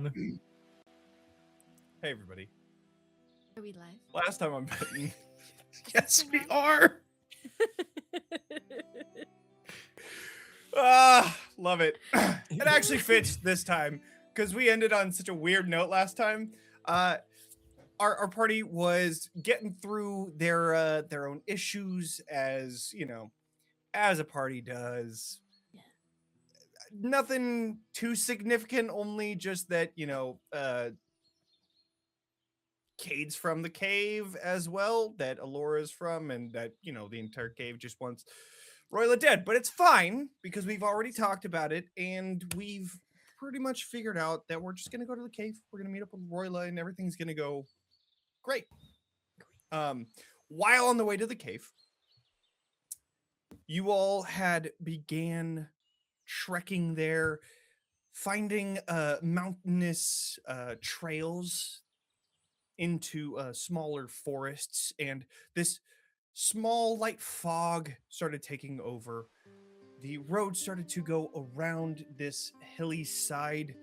on. Hey, everybody. Are we live? Last time I'm betting. Yes, we are. Love it. It actually fits this time because we ended on such a weird note last time. Our party was getting through their own issues as as a party does. Yeah. Nothing too significant, only just that Kade's from the cave as well, that Ilora's from, and that the entire cave just wants Royla dead. But it's fine because we've already talked about it, and we've pretty much figured out that we're just gonna go to the cave. We're gonna meet up with Royla, and everything's gonna go great. While on the way to the cave, you all had began trekking there, finding mountainous trails into smaller forests, and this small light fog started taking over. The road started to go around this hilly side,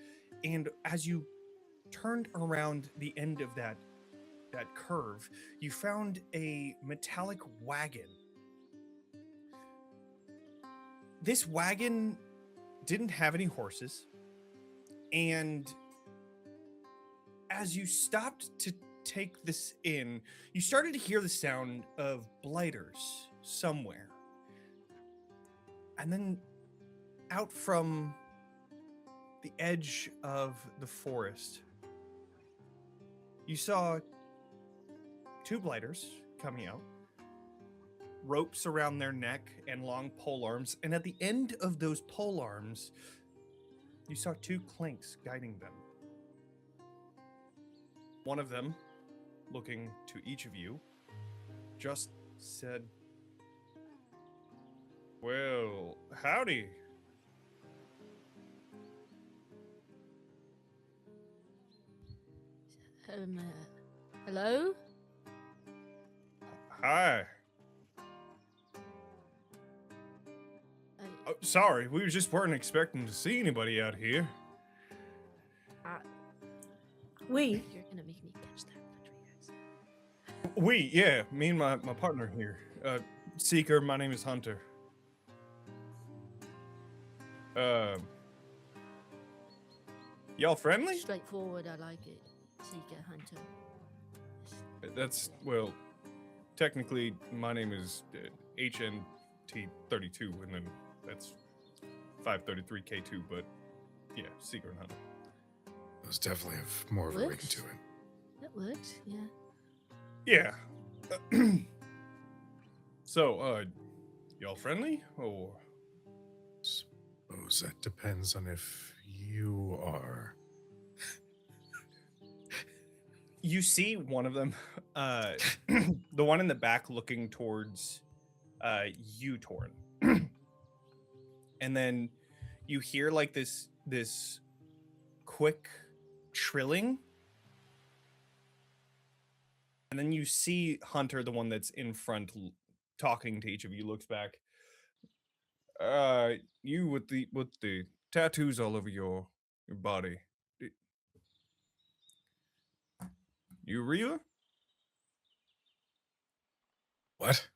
and as you turned around the end of that curve, you found a metallic wagon. This wagon didn't have any horses, and as you stopped to take this in, you started to hear the sound of blighters somewhere. And then out from the edge of the forest, you saw two blighters coming out, ropes around their neck and long pole arms. And at the end of those pole arms, you saw two Clanks guiding them. One of them, looking to each of you, just said, "Well, howdy." Hello? Hi. Oh, sorry, we just weren't expecting to see anybody out here. We. You're gonna make me catch that country accent. Yeah, me and my partner here. Seeker, my name is Hunter. Y'all friendly? Straightforward, I like it. Seeker, hunter. That's, well, technically, my name is HNT32, and then that's 533K2, but yeah, Seeker and Hunter. Those definitely have more of a ring Works. to it. That works, yeah. Yeah. So, y'all friendly, or? Suppose that depends on if you are. You see one of them, the one in the back looking towards you, Torin. And then you hear like this quick trilling. And then you see Hunter, the one that's in front, talking to each of you, looks back. You with the tattoos all over your body. You Reaver? What?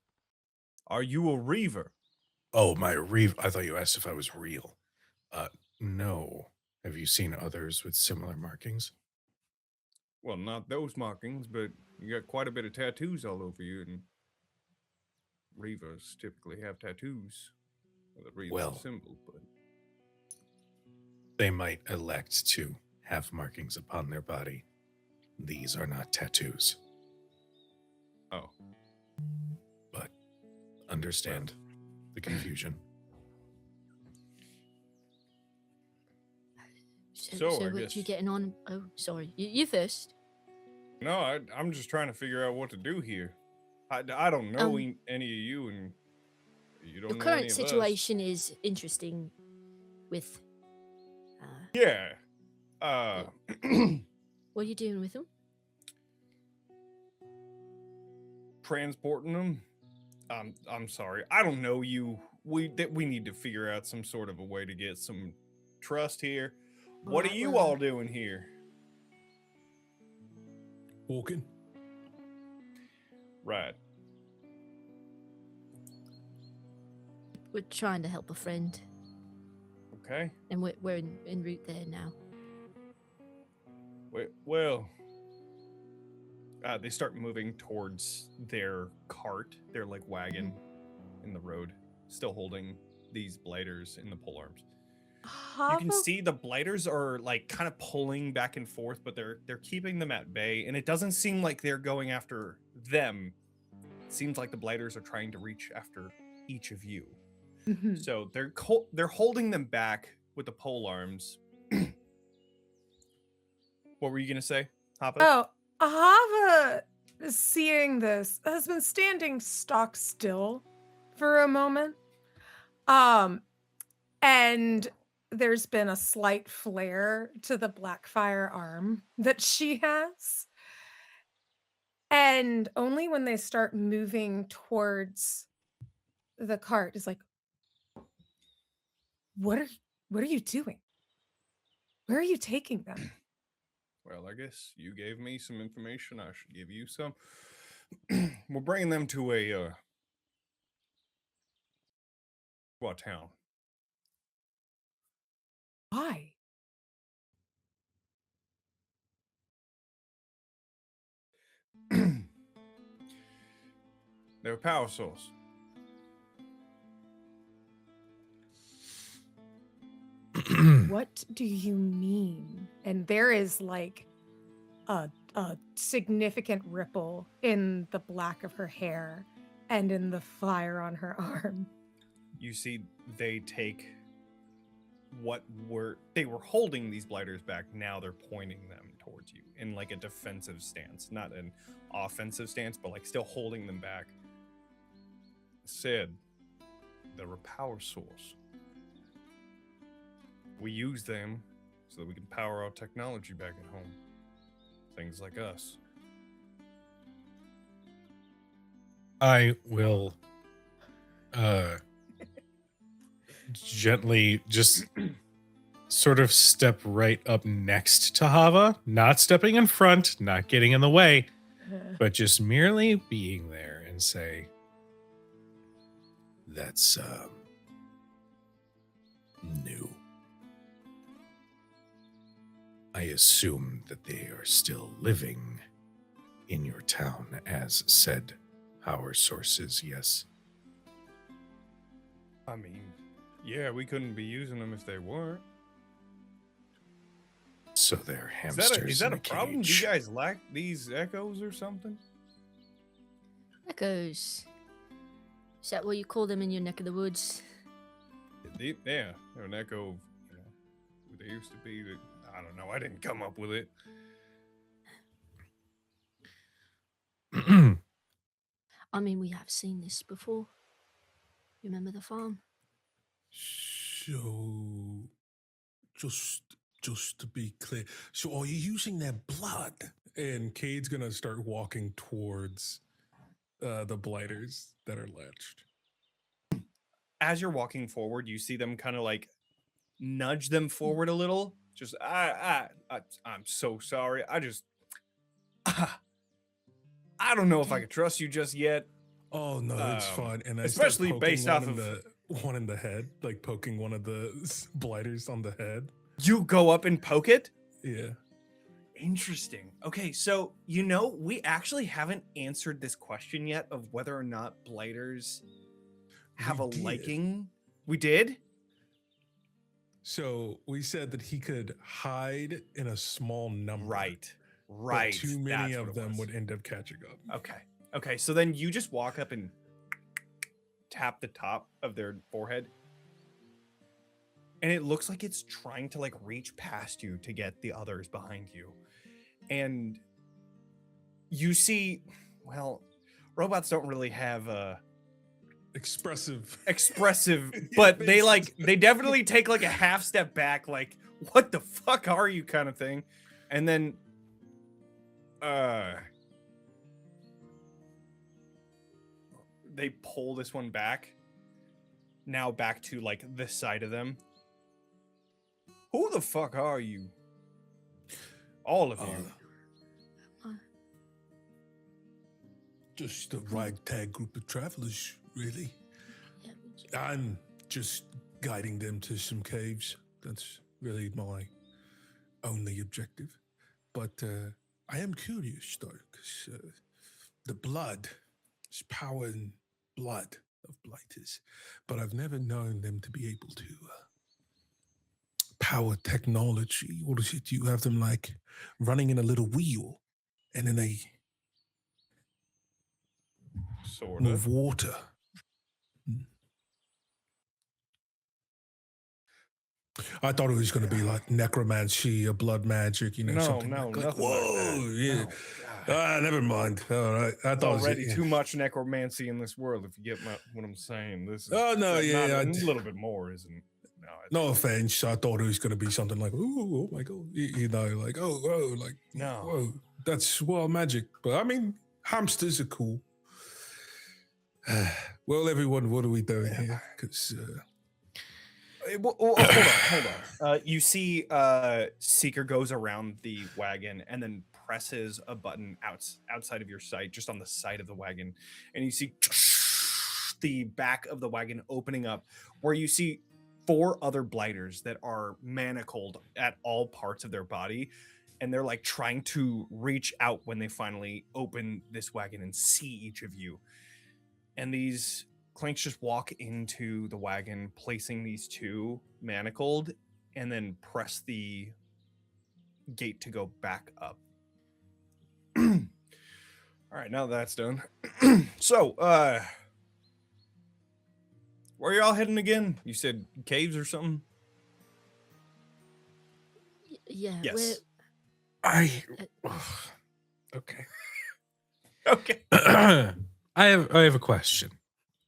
Are you a Reaver? Oh, my Reeve. I thought you asked if I was real. No. Have you seen others with similar markings? Well, not those markings, but you got quite a bit of tattoos all over you, and Reavers typically have tattoos with a Reaver Well. symbol, but They might elect to have markings upon their body. These are not tattoos. oh. But understand the confusion. So, I what guess- you getting on? Oh, sorry. You first. No, I'm just trying to figure out what to do here. I don't know any of you, and you don't Your know current any of us. situation is interesting with... Yeah. what are you doing with them? Transporting them. I'm sorry. I don't know you. We need to figure out some sort of a way to get some trust here. What are Alright, you well, all doing here? Walking. Right. We're trying to help a friend, Okay. and we're en route there now. Well, they start moving towards their cart, their like wagon in the road, still holding these blighters in the pole arms. You can Hava, see the blighters are like kind of pulling back and forth, but they're keeping them at bay, and it doesn't seem like they're going after them. It seems like the blighters are trying to reach after each of you. Mhm. So they're holding them back with the pole arms. What were you gonna say, Hava? Oh, Hava, seeing this, has been standing stock still for a moment. And there's been a slight flare to the Blackfire arm that she has. And only when they start moving towards the cart is like, what are you doing? Where are you taking them? Well, I guess you gave me some information. I should give you some. We're bringing them to a town. Why? They're a power source. What do you mean? And there is like a significant ripple in the black of her hair and in the fire on her arm. You see, they take they were holding these blighters back. Now they're pointing them towards you in like a defensive stance, not an offensive stance, but like still holding them back. Said they're a power source. We use them so that we can power our technology back at home. Things like us. I will gently just sort of step right up next to Hava, not stepping in front, not getting in the way, but just merely being there and say, that's new. I assume that they are still living in your town as said power sources, yes. I mean, yeah, we couldn't be using them if they weren't. So they're Is hamsters that in a problem? Do cage. you guys lack these echoes or something? Echoes. Is that what you call them in your neck of the woods? Yeah, they're an echo of, who they used to be. That I don't know. I didn't come up with it. I mean, we have seen this before. Remember the farm? So, just to be clear, so are you using their blood? And Cade's gonna start walking towards the blighters that are latched. As you're walking forward, you see them kind of like nudge them forward a little. Just I'm so sorry. I don't know if I could trust you just yet. Oh no, it's fine. And I especially start poking based one off in of one in the head, like poking one of the blighters on the head. you go up and poke it. Yeah. Interesting. Okay, so we actually haven't answered this question yet of whether or not blighters have We a did. liking. We did? So we said that he could hide in a small number. Right. But too many That's what of it them was. would end up catching up. Okay, so then you just walk up and tap the top of their forehead. And it looks like it's trying to like reach past you to get the others behind you. And you see, well, robots don't really have Expressive. but faces. they definitely take like a half step back, like, what the fuck are you kind of thing. And then they pull this one back. Now back to like this side of them. Who the fuck are you? All of you. Just a ragtag group of travelers, really. Yeah, I'm just guiding them to some caves. That's really my only objective. But I am curious, though, because the blood is power and blood of blighters. But I've never known them to be able to power technology. What is it? You have them like running in a little wheel, and then they Sort move of. water. I thought it was going to be like necromancy or blood magic, No, something no, like, nothing whoa, like that. yeah. No, God. Never mind. All right. I There's thought it was already yeah. too much necromancy in this world, if you get what I'm saying. This is Oh, no, not yeah. a little bit more, isn't it? No offense. I thought it was going to be something like, oh my God. Like, oh, like, No. whoa, that's wild magic. But I mean, hamsters are cool. Well, everyone, what are we doing here? Because Hold on. You see Seeker goes around the wagon and then presses a button outside of your sight, just on the side of the wagon. And you see the back of the wagon opening up, where you see 4 other blighters that are manacled at all parts of their body. And they're like trying to reach out when they finally open this wagon and see each of you. And these Clanks just walk into the wagon, placing these 2 manacled, and then press the gate to go back up. All right, now that's done. So, where y'all heading again? You said caves or something? Yeah. Yes. Okay. Okay. I have a question.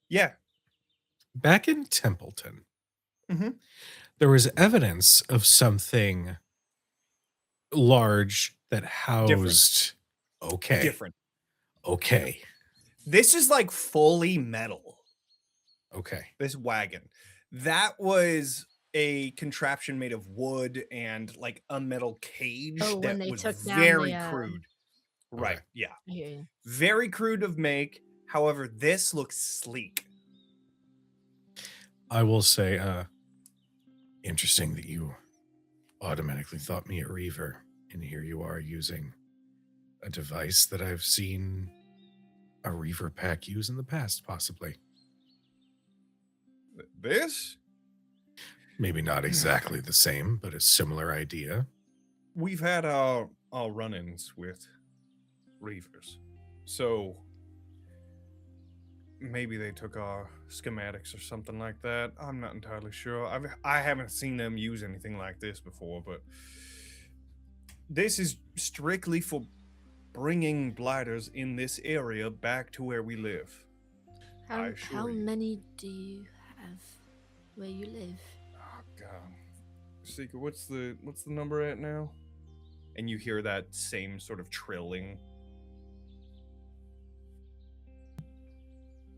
Yeah. Back in Templeton, Mhm. there was evidence of something large that housed. Okay. Different. Okay. This is like fully metal. Okay. This wagon. That was a contraption made of wood and like a metal cage Oh, when that they was took down very the, crude. Right. Okay. Yeah. I hear you. Very crude of make. However, this looks sleek. I will say, interesting that you automatically thought me a Reaver, and here you are using a device that I've seen a Reaver pack use in the past, possibly. This? Maybe not exactly the same, but a similar idea. We've had our run-ins with Reavers. So maybe they took our schematics or something like that. I'm not entirely sure. I haven't seen them use anything like this before, but this is strictly for bringing blighters in this area back to where we live. I How assure you. many do you have where you live? Oh God, Seeker, what's the number at now? And you hear that same sort of trilling.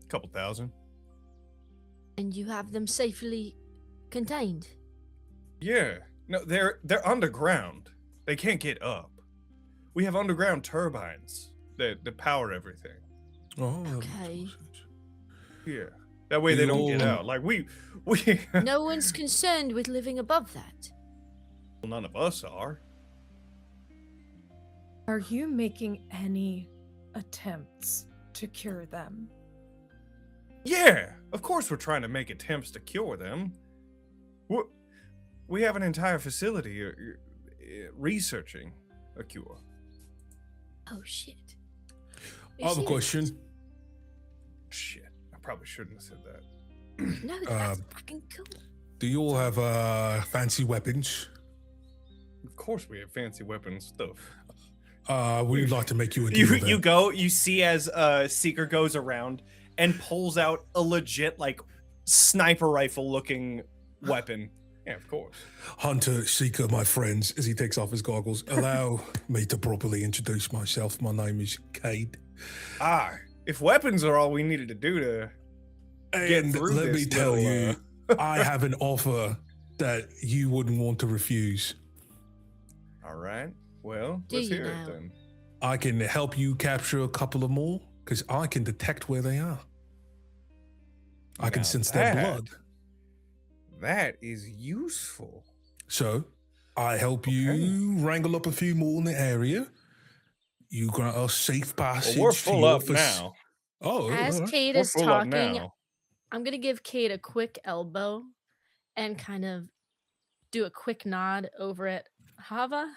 Couple thousand. And you have them safely contained? Yeah. No, they're underground. They can't get up. We have underground turbines that power everything. oh, that makes Okay. more sense. Yeah. That way they don't get Yo. out. Like we No one's concerned with living above that. none of us are. Are you making any attempts to cure them? Yeah, of course we're trying to make attempts to cure them. We have an entire facility researching a cure. Oh shit. I have a question. Shit, I probably shouldn't have said that. No, that's fucking cool. Do you all have fancy weapons? Of course we have fancy weapons stuff. We'd like to make you a deal. You go, you see as Seeker goes around and pulls out a legit like sniper rifle looking weapon. Yeah, of course. Hunter, Seeker, my friends, as he takes off his goggles, allow me to properly introduce myself. My name is Kade. If weapons are all we needed to do to get And through let this me tell little, you, I have an offer that you wouldn't want to refuse. all right. Well, Do let's you hear now? it then. I can help you capture a couple of more because I can detect where they are. I can Now sense their that- blood. That is useful. So I help you wrangle up a few more in the area. You grant us safe passage. Well, we're to full your up now. Oh, As all right. Kade We're is full up talking, now. I'm gonna give Kade a quick elbow and kind of do a quick nod over at Hava.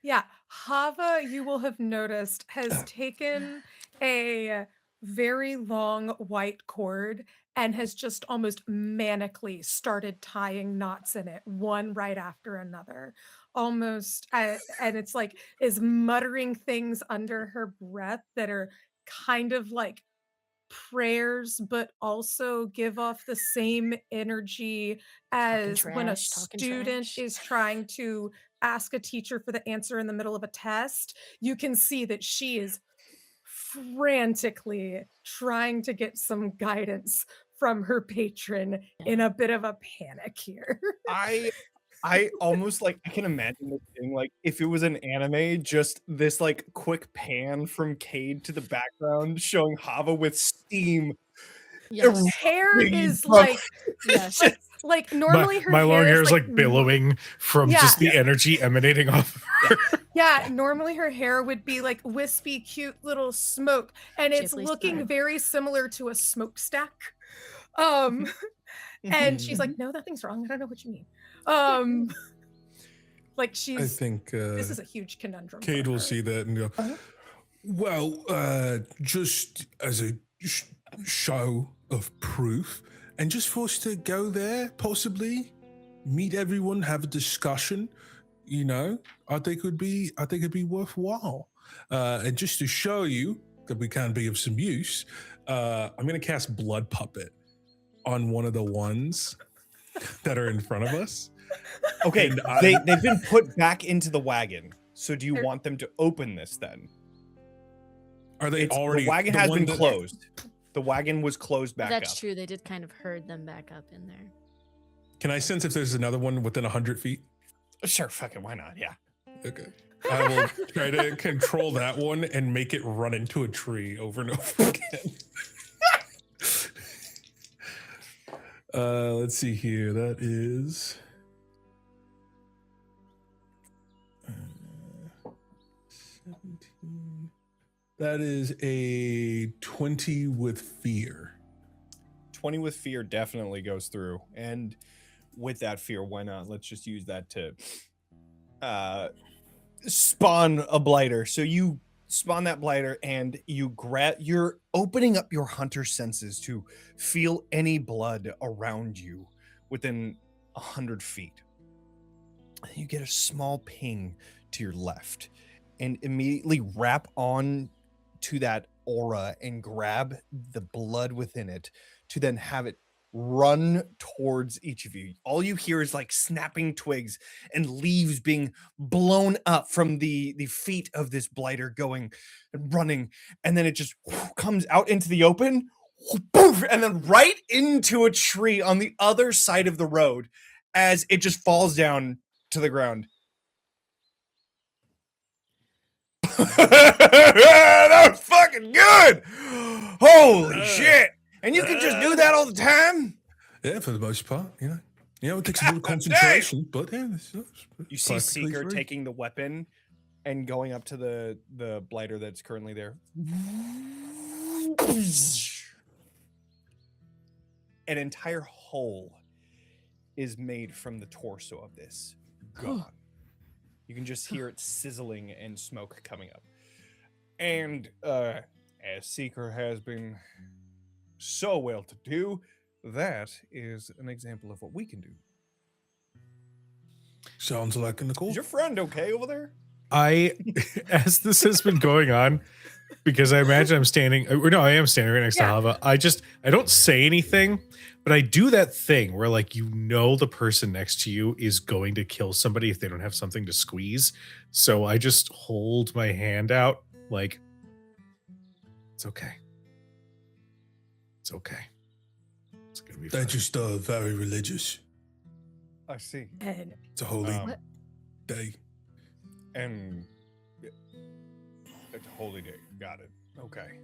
Yeah, Hava, you will have noticed, has taken a very long white cord and has just almost manically started tying knots in it, one right after another. Almost, and it's like is muttering things under her breath that are kind of like prayers, but also give off the same energy as when a talking student trash. is trying to ask a teacher for the answer in the middle of a test. You can see that she is frantically trying to get some guidance from her patron in a bit of a panic here. I almost like I can imagine this thing like if it was an anime, just this like quick pan from Cade to the background showing Hava with steam. Yes. Hair is From- like Yes. like normally her my long hair is like like billowing from Yeah. just the energy emanating off of her. Yeah, normally her hair would be like wispy, cute little smoke, and it's Ghibli looking style. very similar to a smokestack. And she's like, "No, nothing's wrong. I don't know what you mean." Like I she's think this is a huge conundrum. for Cade will her. see that and go, Uh-huh. well, just as a show of proof, and just for us to go there, possibly meet everyone, have a discussion, you know, I think it'd be worthwhile. And just to show you that we can be of some use, I'm gonna cast Blood Puppet on one of the ones that are in front of us. Okay, And I- they've been put back into the wagon. So do you They're- want them to open this then? Are they already? The wagon the has one been that- closed. The wagon was closed back That's up. true. They did kind of herd them back up in there. Can I sense if there's another one within 100 feet? Sure, fuck it, why not? Yeah. Okay. I will try to control that one and make it run into a tree over and over again. Let's see here. That is 17. That is a 20 with fear. 20 with fear definitely goes through. And with that fear, why not? Let's just use that to spawn a blighter. So you spawn that blighter and you're opening up your hunter senses to feel any blood around you within 100 feet. And you get a small ping to your left and immediately wrap on to that aura and grab the blood within it to then have it run towards each of you. All you hear is like snapping twigs and leaves being blown up from the feet of this blighter going and running, and then it just comes out into the open, and then right into a tree on the other side of the road as it just falls down to the ground. That was fucking good. Holy shit. And you can just do that all the time? Yeah, for the most part, you know. It takes a little God concentration, but yeah. You see practically Seeker free. taking the weapon and going up to the blighter that's currently there. An entire hole is made from the torso of this. Gone. You can just hear it sizzling and smoke coming up. And as Seeker has been so well to do, that is an example of what we can do. Sounds like an Is accord. your friend okay over there? As this has been going on, because I imagine I'm standing, or no, I am standing right next to Yeah. Hava. I don't say anything, but I do that thing where like, the person next to you is going to kill somebody if they don't have something to squeeze. So I just hold my hand out like, it's okay. It's okay. It's going to be They're fine. just very religious. I see. And It's a holy Um, day. And it's a holy day. Got it. Okay.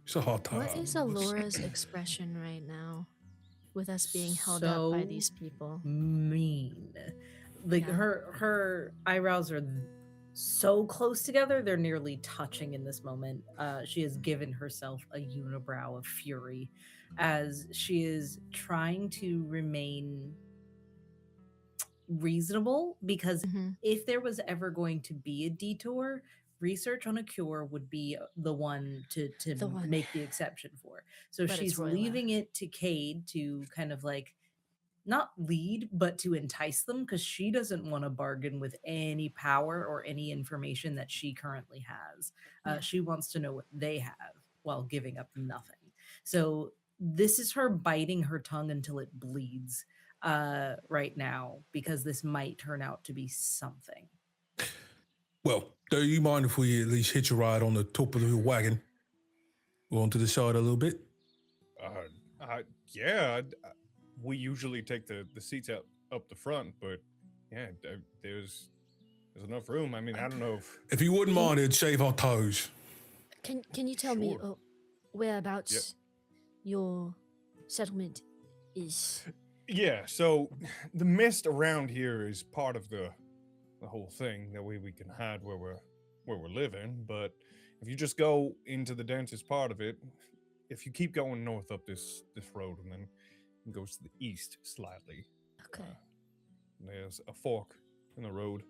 It's a hard time. What is Ilora's expression right now with us being held up by these people? Mean. Like Yeah. her eyebrows are so close together, they're nearly touching in this moment. She has given herself a unibrow of fury as she is trying to remain reasonable, because Mhm. if there was ever going to be a detour, research on a cure would be the one to The one. make the exception for. So But it's she's Royla. leaving it to Kade to kind of like not lead, but to entice them, because she doesn't want to bargain with any power or any information that she currently has. Yeah. She wants to know what they have while giving up nothing. So this is her biting her tongue until it bleeds right now, because this might turn out to be something. Well, do you mind if we at least hitch a ride on the top of the wagon? Or onto the side a little bit? Yeah. We usually take the seats up the front, but yeah, there's enough room. I mean, I don't know If you wouldn't mind, it'd save our toes. Can you tell me Sure. whereabouts your settlement is? Yeah, so the mist around here is part of the whole thing. That way we can hide where we're living. But if you just go into the densest part of it, if you keep going north up this road and then it goes to the east slightly, Okay. there's a fork in the road.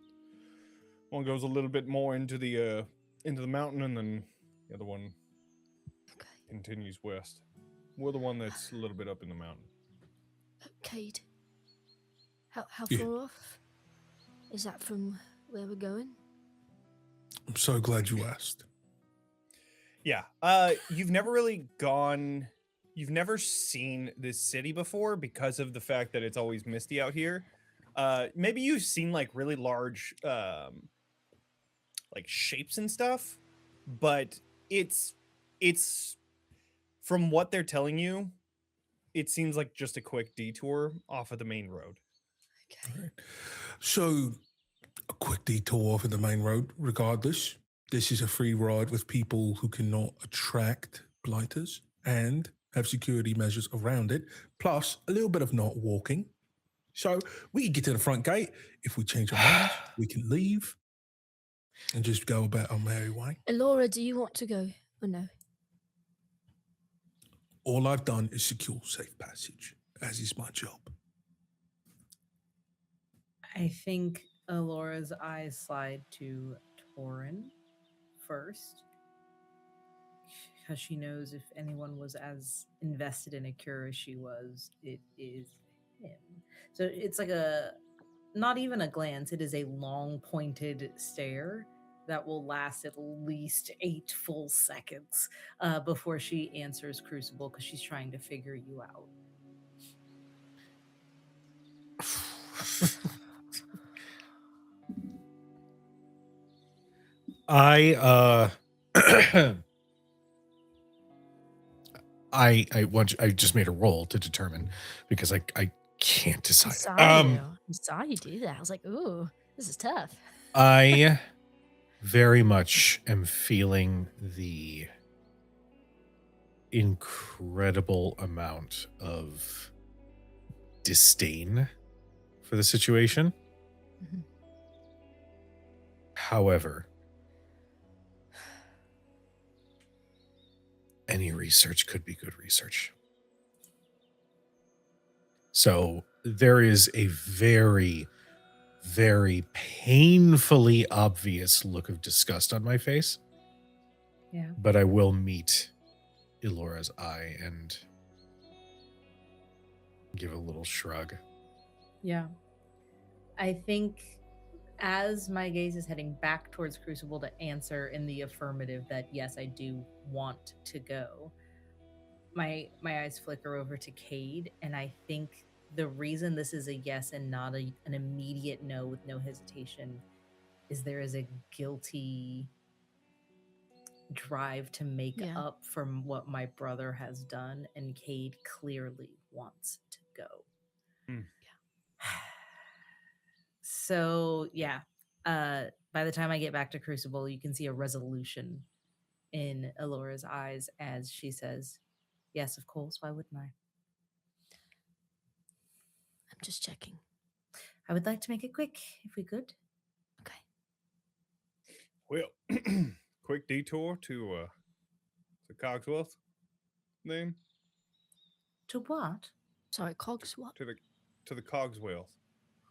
One goes a little bit more into the mountain, and then the other one Okay. continues west. We're the one that's a little bit up in the mountain. Cade, how Yeah. far off is that from where we're going? I'm so glad you asked. Yeah. You've never seen this city before because of the fact that it's always misty out here. Maybe you've seen like really large like shapes and stuff, but it's from what they're telling you, it seems like just a quick detour off of the main road. Okay. Right. So, a quick detour off of the main road, regardless. This is a free ride with people who cannot attract blighters and have security measures around it, plus a little bit of not walking. So, we can get to the front gate. If we change our minds, we can leave and just go about our merry way. Ilora, do you want to go or no? All I've done is secure safe passage, as is my job. I think Elora's eyes slide to Torin first, because she knows if anyone was as invested in a cure as she was, it is him. So it's like not even a glance, it is a long pointed stare that will last at least 8 full seconds before she answers Crucible, because she's trying to figure you out. I I just made a roll to determine because I can't I decide. saw you. I saw you do that. I was like, ooh, this is tough. I very much am feeling the incredible amount of disdain for the situation. Mhm. However, any research could be good research. So there is a very, very painfully obvious look of disgust on my face, Yeah. but I will meet Ilora's eye and give a little shrug. Yeah. I think as my gaze is heading back towards Crucible to answer in the affirmative that yes, I do want to go, my eyes flicker over to Kade, and I think the reason this is a yes and not an immediate no with no hesitation is there is a guilty drive to make Yeah. up from what my brother has done, and Kade clearly wants to go. Hmm. So yeah, by the time I get back to Crucible, you can see a resolution in Elora's eyes as she says, "Yes, of course. Why wouldn't I? I'm just checking. I would like to make it quick, if we could." Okay. Well, quick detour to Cogswellth then? To what? Sorry, Cogs what? To the Cogswellth.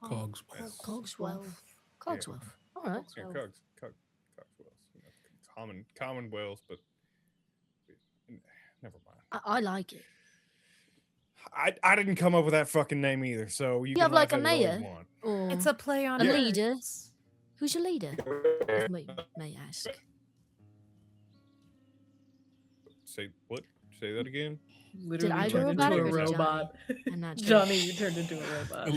Cogs. Yes. Cogswell. Cogswell. All right. Yeah, Cogswellth. You know, Commonwealth, but never mind. I like it. I didn't come up with that fucking name either, so you You have can like a laugh at it all you mayor? want. Or It's a play on a words. leader. Who's your leader? If may ask. Say what? Say that again. Literally I turned go into about a it or did robot. I'm not sure. Johnny, you turned into a robot.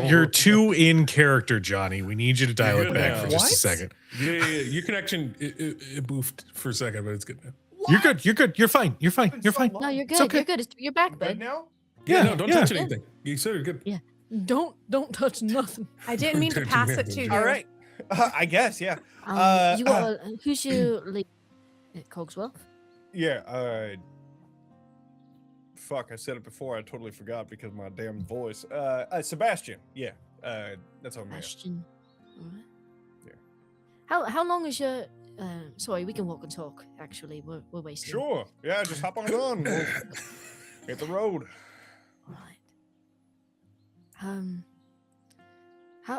You're too in character, Johnny. We need you to dial You're it good back now. for just a What? second. Yeah. Your connection it boofed for a second, but it's good now. You're good. You're good. You're fine. You're fine. You're fine. No, you're It's good. okay. You're good. You're back, Good bud. now? Yeah, Yeah, no, don't yeah. touch anything. You said it good. Yeah. Don't touch nothing. I didn't mean to Don't pass you it have to you. to- All right. I guess, yeah. You got who's your leader at Cogswell? Yeah, fuck, I said it before, I totally forgot because of my damn voice. Sebastian, yeah. That's on me. Bastion. All right. Yeah. How long is your sorry, we can walk and talk, actually. We're wasting. Sure. Yeah, just hop on on. We'll hit the road. All right.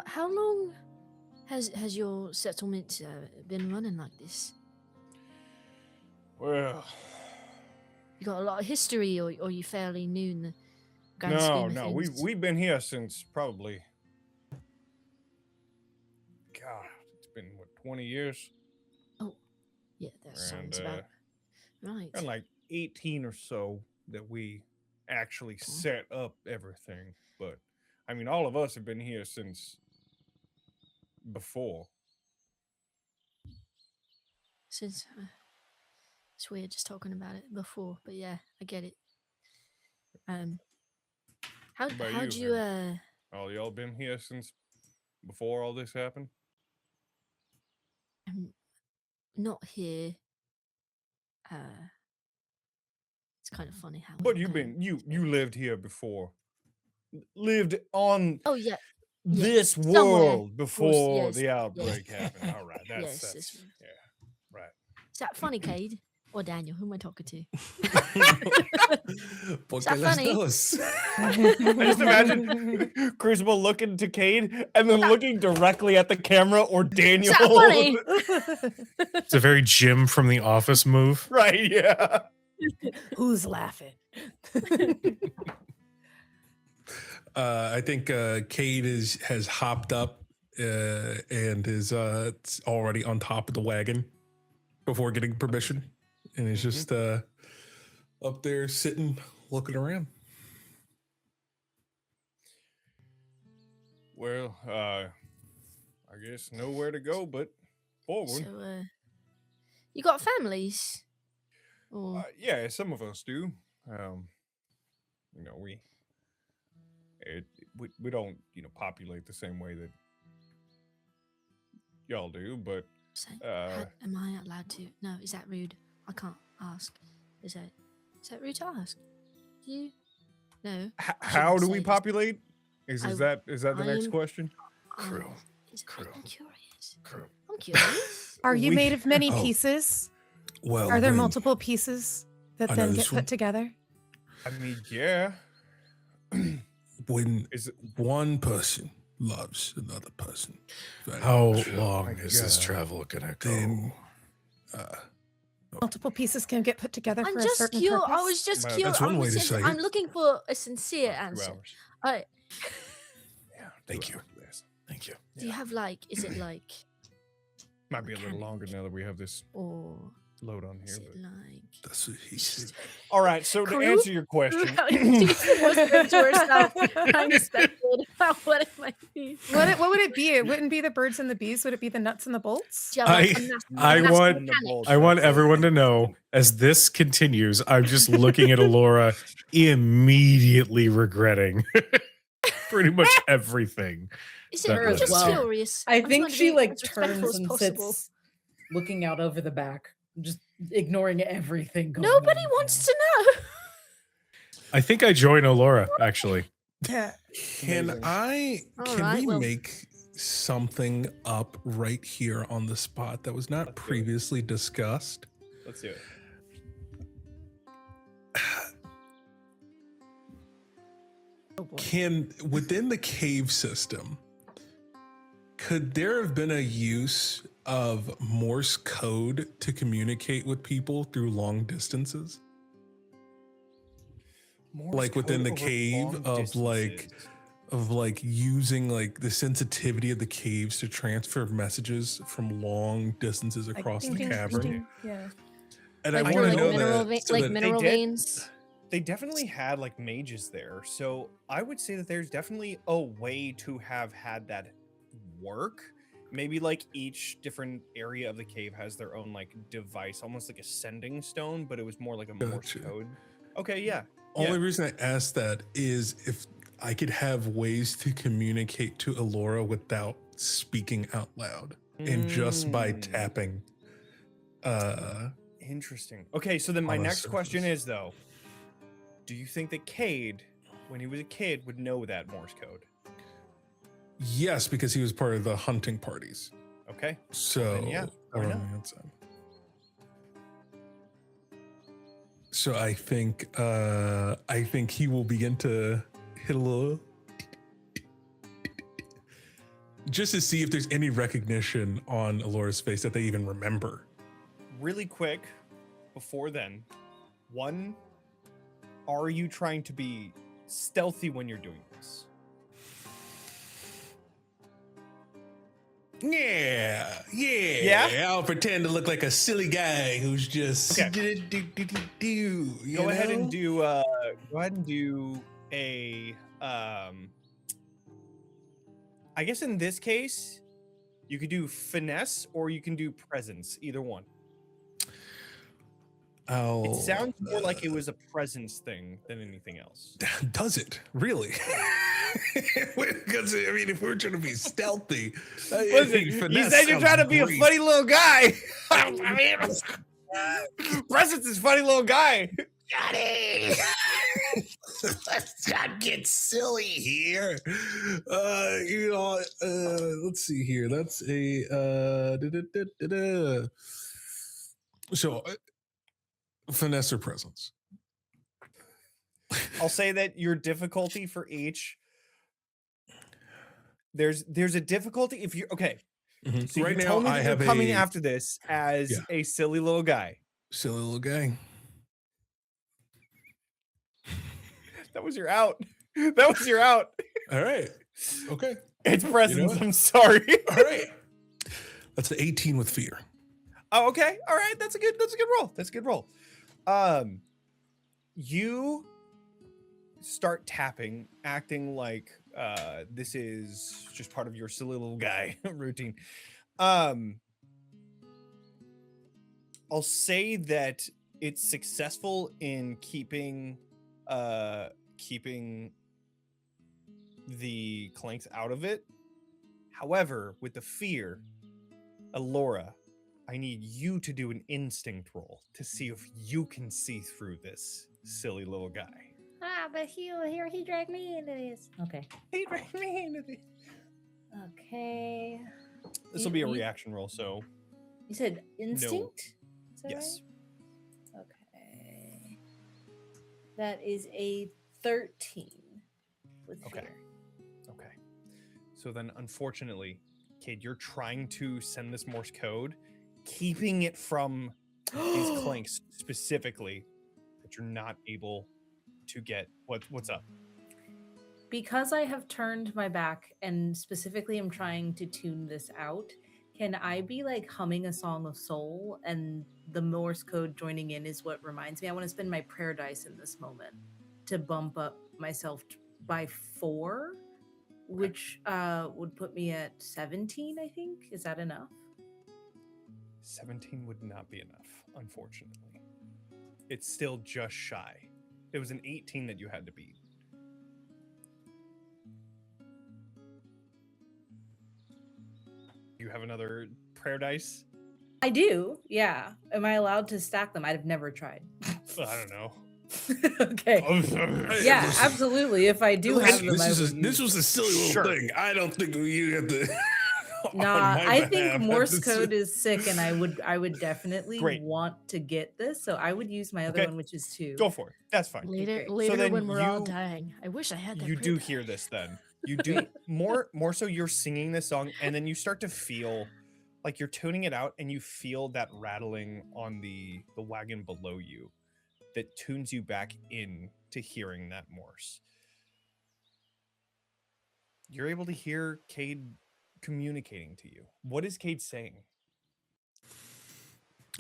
How long has your settlement been running like this? Well, You got a lot of history, or you fairly new in the grand scheme of no, things? we've been here since probably, God, it's been what, 20 years? Yeah, that sounds and, about right. And like 18 or so that we actually set up everything. But I mean, all of us have been here since before. Since it's weird just talking about it before, but yeah, I get it. What about how'd you, you All y'all been here since before all this happened? not here? It's kind of funny how. But you've been you lived here before. Lived on Oh yeah, this somewhere. world before yes, the yes. outbreak happened. All right, Yes, that's that's yeah, right. is that funny, Kade or Daniel? Who am I talking to? Porque that las funny? dos. I just imagine Crucible looking to Kade and then looking directly at the camera or Daniel. Is that funny? It's a very Jim from The Office move. Right, yeah. Who's laughing? I think Kade has hopped up and is already on top of the wagon before getting permission, and is just up there sitting, looking around. Well, I guess nowhere to go but forward. So, you got families? Or Yeah, some of us do. You know, we don't, you know, populate the same way that y'all do, but so, am I allowed to? No, is that rude? I can't ask. Is that rude to ask? Do you? No. I how shouldn't do say we this. populate? Is that the next I'm- question? Crew. I'm Crew. curious. Crew. I'm curious. Are you We- made of many oh. pieces? Well, Are there when- multiple pieces that I know then get this put one. together? I mean, yeah. when Is it one person loves another person, very How much, long my is this God. travel gonna go? then Multiple pieces can get put together I'm for a just certain curious. purpose. I was just Well, curious. that's one way to say I'm it. looking for a sincere 2 answer. hours? I Yeah. Thank 2 you. hours, yes. Thank you. do you have like? Is it like? Might be a little Mechanic. longer now that we have this or load on is here. it But... like? that's what he said. All right, so to Crew? answer your question, What it might be. What would it be? It wouldn't be the birds and the bees. Would it be the nuts and the bolts? Do you have, like, I- a nas- I a nasty want- mechanic? I want everyone to know, as this continues, I'm just looking at Ilora, immediately regretting pretty much everything. Is that it? I'm was just it. curious. I I'm think trying to she be like as respectful turns as and possible. sits looking out over the back just ignoring everything going Nobody on wants now. to know. I think I join Ilora, actually. Yeah. Can Amazing. All can right, we well- make something up right here on the spot that was not Let's do it. previously discussed? Let's do it. Can within the cave system, could there have been a use of Morse code to communicate with people through long distances? Morse Like within code the over cave long of like using like the sensitivity of the caves to transfer messages from long distances Like across ding, the ding, ding, cavern. ding. Yeah. And Like I through want to like know mineral, that so like that- mineral did- veins. They definitely had like mages there, so I would say that there's definitely a way to have had that work. Maybe like each different area of the cave has their own like device, almost like a sending stone, but it was more like a Morse Gotcha. code. Okay, yeah. Only reason I asked that is if I could have ways to communicate to Ilora without speaking out loud and just by Mm. tapping. Interesting. Okay, so then my On a next question surface. is though, do you think that Kade, when he was a kid, would know that Morse code? Yes, because he was part of the hunting parties. Okay. So Then yeah, why we're not? on the outside. So I think he will begin to hit a little just to see if there's any recognition on Elora's face that they even remember. Really quick, before then, one, are you trying to be stealthy when you're doing this? Yeah. Yeah? I'll pretend to look like a silly guy who's just Okay. you Go ahead and know? do a I guess in this case, you could do finesse or you can do presence, either one. It sounds more like it was a presence thing than anything else. Does it really? Because I mean, if we're trying to be stealthy, Listen, you said you're trying to be a funny little guy. I mean, presence is funny little guy. Johnny. Let's not get silly here. Let's see here. That's a So finesse or presence. I'll say that your difficulty for each. There's a difficulty if you're okay. Mhm. So Right you now, told me I that you're have coming a after this as Yeah. a silly little guy. silly little guy. That was your out. That was your out. All right. Okay. It's presence. what? I'm sorry. All right. That's an 18 with fear. Oh, okay. All right. That's a good roll. That's a good roll. You start tapping, acting like this is just part of your silly little guy routine. I'll say that it's successful in keeping the Clanks out of it. However, with the fear, Ilora, I need you to do an instinct roll to see if you can see through this silly little guy. But he dragged me into this. Okay. He dragged me into this. Okay. This will be a You- reaction roll, so You said instinct? Is that yes. right? Okay. That is a 13 with Okay. fear. Okay. So then, unfortunately, Kade, you're trying to send this Morse code, keeping it from these Clanks specifically, that you're not able to get. What's up? Because I have turned my back and specifically am trying to tune this out, can I be like humming a song of soul and the Morse code joining in is what reminds me? I want to spend my prayer dice in this moment to bump up myself by 4, which would put me at 17, I think. Is that enough? 17 would not be enough, unfortunately. It's still just shy. It was an 18 that you had to beat. You have another prayer dice? I do. Yeah. Am I allowed to stack them? I've never tried. I don't know. Okay. Hey, Yeah, listen, absolutely. If I do have them, I will this use was a silly little Sure. thing. I don't think you have to. on Nah, my I behalf, think have Morse to code say- is sick, and I would definitely Great. want to get this. So I would use my other Okay. one, which is 2. Go for it. That's fine. Later, great. later then when we're all you- dying. I wish I had that. You do pre-die. hear this then. You do Great. more so you're singing this song and then you start to feel like you're tuning it out and you feel that rattling on the wagon below you that tunes you back in to hearing that Morse. You're able to hear Kade communicating to you. What is Kade saying?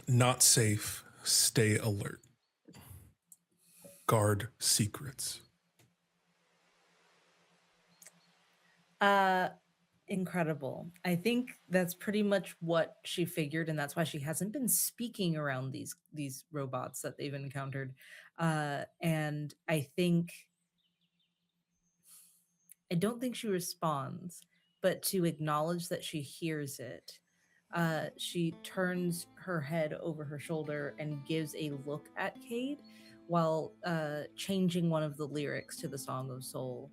Not safe. Stay alert. Guard secrets. Incredible. I think that's pretty much what she figured, and that's why she hasn't been speaking around these robots that they've encountered. And I don't think she responds, but to acknowledge that she hears it, she turns her head over her shoulder and gives a look at Kade while changing one of the lyrics to the Song of Soul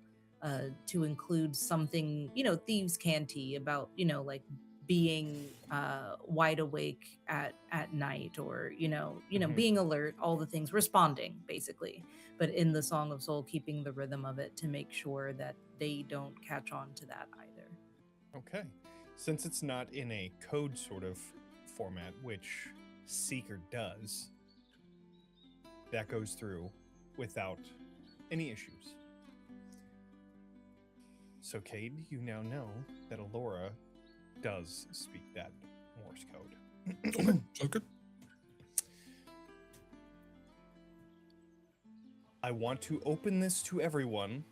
to include something, thieves' canty about, like being wide awake at night, or being alert, all the things, responding basically, but in the Song of Soul, keeping the rhythm of it to make sure that they don't catch on to that either. Okay. Since it's not in a code sort of format, which Seeker does, that goes through without any issues. So, Kade, you now know that Ilora does speak that Morse code. Okay, so good. I want to open this to everyone.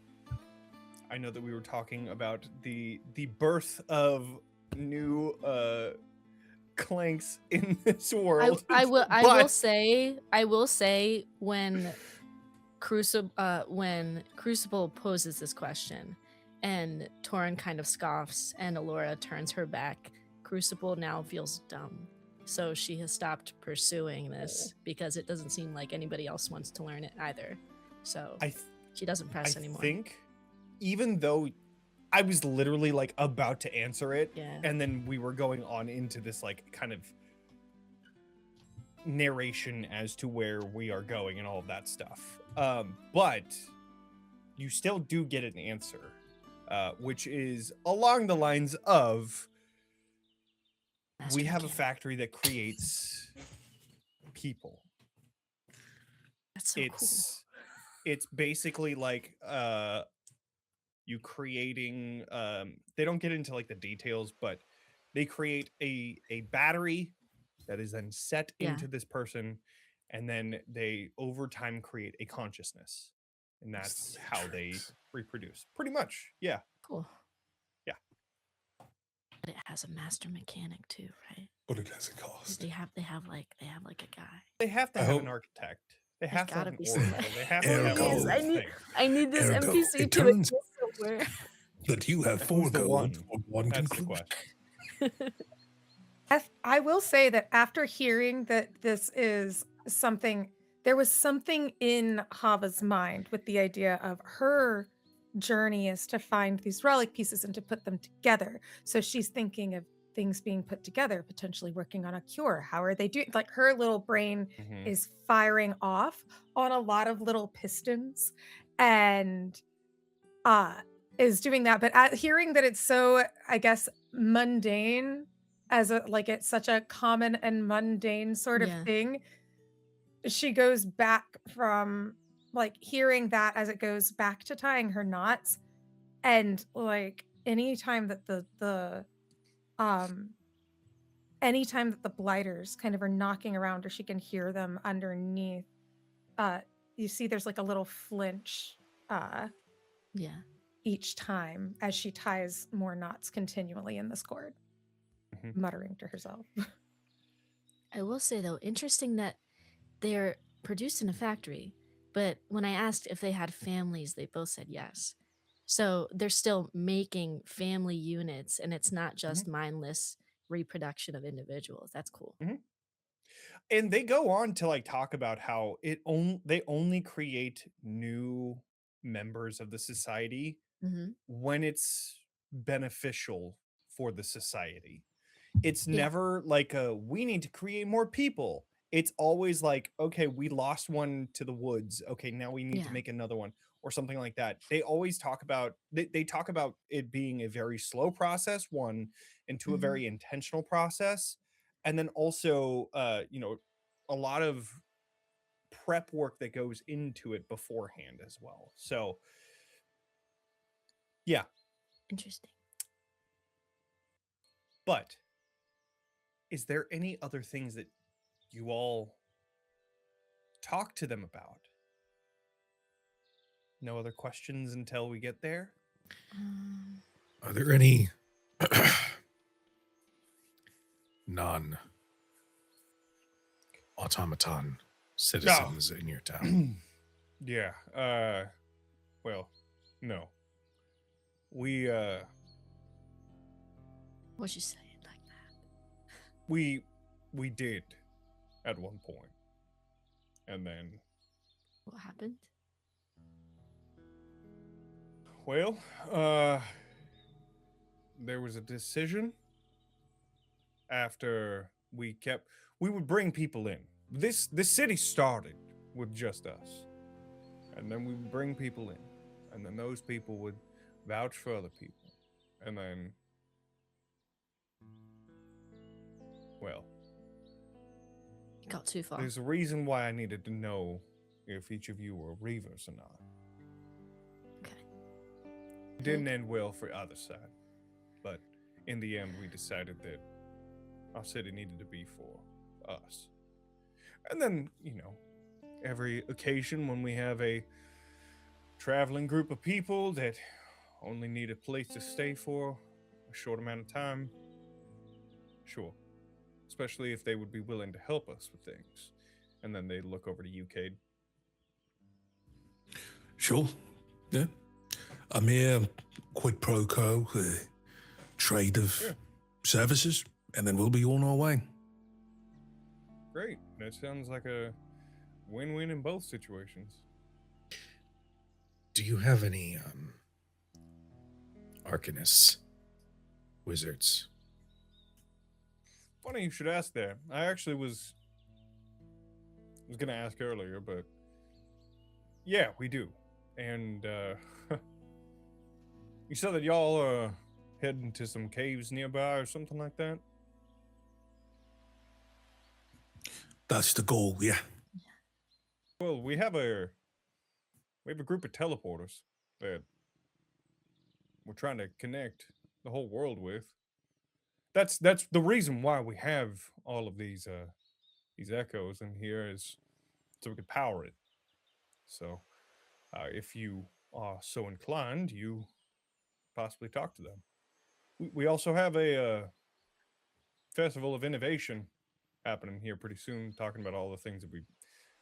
I know that we were talking about the birth of new Clanks in this world. I will but- say when Crucible poses this question and Torin kind of scoffs and Ilora turns her back, Crucible now feels dumb. So she has stopped pursuing this because it doesn't seem like anybody else wants to learn it either. So she doesn't press anymore. I think even though I was literally like about to answer it, Yeah. and then we were going on into this like kind of narration as to where we are going and all of that stuff. But you still do get an answer, which is along the lines of Master we have a mechanic. factory that creates people. That's so cool. It's basically like you creating they don't get into like the details, but they create a battery that is then set Yeah. into this person, and then they over time create a consciousness, and that's how they reproduce pretty much. Yeah. Cool. Yeah. But it has a master mechanic too, right? But it has a cost. They have like a guy. They have to I have hope- an architect. They There's have to have gotta an be oracle. somebody. They have to have Ergo. all Yes, those I need- things. I need this Ergo, NPC it to turns- exist somewhere. That you have 4 Who's the gold one? for one That's the conclusion. question. I will say that after hearing that this is something, there was something in Hava's mind with the idea of her journey is to find these relic pieces and to put them together. So she's thinking of things being put together, potentially working on a cure. How are they doing? Like her little brain Mhm. is firing off on a lot of little pistons and is doing that. But at hearing that it's so, I guess, mundane, as a like it's such a common and mundane sort of Yeah. thing, she goes back from like hearing that as it goes back to tying her knots. And like anytime that anytime that the blighters kind of are knocking around or she can hear them underneath, you see there's like a little flinch Yeah. each time as she ties more knots continually in this cord, Mhm. muttering to herself. I will say though, interesting that they're produced in a factory, but when I asked if they had families, they both said yes. So they're still making family units, and it's not just mindless reproduction of individuals. That's cool. And they go on to like talk about how they only create new members of the society Mm-hmm. when it's beneficial for the society. It's Yeah. never like we need to create more people. It's always like, okay, we lost one to the woods. Okay, now we need to Yeah. make another one or something like that. They always talk about they talk about it being a very slow process, one, into a Mhm. very intentional process. And then also a lot of prep work that goes into it beforehand as well. So yeah, Interesting. but is there any other things that you all talk to them about? No other questions until we get there? Are there any non-automaton citizens in your town? Yeah. Well, no. We What'd you say it like that? we did at one point. And then What happened? well, there was a decision after we would bring people in. This city started with just us. And then we would bring people in. And then those people would vouch for other people. And then well, It got too far. there's a reason why I needed to know if each of you were Reavers or not. Okay. It didn't end well for either side. But in the end, we decided that our city needed to be for us. And then, every occasion when we have a traveling group of people that only need a place to stay for a short amount of time, sure. Especially if they would be willing to help us with things. And then they look over to you, Kade. Sure. Yeah. A mere quid pro quo, trade of services, and then we'll be on our way. Great. That sounds like a win-win in both situations. Do you have any arcanists, wizards? Funny you should ask that. I actually was going to ask earlier, but yeah, we do. And you said that y'all are heading to some caves nearby or something like that? That's the goal, yeah. Well, we have a group of teleporters that we're trying to connect the whole world with. That's the reason why we have all of these echoes in here, is so we could power it. So if you are so inclined, you possibly talk to them. We also have a festival of innovation happening here pretty soon, talking about all the things that we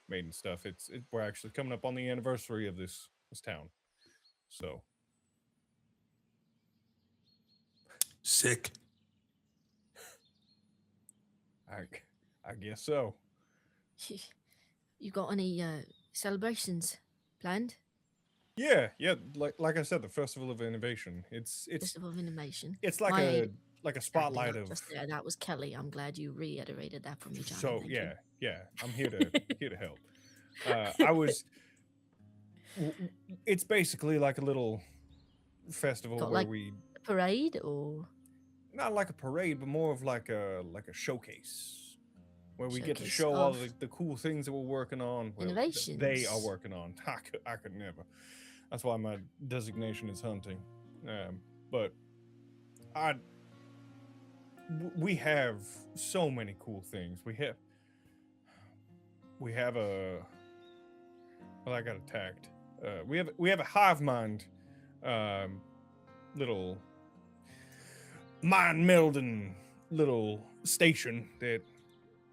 made and stuff. We're actually coming up on the anniversary of this town. So Sick. I guess so. You got any celebrations planned? Yeah. Like I said, the Festival of Innovation. It's Festival of Animation. it's like My a spotlight Acting up of. just there. That was Kelly. I'm glad you reiterated that for me, Jonny. So Thank you. yeah. I'm here to help. I was. It's basically like a little festival Got, where like, we Parade or not like a parade, but more of like a showcase where we get to Showcase show all of the cool things that we're working on. Well, they are innovations. working on. I could never. That's why my designation is hunting. But we have so many cool things. We have a. Well, I got attacked. We have a hive mind, little mind melding little station that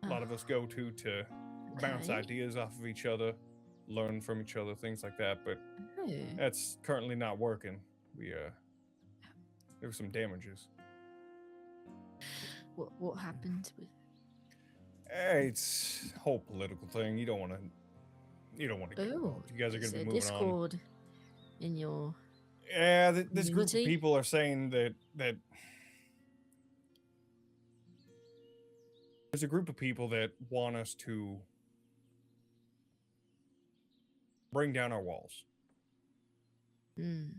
a lot of us go to bounce Okay. ideas off of each other, learn from each other, things like that. But Oh. that's currently not working. There were some damages. What happened with? It's a whole political thing. You don't want to get Oh, involved. You guys are is going to there be moving on. Discord in your? Yeah, this group of community? people are saying that there's a group of people that want us to bring down our walls, Hmm.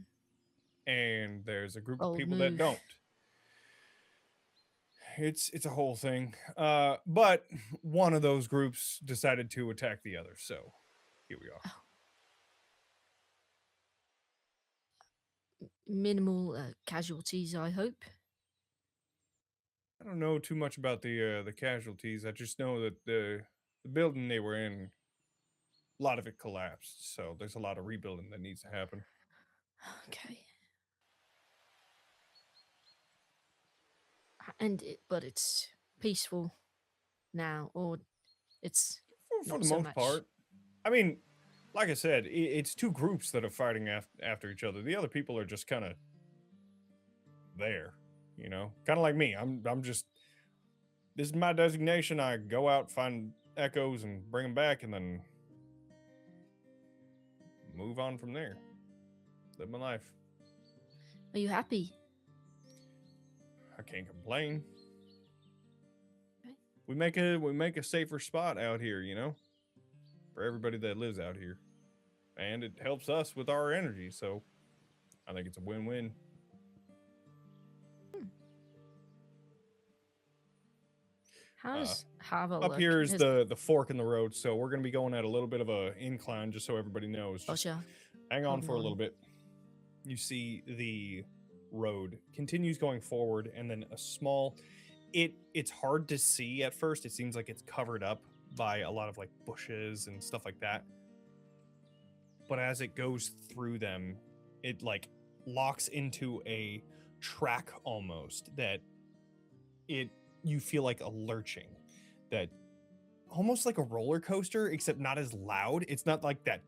and there's a group of Bold people that move. don't. It's a whole thing. But one of those groups decided to attack the other, so here we are. Minimal casualties, I hope. I don't know too much about the casualties. I just know that the building they were in, a lot of it collapsed. So there's a lot of rebuilding that needs to happen. Okay. But it's peaceful now, or it's For not the so most much. part. I mean, like I said, it's two groups that are fighting after each other. The other people are just kind of there, kind of like me. I'm just, this is my designation. I go out, find echoes, and bring them back, and then move on from there. Live my life. Are you happy? I can't complain. Okay. We make a safer spot out here, for everybody that lives out here, and it helps us with our energy. So I think it's a win-win. How does Hava look? Up here is the fork in the road, so we're going to be going at a little bit of a incline, just so everybody knows. Just Gotcha. hang on Holding for a little on. bit. You see the road continues going forward, and then a small. It's hard to see at first. It seems like it's covered up by a lot of like bushes and stuff like that. But as it goes through them, it like locks into a track almost that you feel like a lurching, that almost like a roller coaster, except not as loud. It's not like that.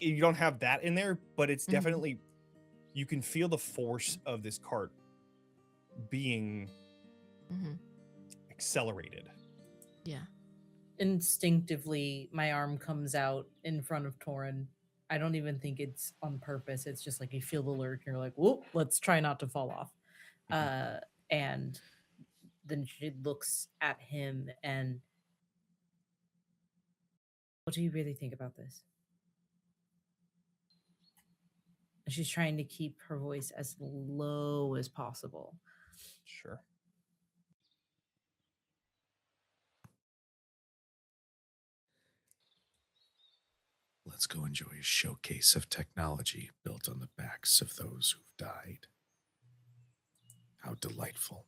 You don't have that in there, but it's definitely, you can feel the force of this cart being accelerated. Yeah. Instinctively, my arm comes out in front of Torin. I don't even think it's on purpose. It's just like you feel the lurch and you're like, whoop, let's try not to fall off. And then she looks at him and, what do you really think about this? And she's trying to keep her voice as low as possible. Sure. Let's go enjoy a showcase of technology built on the backs of those who've died. How delightful.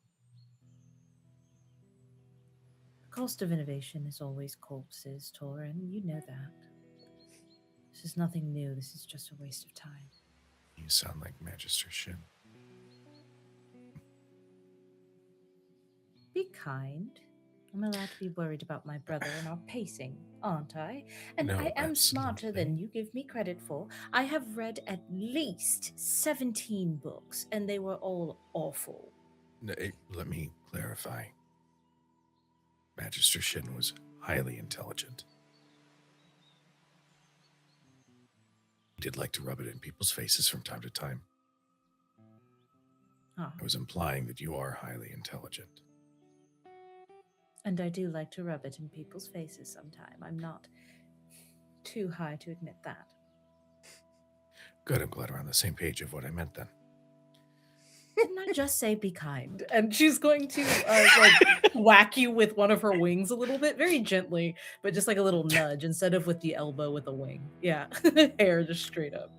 The cost of innovation is always corpses, Torin. You know that. This is nothing new. This is just a waste of time. You sound like Magister Shin. Be kind. I'm allowed to be worried about my brother and our pacing, aren't I? And No, I am smarter absolutely. than you give me credit for. I have read at least 17 books, and they were all awful. Let me clarify. Magister Shin was highly intelligent. He did like to rub it in people's faces from time to time. Huh. I was implying that you are highly intelligent. And I do like to rub it in people's faces sometime. I'm not too high to admit that. Good, I'm glad we're on the same page of what I meant then. Didn't I just say be kind? And she's going to whack you with one of her wings a little bit, very gently, but just like a little nudge instead of with the elbow with a wing. Yeah, hair just straight up.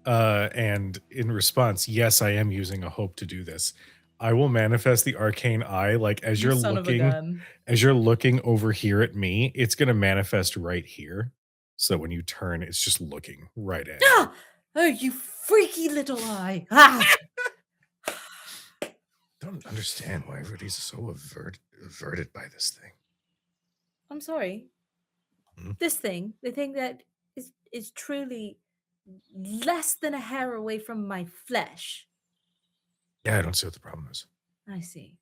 And in response, yes, I am using a hope to do this. I will manifest the arcane eye, like as You you're son of a looking, gun. as you're looking over here at me, it's gonna manifest right here. So that when you turn, it's just looking right at you. Ah! Oh, you freaky little eye! Ah! Don't understand why everybody's so averted by this thing. I'm sorry. This thing, the thing that is truly less than a hair away from my flesh. Yeah, I don't see what the problem is. I see.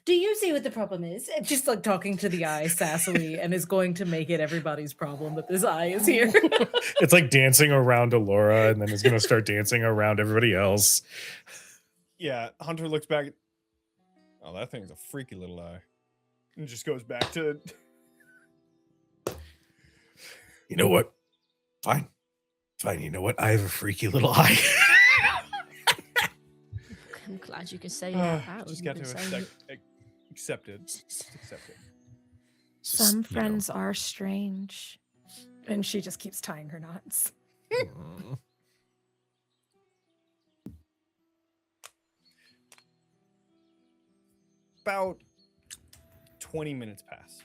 Do you see what the problem is? Just like talking to the eye sassily and is going to make it everybody's problem that this eye is here. It's like dancing around Ilora, and then it's going to start dancing around everybody else. Yeah, Hunter looks back. Oh, that thing's a freaky little eye. And just goes back to. You know what? Fine. You know what? I have a freaky little eye. I'm glad you can say that out. Just You've got been to saying accept it. Just accept it. Some Just, you know. friends are strange. And she just keeps tying her knots. About 20 minutes pass.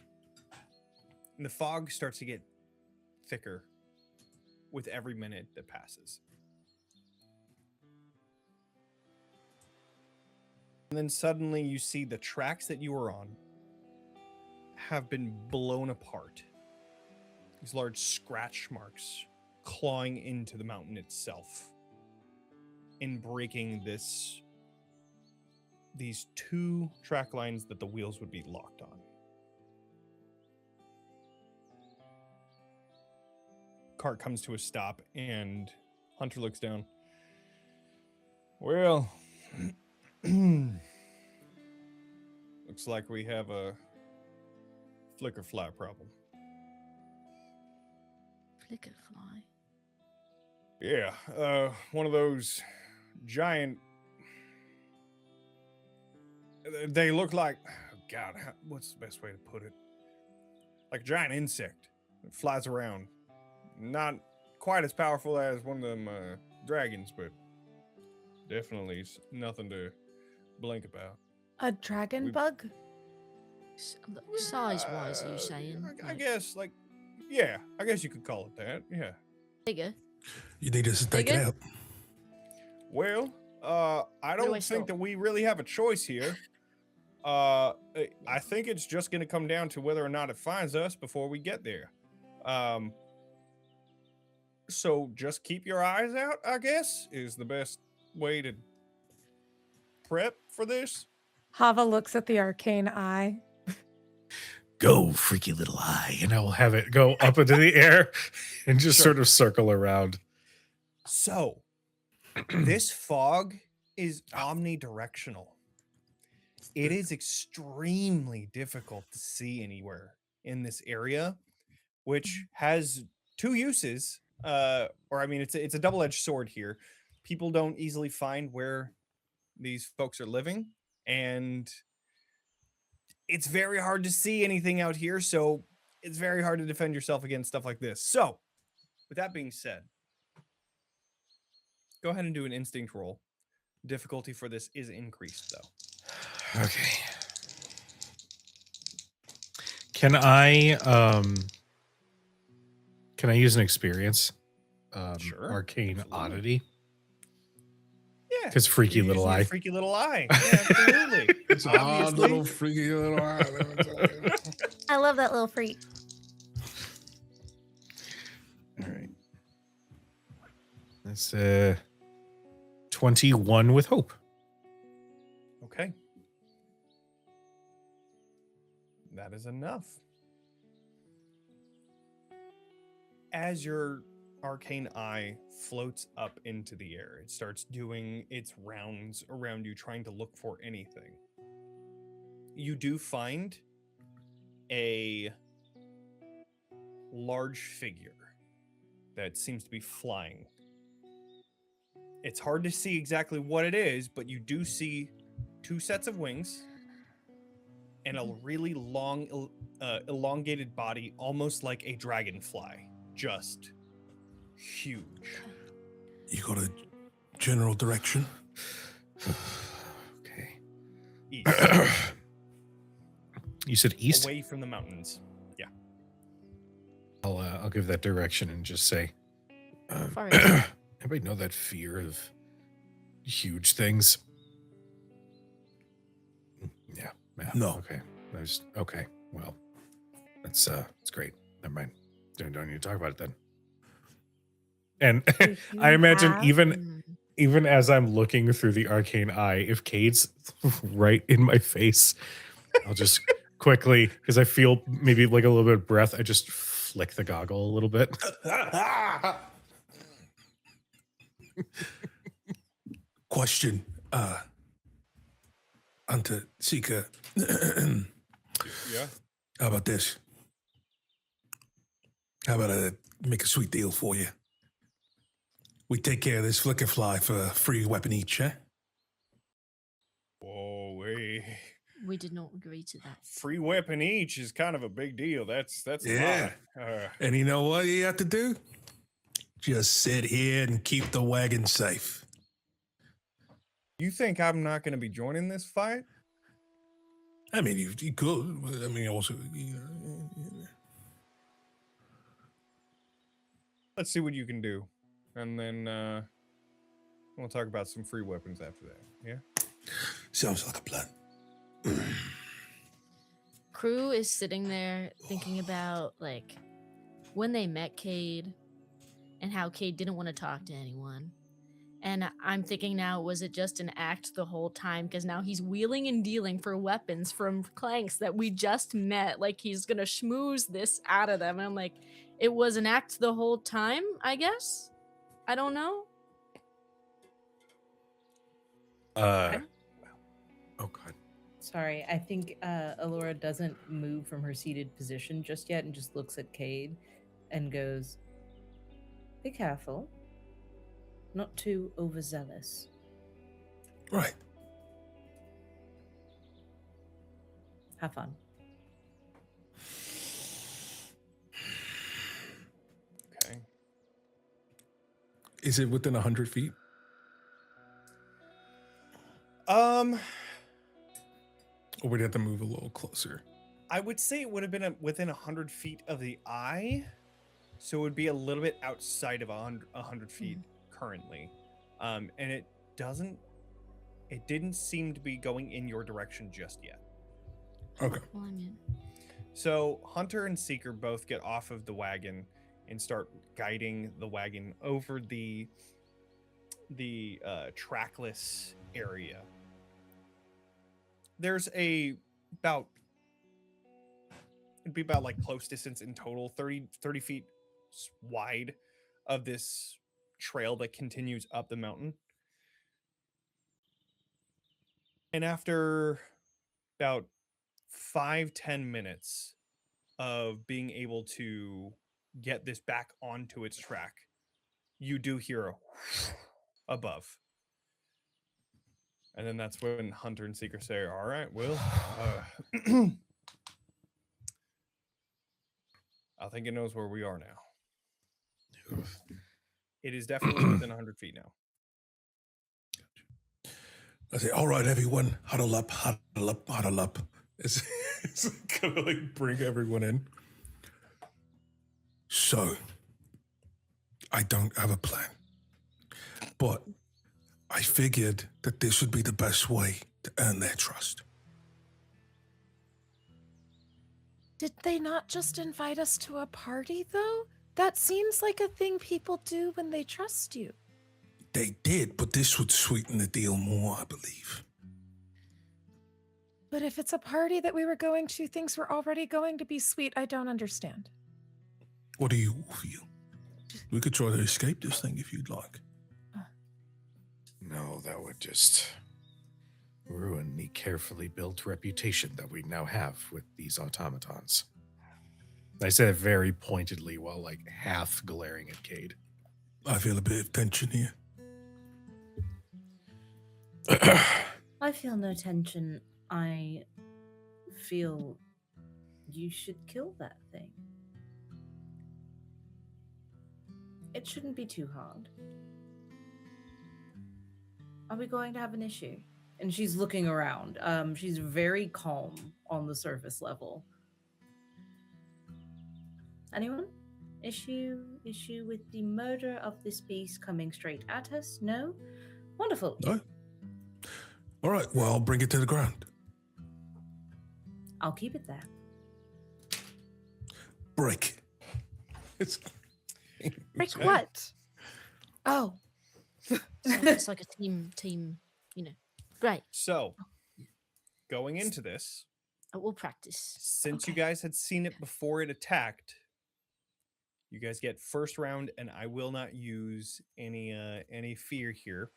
And the fog starts to get thicker with every minute that passes. And then suddenly you see the tracks that you were on have been blown apart. These large scratch marks clawing into the mountain itself and breaking these two track lines that the wheels would be locked on. Cart comes to a stop and Hunter looks down. Well, looks like we have a flicker fly problem. Flicker fly. Yeah, one of those giant. They look like, oh God, what's the best way to put it? Like a giant insect that flies around. Not quite as powerful as one of them dragons, but definitely nothing to blink about. A dragon We- bug? Size-wise, are you saying? I Like, guess, yeah, I guess you could call it that. Yeah. bigger? You need us to take it Bigger? out. Well, I do I don't think stop? that we really have a choice here. I think it's just going to come down to whether or not it finds us before we get there. So just keep your eyes out, I guess, is the best way to prep for this. Hava looks at the arcane eye. Go, freaky little eye. And I will have it go up into the air and just Sure. sort of circle around. So, this fog is omnidirectional. It is extremely difficult to see anywhere in this area, which has two uses. It's a double-edged sword here. People don't easily find where these folks are living, and it's very hard to see anything out here, so it's very hard to defend yourself against stuff like this. So, with that being said, go ahead and do an instinct roll. Difficulty for this is increased, though. Okay. Can I use an experience? Sure, Arcane absolutely. oddity. Yeah, 'Cause freaky you're little using your eye. freaky little eye. Yeah, absolutely. It's a odd Obviously. little freaky little eye. let me tell you. I love that little freak. All right. That's 21 with hope. Okay. That is enough. As your arcane eye floats up into the air, it starts doing its rounds around you, trying to look for anything. You do find a large figure that seems to be flying. It's hard to see exactly what it is, but you do see two sets of wings and a really long, elongated body, almost like a dragonfly. Just huge. You got a general direction? Okay. East, You said east? away from the mountains. Yeah. I'll give that direction and just say, Far east. anybody know that fear of huge things? Yeah. No. Okay. Okay. Well, that's great. Never mind. Don't need to talk about it then. And Do I you imagine have- even even as I'm looking through the arcane eye, if Cade's right in my face, I'll just quickly, because I feel maybe like a little bit of breath, I just flick the goggle a little bit. Question, Hunter Seeker. Yeah. How about this? How about I make a sweet deal for you? We take care of this flicker fly for a free weapon each, eh? Whoa, wait. We did not agree to that. Free weapon each is kind of a big deal. That's Yeah. a lot. And you know what you have to do? Just sit here and keep the wagon safe. You think I'm not going to be joining this fight? I mean, you could. I mean, also, Let's see what you can do, and then we'll talk about some free weapons after that. Yeah. sounds like a plan. Crew is sitting there thinking about like when they met Kade and how Kade didn't want to talk to anyone. And I'm thinking now, was it just an act the whole time? Because now he's wheeling and dealing for weapons from Clanks that we just met. Like he's gonna schmooze this out of them. And I'm like, it was an act the whole time, I guess? I don't know. Oh god. Sorry, I think Ilora doesn't move from her seated position just yet and just looks at Kade and goes, "Be careful. Not too overzealous." Right. Have fun. Okay. Is it within 100 feet? Or would you have to move a little closer? I would say it would have been within 100 feet of the eye, so it would be a little bit outside of 100 feet currently. And it didn't seem to be going in your direction just yet. Okay. Well, I mean, So Hunter and Seeker both get off of the wagon and start guiding the wagon over the trackless area. There's it'd be about like close distance in total, 30 feet wide of this trail that continues up the mountain. And after about 5-10 minutes of being able to get this back onto its track, you do hear a above. And then that's when Hunter and Seeker say, "All right, well, I think it knows where we are now." It is definitely within 100 feet now. I say, all right, everyone, huddle up, huddle up, huddle up. It's gonna like bring everyone in. So, I don't have a plan, but I figured that this would be the best way to earn their trust. Did they not just invite us to a party, though? That seems like a thing people do when they trust you. They did, but this would sweeten the deal more, I believe. But if it's a party that we were going to, things were already going to be sweet. I don't understand. What do you feel? We could try to escape this thing if you'd like. No, that would just ruin the carefully built reputation that we now have with these automatons. I said it very pointedly while like half glaring at Kade. I feel a bit of tension here. I feel no tension. I feel you should kill that thing. It shouldn't be too hard. Are we going to have an issue? And she's looking around. She's very calm on the surface level. Anyone? Issue with the murder of this beast coming straight at us? No? Wonderful. No? All right, well, I'll bring it to the ground. I'll keep it there. Break. It's Like what? Oh, It's like a team, you know. Right. So, going into this, We'll practice. since you Okay. guys had seen it before it attacked, you guys get first round, and I will not use any fear here.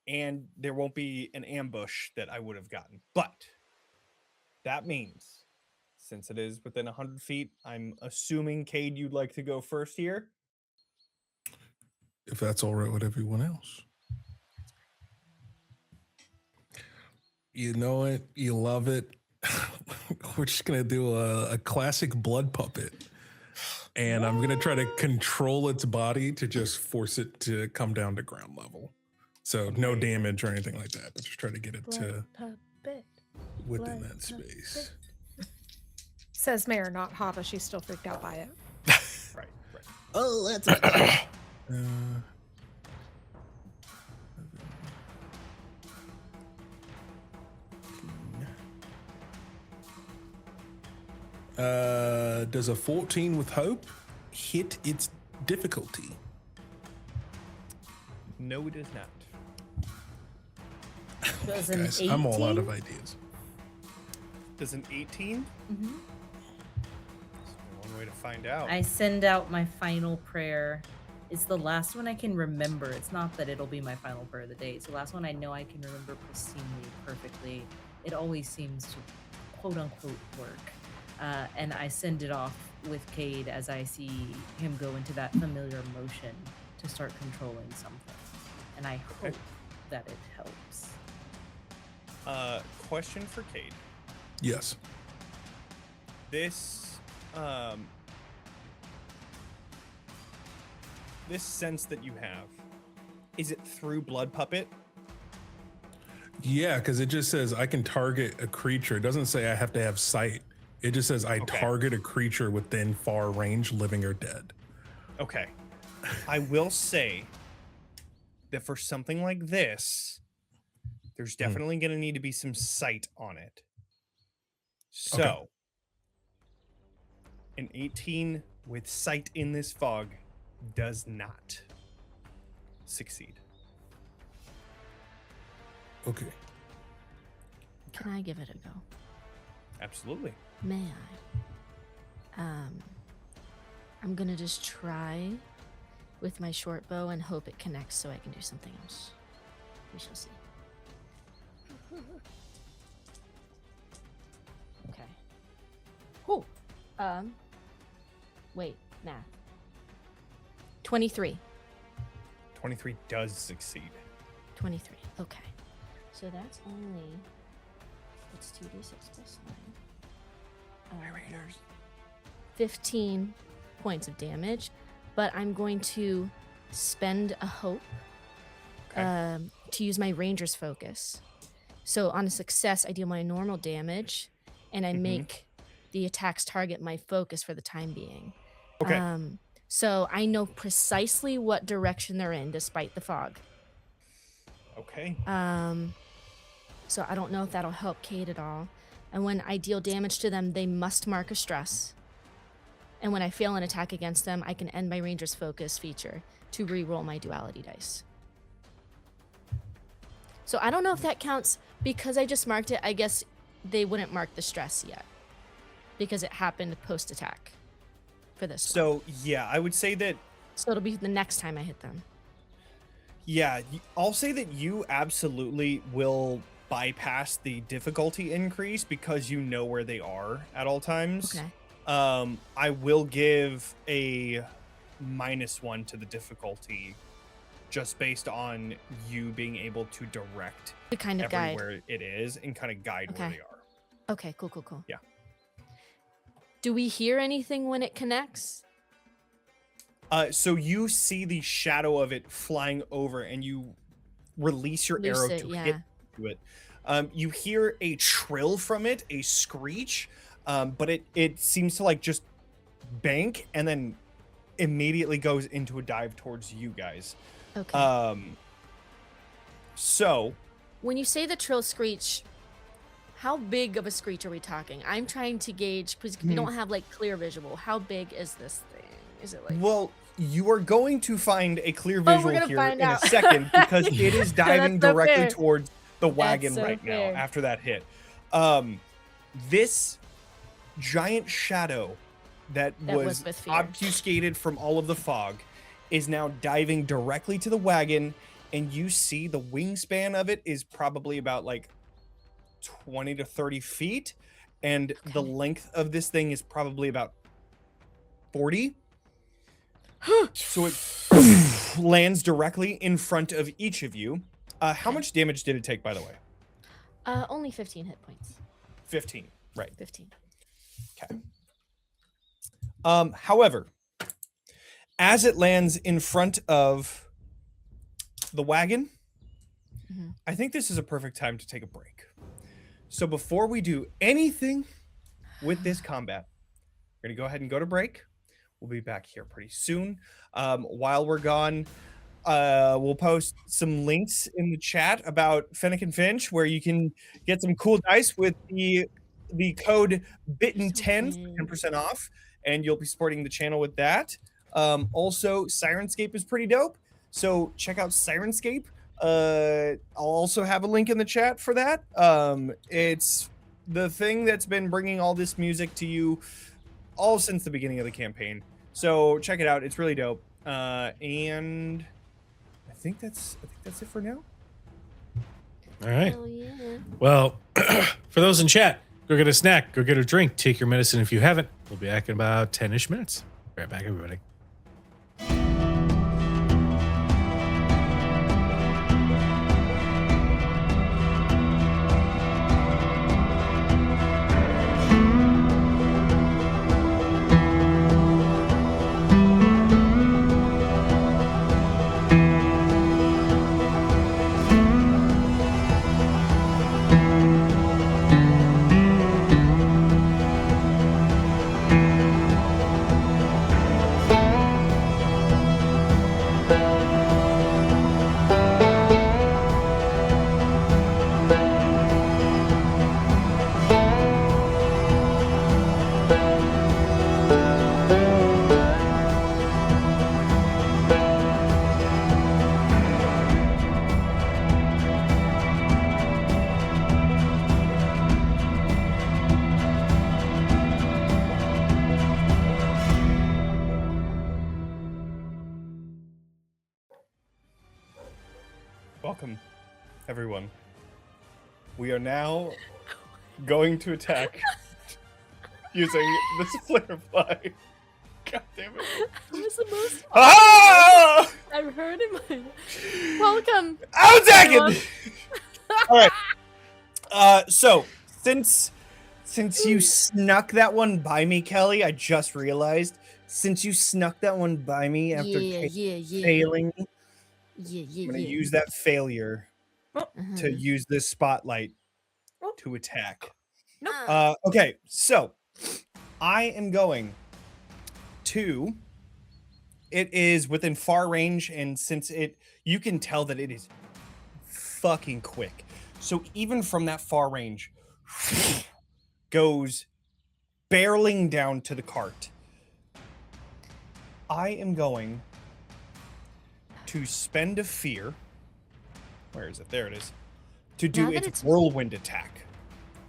And there won't be an ambush that I would have gotten. But that means, since it is within 100 feet, I'm assuming, Kade, you'd like to go first here? If that's all right with everyone else. You know it. You love it. We're just going to do a classic blood puppet. And I'm going to try to control its body to just force it to come down to ground level. So no damage or anything like that, but just try to get it to Puppet. within blood that space. Says Mayor, not Hava. She's still freaked out by it. Right. Oh, that's Does a 14 with hope hit its difficulty? No, it is not. Does an Guys, I'm all out 18? of ideas. Does an 18? Mhm. One way to find out. I send out my final prayer. It's the last one I can remember. It's not that it'll be my final prayer of the day. It's the last one I know I can remember pristinely, perfectly. It always seems to quote unquote work. And I send it off with Kade as I see him go into that familiar motion to start controlling something. And I hope that it helps. Question for Kade. Yes. This this sense that you have, is it through Blood Puppet? Yeah, because it just says I can target a creature. It doesn't say I have to have sight. It just says I target a creature within far range, living or dead. Okay. I will say that for something like this, there's definitely going to need to be some sight on it. So, an 18 with sight in this fog does not succeed. Okay. Can I give it a go? Absolutely. May I? I'm gonna just try with my short bow and hope it connects so I can do something else. We shall see. Okay. Oh. Wait, math. 23. 23 does succeed. 23. Okay. So that's only. It's 2d6 plus 9. 15 points of damage, but I'm going to spend a hope to use my ranger's focus. So on a success, I deal my normal damage, and I make the attack's target my focus for the time being. Okay. So I know precisely what direction they're in, despite the fog. Okay. So I don't know if that'll help Kade at all. And when I deal damage to them, they must mark a stress. And when I fail an attack against them, I can end my ranger's focus feature to re-roll my duality dice. So I don't know if that counts. Because I just marked it, I guess they wouldn't mark the stress yet. Because it happened post-attack for this one. So, yeah, I would say that, So it'll be the next time I hit them. yeah, I'll say that you absolutely will bypass the difficulty increase because you know where they are at all times. Okay. I will give a -1 to the difficulty just based on you being able to direct The kind of guide. everywhere it is and kind of guide where Okay. they are. Okay, cool. Yeah. Do we hear anything when it connects? So you see the shadow of it flying over and you release your Loose arrow it, to yeah. hit to it. You hear a trill from it, a screech, but it seems to like just bank and then immediately goes into a dive towards you guys. Okay. So When you say the trill screech, how big of a screech are we talking? I'm trying to gauge because we don't have like clear visual. How big is this thing? Is it like well, You are going to find a clear Oh, we're visual gonna here find in out. a second because it is diving That's so directly fair. towards the wagon so right fair. now after that hit. This giant shadow that was with fear. obfuscated from all of the fog is now diving directly to the wagon, and you see the wingspan of it is probably about like 20 to 30 feet, and the Okay. length of this thing is probably about 40. So it lands directly in front of each of you. How Okay. much damage did it take, by the way? Only 15 hit points. 15, right. 15. Okay. However, as it lands in front of the wagon, Mhm. I think this is a perfect time to take a break. So before we do anything with this combat, we're going to go ahead and go to break. We'll be back here pretty soon. While we're gone, we'll post some links in the chat about Fennec and Finch, where you can get some cool dice with the code Bitten10 for 10% off, and you'll be supporting the channel with that. Also, Sirenscape is pretty dope, so check out Sirenscape. I'll also have a link in the chat for that. It's the thing that's been bringing all this music to you all since the beginning of the campaign. So check it out. It's really dope. And I think that's it for now. All right. Hell yeah. Well, for those in chat, go get a snack, go get a drink, take your medicine if you haven't. We'll be back in about 10-ish minutes. Right back, everybody. Welcome, everyone. We are now going to attack using this flare fly. God damn it. That was the most Ah! I've heard in my. Welcome. I'm attacking! everyone. All right. So since you snuck that one by me, Kelly, I just realized since you snuck that one by me after Yeah. failing, Yeah. I'm gonna use that failure to Uh-huh. use this spotlight to attack. Nope. Okay, so I am going to. It is within far range, and since you can tell that it is fucking quick. So even from that far range, goes barreling down to the cart. I am going to spend a fear. Where is it? There it is. To do Now that its it's- whirlwind attack.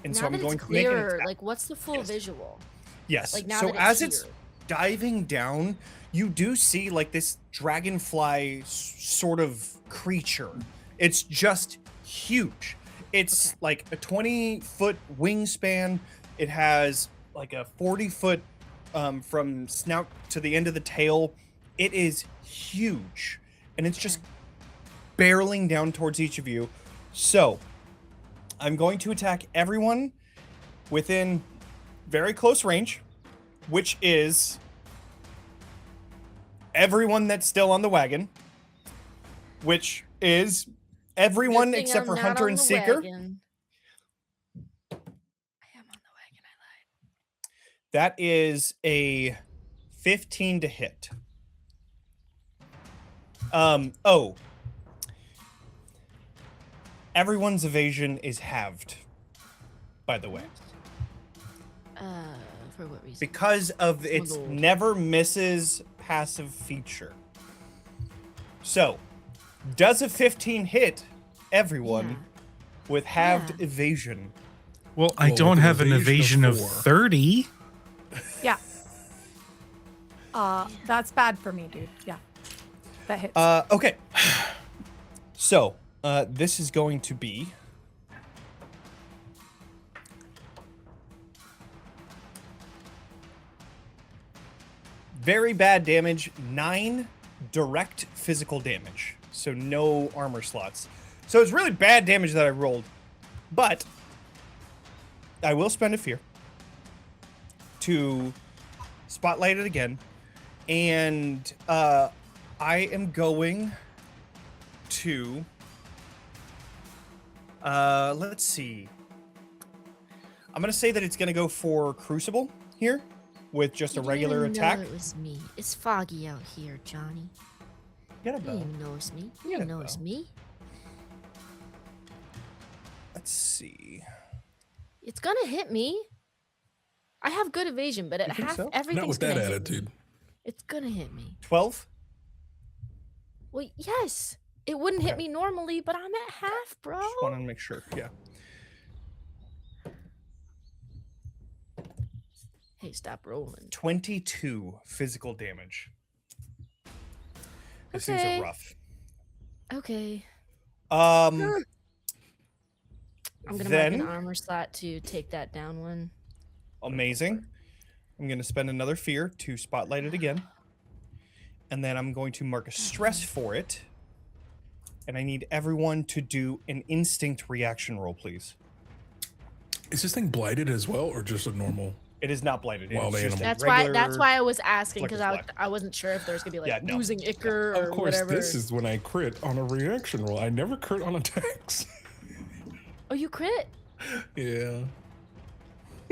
And Now so I'm that going it's to make an clearer, attack. like what's the full Yes. visual? Yes. Like now So that as it's it's here. diving down, you do see like this dragonfly sort of creature. It's just huge. It's like a 20-foot wingspan. It has like a 40-foot from snout to the end of the tail. It is huge. And it's just barreling down towards each of you. So I'm going to attack everyone within very close range, which is everyone that's still on the wagon, which is everyone Good thing except I'm for not Hunter on and the Seeker. wagon. I am on the wagon. I lied. That is a 15 to hit. Everyone's evasion is halved, by the way. For what reason? Because of its Lord. never misses passive feature. So, does a 15 hit everyone Yeah. with halved Yeah. evasion? Well, I Well, don't with an have an evasion evasion of of 4. 30. Yeah. That's bad for me, dude. Yeah. That hits. Okay. So, this is going to be very bad damage, 9 direct physical damage. So no armor slots. So it's really bad damage that I rolled. But I will spend a fear to spotlight it again. And I am going to let's see. I'm gonna say that it's gonna go for Crucible here with just a You regular didn't attack. Know it was me. It's foggy out here, Johnny. Get a You bow. didn't know it's me. You Get didn't a know it's bow. me. Let's see. It's gonna hit me. I have good evasion, but at You think half so? everything's Not with gonna that hit me. attitude. It's gonna hit me. 12? Well, yes. It wouldn't hit Okay. me normally, but I'm at half, bro. Just want to make sure. Yeah. Hey, stop rolling. 22 physical damage. These things Okay. are rough. Okay. Um, I'm gonna then, mark an armor slot to take that down one. amazing. I'm going to spend another fear to spotlight it again. And then I'm going to mark a stress for it. And I need everyone to do an instinct reaction roll, please. Is this thing blighted as well, or just a normal? It is not blighted. It Wild is just a animal. That's why I was asking, flicker because flag. I wasn't sure if there was gonna be like Yeah, no. losing ichor or Of course, whatever. this is when I crit on a reaction roll. I never crit on attacks. Oh, you crit? Yeah.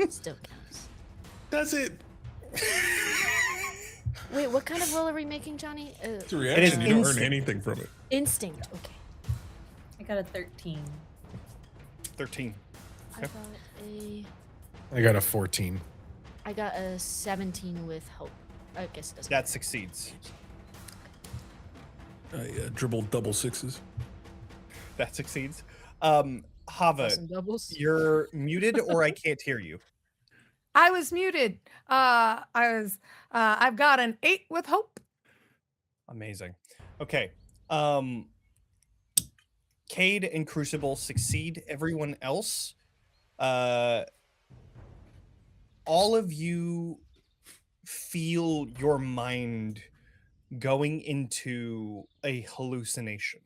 Still counts. Does it? Wait, what kind of roll are we making, Johnny? It's a reaction. You don't earn instinct. anything from it. Instinct. Okay. I got a 13. 13. I Yep. got a I got a 14. I got a 17 with hope. I guess it doesn't. That succeeds. I dribbled double sixes. That succeeds. Hava, Some doubles. you're muted or I can't hear you. I was muted. I've got an 8 with hope. Amazing. Okay. Kade and Crucible succeed. Everyone else, all of you feel your mind going into a hallucination.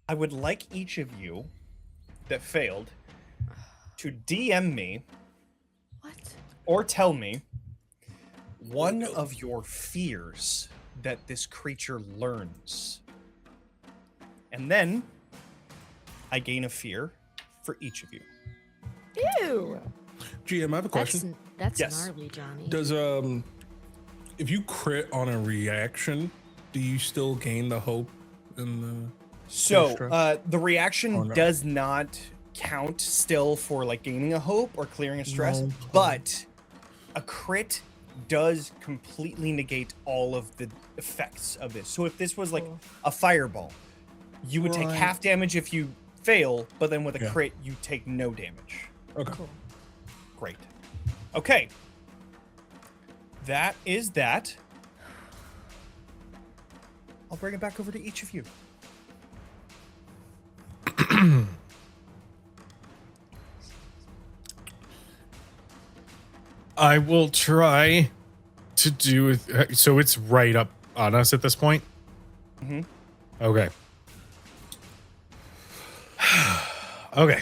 I would like each of you that failed to DM me What? or tell me one of your fears that this creature learns. And then I gain a fear for each of you. Ew. GM, I have a question. That's Yes. gnarly, Johnny. Does if you crit on a reaction, do you still gain the hope and the? So stress? the reaction Or no? does not count still for like gaining a hope or clearing a stress, No. but a crit does completely negate all of the effects of this. So if this was like Cool. a fireball, you would take Right. half damage if you fail, but then with a Yeah. crit, you take no damage. Okay. Cool. Great. Okay. That is that. I'll bring it back over to each of you. I will try to do it. So it's right up on us at this point? Mhm. Okay. Okay.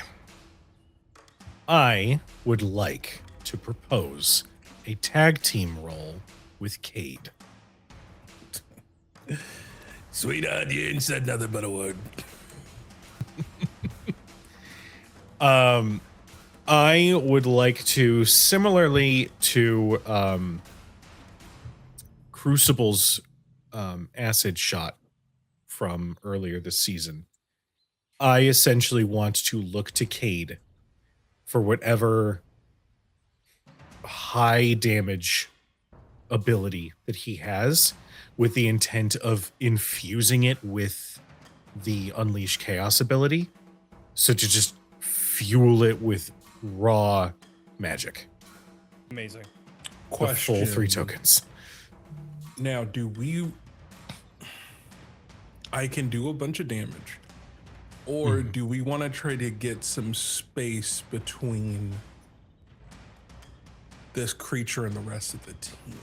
I would like to propose a tag team role with Kade. Sweetheart, you ain't said nothing but a word. I would like to, similarly to Crucible's acid shot from earlier this season, I essentially want to look to Kade for whatever high damage ability that he has with the intent of infusing it with the Unleash Chaos ability. So to just fuel it with raw magic. Amazing. The Question. full 3 tokens. Now, I can do a bunch of damage, or do we want to try to get some space between this creature and the rest of the team?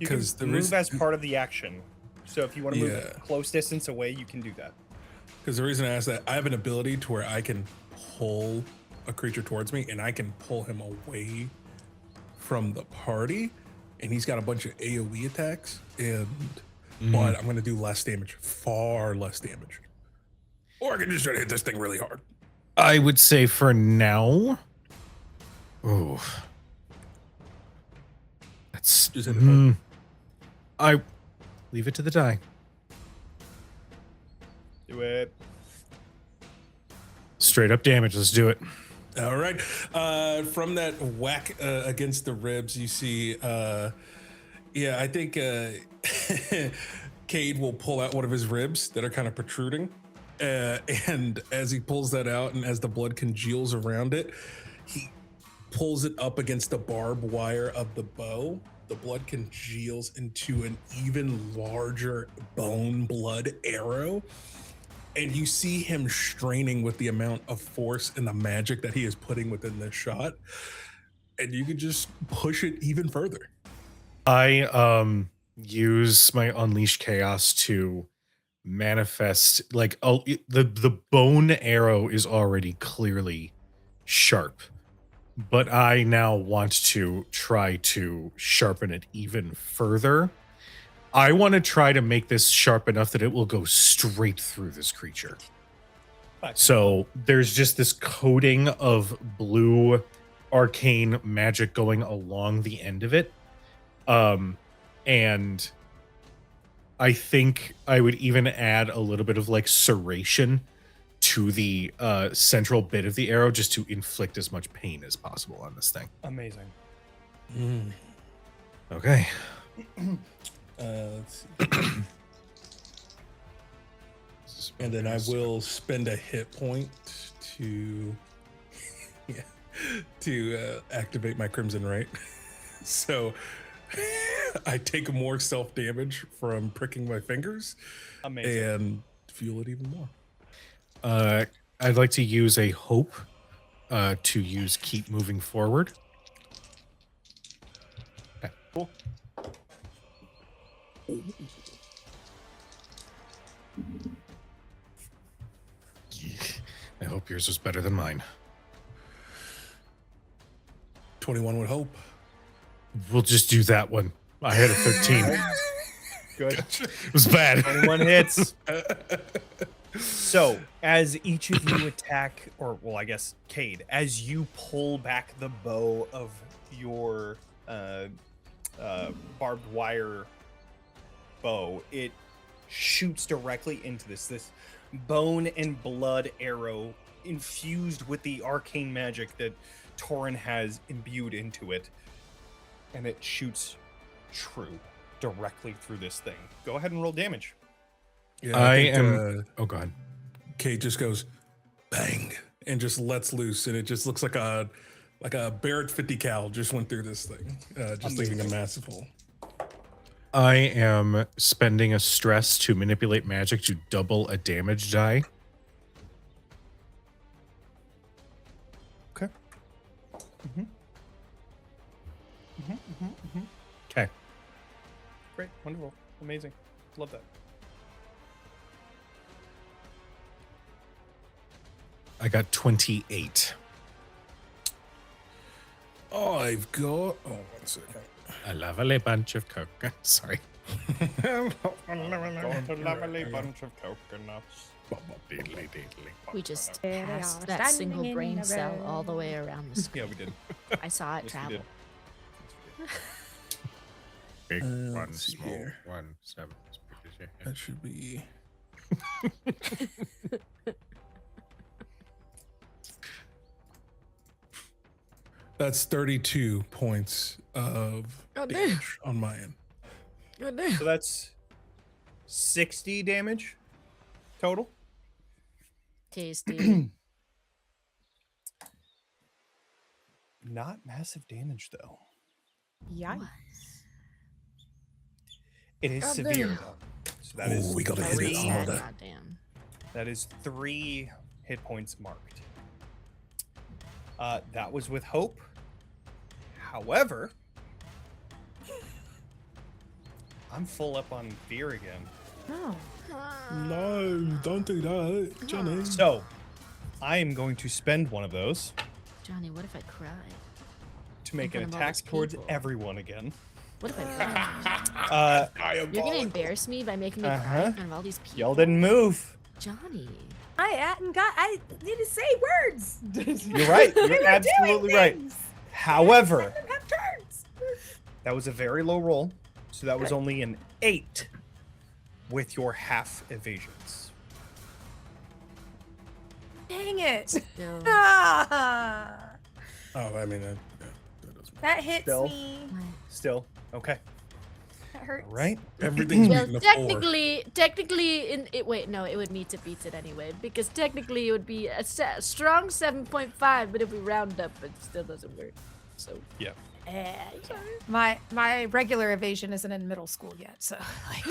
You can 'Cause there move is- as part of the action. So if you want to move Yeah. close distance away, you can do that. Because the reason I ask that, I have an ability to where I can pull a creature towards me, and I can pull him away from the party, and he's got a bunch of AoE attacks, but I'm going to do less damage, far less damage. Or I can just try to hit this thing really hard. I would say for now. Oh. That's. Just hit it hard. I leave it to the die. Do it. Straight up damage. Let's do it. All right. From that whack against the ribs, you see, I think Kade will pull out one of his ribs that are kind of protruding. And as he pulls that out and as the blood congeals around it, he pulls it up against the barbed wire of the bow. The blood congeals into an even larger bone blood arrow. And you see him straining with the amount of force and the magic that he is putting within this shot. And you can just push it even further. I use my Unleash Chaos to manifest the bone arrow is already clearly sharp, but I now want to try to sharpen it even further. I want to try to make this sharp enough that it will go straight through this creature. So there's just this coating of blue arcane magic going along the end of it. And I think I would even add a little bit of like serration to the central bit of the arrow just to inflict as much pain as possible on this thing. Amazing. Okay. Let's see. And then I will spend a hit point to activate my Crimson Right. So I take more self damage from pricking my fingers. Amazing. And fuel it even more. I'd like to use a hope to use keep moving forward. Cool. I hope yours was better than mine. 21 would hope. We'll just do that one. I had a 13. Good. It was bad. 21 hits. So, as each of you attack, or well, I guess Kade, as you pull back the bow of your barbed wire bow, it shoots directly into this bone and blood arrow infused with the arcane magic that Torin has imbued into it, and it shoots true directly through this thing. Go ahead and roll damage. Yeah, I think, am. Oh god. Kate just goes bang and just lets loose, and it just looks like a Barrett 50 cal just went through this thing, just leaving a massive hole. I am spending a stress to manipulate magic to double a damage die. Okay. Okay. Great. Wonderful. Amazing. Love that. I got 28. I've got. 1 second. A lovely bunch of coke. Sorry. Lovely bunch of coconuts. We just There they passed are, that standing single in brain a cell row. all the way around the screen. Yeah, we did. I saw it Yes, we travel. did. Big one, let's see small here. one, 7. That should be. That's 32 points of Oh, damn. damage on my end. God damn. So that's 60 damage total. Tasty. Not massive damage though. Yikes. It is God severe damn. though. So that is Oh, we gotta hit it three. harder. God damn. That is 3 hit points marked. That was with hope. However, I'm full up on fear again. No. No, don't do that, Johnny. So, I am going to spend one of those Johnny, what if I cry? to make In an front of all attack those towards people. everyone again. What if I cry? I am You're gonna embarrass me by making me cry Uh-huh. in front of all these people. Y'all didn't move. Johnny. I need to say words. You're right. They were You're doing absolutely right. things. However, Let them have turns. that was a very low roll, so that was only an 8 with your half evasions. Dang it. Still, Ah, Oh, I mean, that doesn't. that hits Still. me. Still, okay. That hurts. All right. Everything's well, beating a 4. technically, wait, no, it would need to beat it anyway because technically it would be a strong 7.5, but if we round up, it still doesn't work. So Yeah. My regular evasion isn't in middle school yet, so like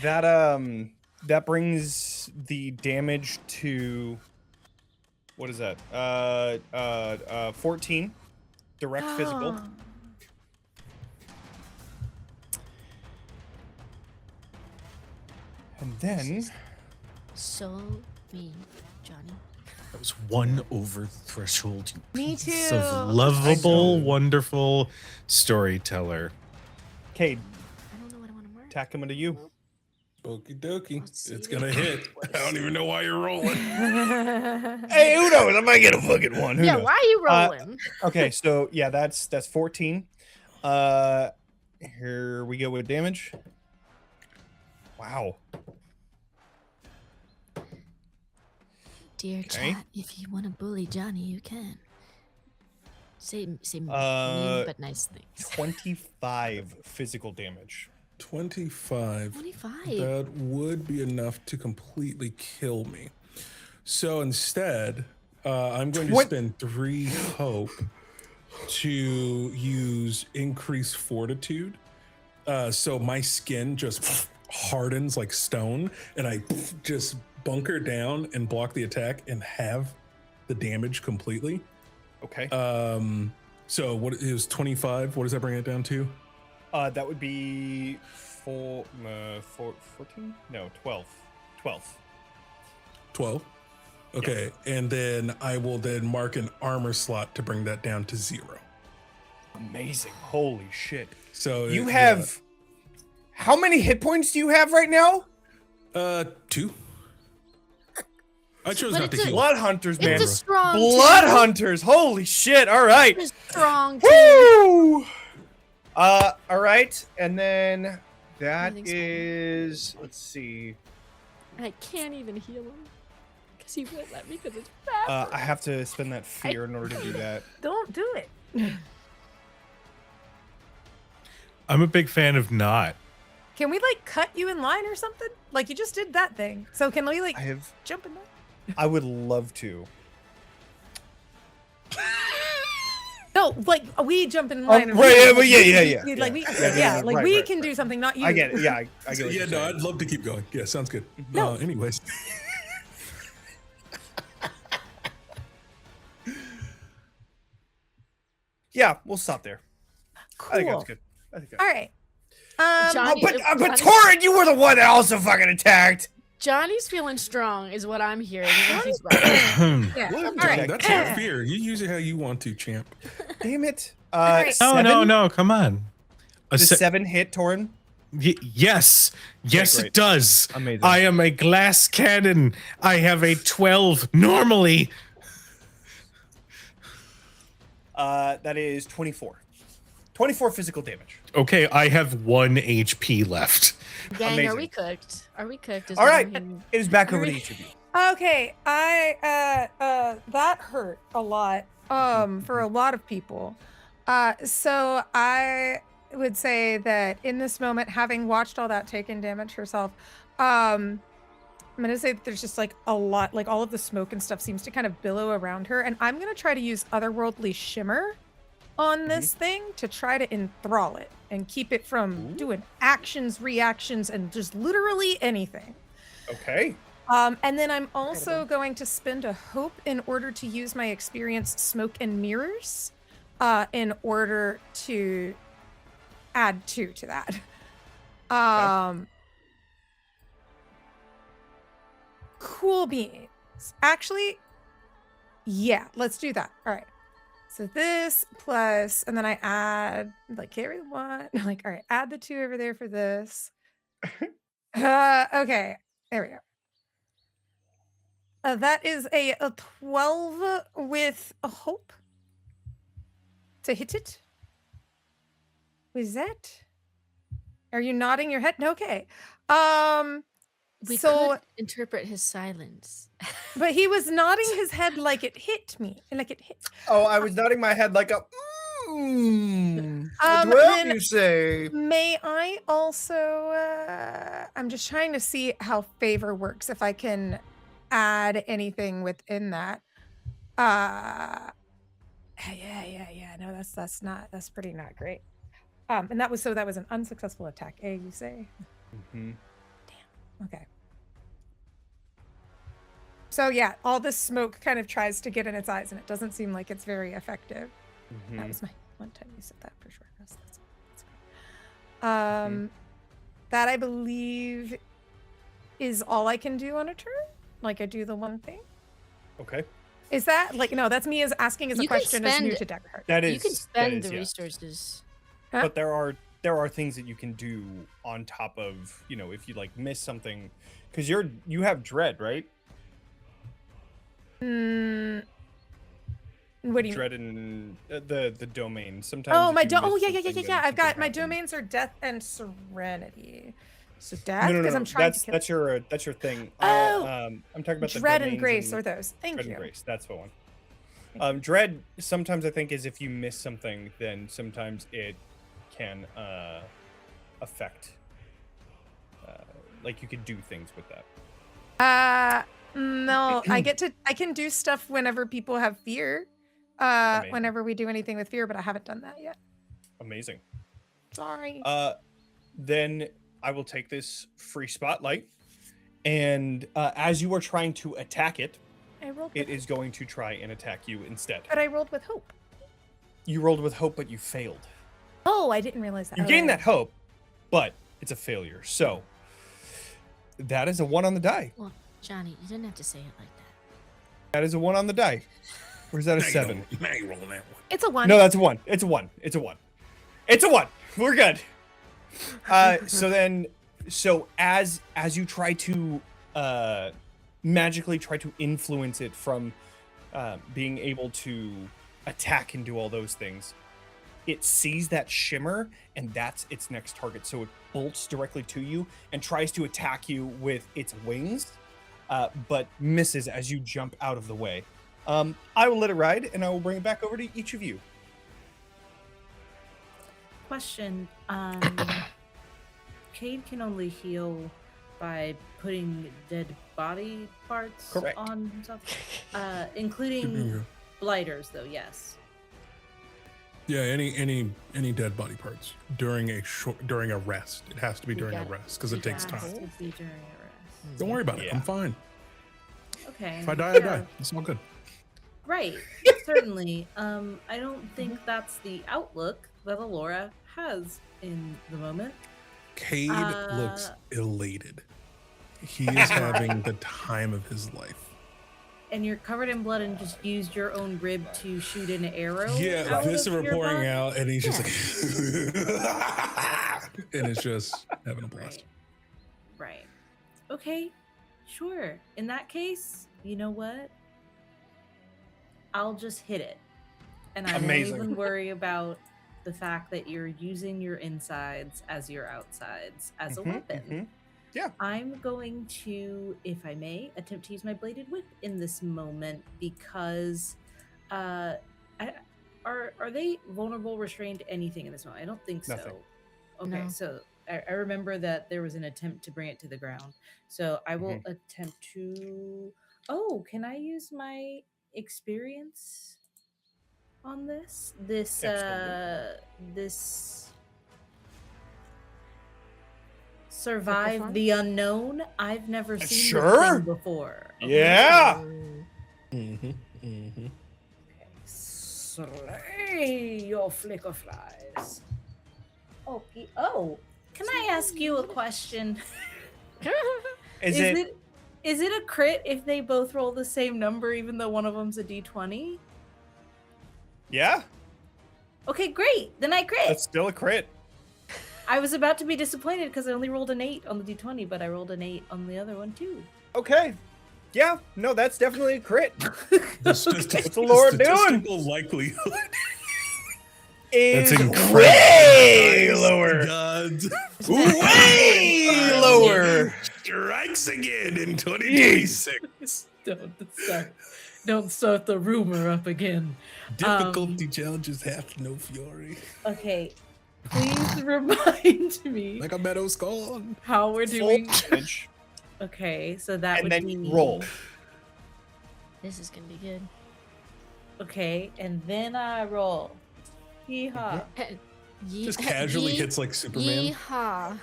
That brings the damage to what is that? 14 direct physical. Oh. And then so mean, Johnny. That was 1 over threshold. You Me piece too. of lovable, I know. wonderful storyteller. Cade, I don't know what I want to mark. attack him into you. Okie dokie. Let's see It's what gonna it hit. I don't even know why you're rolling. Hey, who knows? I might get a fucking one. Who Yeah, knows? why are you rolling? Okay, so yeah, that's 14. Here we go with damage. Wow. Dear okay. chat, if you want to bully Johnny, you can. Say mean but nice things. 25 physical damage. 25. 25. That would be enough to completely kill me. So instead, I'm going to What? spend 3 hope to use increased fortitude. So my skin just hardens like stone, and I just bunker down and block the attack and have the damage completely. Okay. So what it was 25? What does that bring it down to? That would be 14? No, 12. 12. 12. Okay, and then I will then mark an armor slot to bring that down to 0. Amazing. Holy shit. So You have how many hit points do you have right now? 2. I chose But not to it's a- heal. Blood hunters, man. It's a strong Blood team. hunters. Holy shit. All right. It's a strong team. Woo! All right. And then that Everything's fine. is, let's see. I can't even heal him because he won't let me because it's fast. I have to spend that fear in order to do that. Don't do it. I'm a big fan of not. Can we like cut you in line or something? Like you just did that thing. So can we like jump in there? I would love to. No, like we jump in line. and right, we- yeah, well, yeah. Like we, Yeah, yeah, like right, we right, can right. do something, not you. I get it. Yeah, I get what Yeah, you're no, saying. I'd love to keep going. Yeah, sounds good. No. Anyways. Yeah, we'll stop there. I think Cool. that's good. I think All that's right. Johnny, but Torin, you were the one that also fucking attacked. Johnny's feeling strong, is what I'm hearing. and he's right. Yeah. Well, All right. that's not fear. You use it how you want to, champ. Damn it. right. No, Seven? no, come on. A Does se- 7 hit Torin? yes, yes, great. it does. Amazing. I am a glass cannon. I have a 12 normally. That is 24. 24 physical damage. Okay, I have 1 HP left. Gang, are Amazing. we cooked? Are we cooked? Is All what right, I'm hearing. it is back over to each of you. Okay. That hurt a lot. for a lot of people. So I would say that in this moment, having watched all that taken damage herself, I'm gonna say that there's just like a lot, like all of the smoke and stuff seems to kind of billow around her, and I'm gonna try to use otherworldly shimmer on this thing to try to enthrall it and keep it from doing actions, reactions, and just literally anything. Okay. And then I'm also going to spend a hope in order to use my experience smoke and mirrors in order to add 2 to that. Cool beans. Actually, yeah, let's do that. All right. So this plus, and then I add, like, carry the 1. Like, all right, add the 2 over there for this. Okay, there we go. That is a 12 with a hope to hit it. Was that? Are you nodding your head? Okay. We So, could interpret his silence. but he was nodding his head like it hit me, like it hit. Oh, I was nodding my head like a. Well, then you say. May I also? I'm just trying to see how favor works. If I can add anything within that. Yeah. No, that's pretty not great. And that was an unsuccessful attack. You say? Mm-hmm. Damn. Okay. So yeah, all this smoke kind of tries to get in its eyes, and it doesn't seem like it's very effective. That was my one time you said that for sure. That's good. That I believe is all I can do on a turn. Like I do the one thing. Okay. Is that like no? That's me as asking as a You can question as new spend- to Deckard. That is. You can spend that is, the yeah. resources. Huh? But there are things that you can do on top of, you know, if you like miss something, because you have dread, right? What do you Dread mean? and the domain. Sometimes. Oh, if my you miss yeah. something, then I've got something my happens. domains are death and serenity. So death No, because I'm trying to kill. that's your thing. Oh, I'm talking about dread the and domains grace are those. Thank Dread you. and grace. That's the one. Dread sometimes I think is if you miss something, then sometimes it can affect. Like you could do things with that. No, I can do stuff whenever people have fear. Amazing. Whenever we do anything with fear, but I haven't done that yet. Amazing. Sorry. Then I will take this free spotlight, and as you are trying to attack it, I rolled. it is going to try and attack you instead. But I rolled with hope. You rolled with hope, but you failed. Oh, I didn't realize that. You gained that hope, but it's a failure. So that is a 1 on the die. Well, Johnny, you didn't have to say it like that. That is a 1 on the die. Or is that a 7? Now you're rolling that one. It's a 1. No, that's a 1. It's a 1. It's a 1. It's a 1. We're good. So as you try to magically try to influence it from being able to attack and do all those things, it sees that shimmer and that's its next target. So it bolts directly to you and tries to attack you with its wings, but misses as you jump out of the way. I will let it ride and I will bring it back over to each of you. Question. Kade can only heal by putting dead body parts Correct. on himself, including blighters, though. Yes. Yeah, any dead body parts during a rest. It has to be during a rest because it takes Has time. to be during a rest. Don't worry about it. Yeah. I'm fine. Okay. If I die, I die. It's all good. Right. Certainly. I don't think that's the outlook that Ilora has in the moment. Kade looks elated. He is having the time of his life. And you're covered in blood and just used your own rib to shoot an arrow. Yeah, out this of are your pouring body? out, and he's just like, and it's just having a blast. Right. Okay. Sure. In that case, you know what? I'll just hit it. And I Amazing. won't even worry about the fact that you're using your insides as your outsides as a weapon. Yeah. I'm going to, if I may, attempt to use my bladed whip in this moment because Are they vulnerable, restrained, anything in this moment? I don't think so. Nothing. Okay, No. so I remember that there was an attempt to bring it to the ground. So I will attempt to. Oh, can I use my experience on this? This survive the unknown. I've never seen this Sure. thing before. Yeah. Okay. Slay your flicker flies. Okay. Oh, can I ask you a question? Is it? Is it a crit if they both roll the same number, even though one of them's a d20? Yeah. Okay, great. Then I crit. That's still a crit. I was about to be disappointed because I only rolled an 8 on the d20, but I rolled an 8 on the other one too. Okay. Yeah. No, that's definitely a crit. What's What's Ilora doing? Likelihood. Is That's incredible. way lower. God. Way lower. Strikes again in 2026. Don't start the rumor up again. Difficulty challenges have no fury. Okay, please remind me Like a Meadow's gone. how we're Full doing. damage, Okay, so that and would then be you roll. This is gonna be good. Okay, and then I roll. Yeehaw. Just casually hits like Superman. Yeehaw.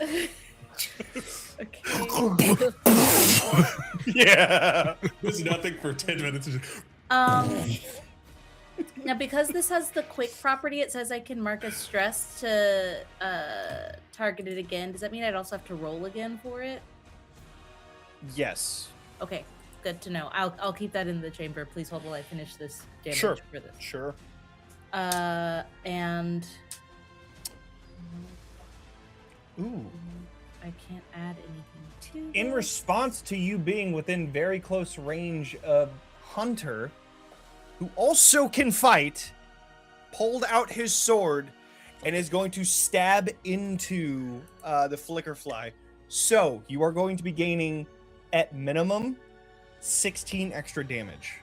Okay. Yeah. There's nothing for 10 minutes. Now, because this has the quick property, it says I can mark a stress to target it again. Does that mean I'd also have to roll again for it? Yes. Okay, good to know. I'll keep that in the chamber. Please hold while I finish this damage Sure. for this. Sure. And Ooh. I can't add anything to In this. response to you being within very close range of Hunter, who also can fight, pulled out his sword and is going to stab into the flicker fly. So you are going to be gaining, at minimum, 16 extra damage.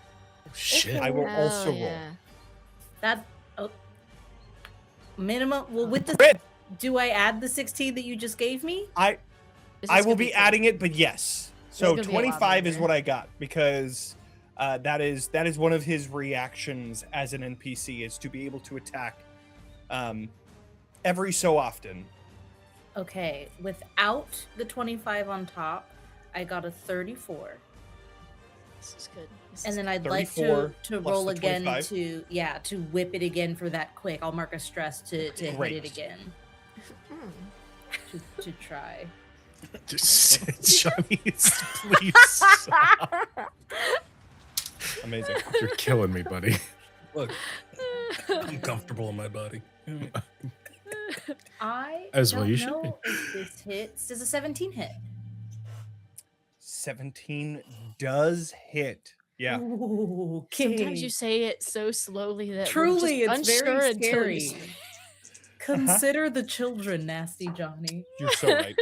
Oh, shit. I will Hell also roll. yeah. That minimum. Well, with the Crit. do I add the 16 that you just gave me? I This I is will gonna be good. adding it, but yes. This So is gonna be a lot 25 is bigger. what I got because that is one of his reactions as an NPC is to be able to attack every so often. Okay, without the 25 on top, I got a 34. This is good. This And is then I'd 34 like to plus roll the again 25. to whip it again for that quick. I'll mark a stress to hit it Great. again good. to try. Just Johnny's, please. Amazing. you're killing me, buddy. Look, I'm comfortable in my body. I As don't well you should know if this hits. Does a 17 hit? 17 does hit. Yeah. Okay. Sometimes you say it so slowly that Truly, we're just it's unsure very until you scary. say it. Consider the children, nasty Johnny. You're so right.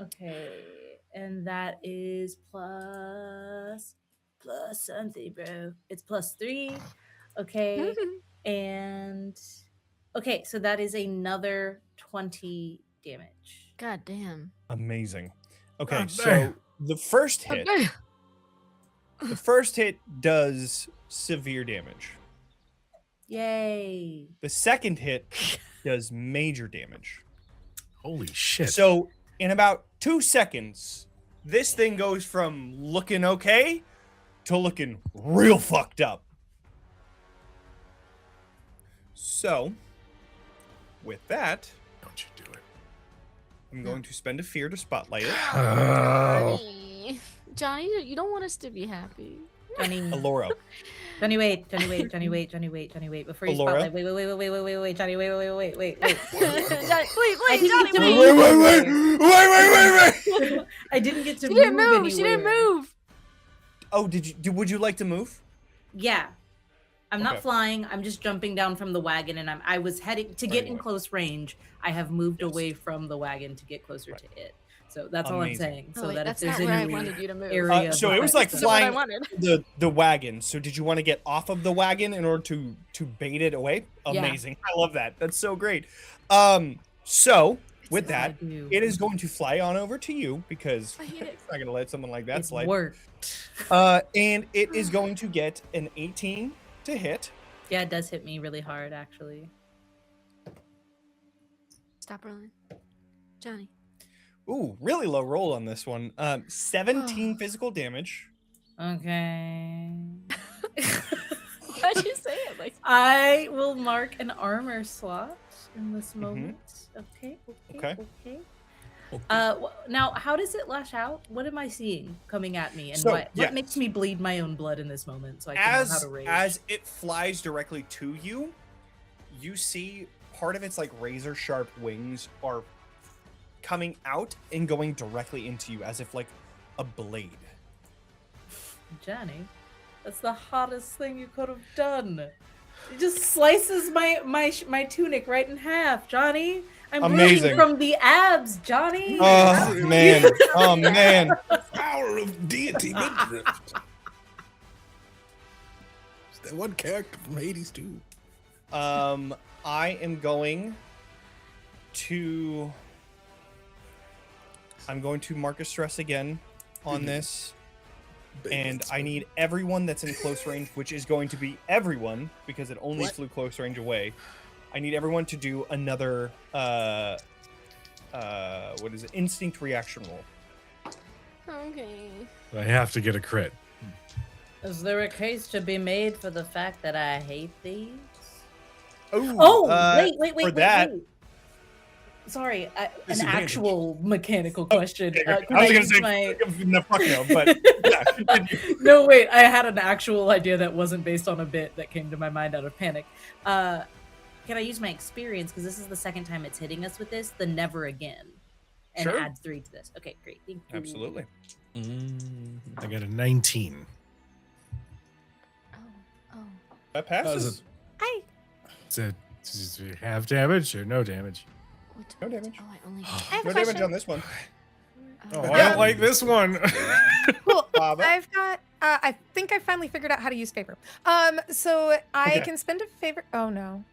Okay, and that is plus something, bro. It's plus 3. Okay, and okay, so that is another 20 damage. God damn. Amazing. Okay, God so damn. the first hit, the first hit does severe damage. Yay! The second hit does major damage. Holy shit. So in about 2 seconds, this thing goes from looking okay to looking real fucked up. So, with that, Don't you do it. I'm going to spend a fear to spotlight it. Oh. Johnny, you don't want us to be happy. Johnny, Ilora. Johnny, wait. Before you Ilora? spotlight, wait, Johnny, wait. Johnny, wait, I wait, didn't Johnny, get to wait. move Wait. I didn't get to She move didn't move. She didn't anywhere. move. Oh, would you like to move? Yeah. I'm not Okay. flying. I'm just jumping down from the wagon, and I was heading to get in Anyway. close range. I have moved Yes. away from the wagon to get closer Right. to it. So that's all I'm Amazing. saying. Oh, So wait, that if that's there's not where I any wanted you to move. area, So of it was like This isn't what I flying wanted. the wagon. So did you want to get off of the wagon in order to bait it away? Yeah. Amazing. I love that. That's so great. So with Yes, I that, do. it is going to fly on over to you because I hate it. it's not going to let something like that It slide. worked. And it is going to get an 18 to hit. Yeah, it does hit me really hard, actually. Stop rolling. Johnny. Ooh, really low roll on this one. 17 physical damage. Okay. Why'd you say it like I will mark an armor slot in this moment. Okay. Okay. Now, how does it lash out? What am I seeing coming at me, and So, what yes. makes me bleed my own blood in this moment? So I can know how to rage. As it flies directly to you, you see part of its like razor sharp wings are coming out and going directly into you as if like a blade. Johnny, that's the hottest thing you could have done. It just slices my tunic right in half, Johnny. I'm Amazing. bleeding from the abs, Johnny. Oh man. Oh man. Power of deity midriff. It's that one character from Hades too. I am going to mark a stress again on this. And I need everyone that's in close range, which is going to be everyone because it only flew close range away. I need everyone to do another what is it? Instinct reaction roll. okay? I have to get a crit. Is there a case to be made for the fact that I hate these? Ooh, Wait. that- Sorry, an Disadvantage. actual mechanical question. I Could was gonna use say my- no, fuck no, but yeah, continue. No, wait. I had an actual idea that wasn't based on a bit that came to my mind out of panic. Can I use my experience, because this is the second time it's hitting us with this, the never again, and Sure. add 3 to this? Okay, great. Thank you. Absolutely. I got a 19. Oh. That passes. Does it have damage or no damage? What No damage. Oh, I only. I have No a damage question. on this one. Oh, Oh. I don't like this one. Cool. Hava? I've got. I think I finally figured out how to use favor. So I Okay. can spend a favor. Oh no.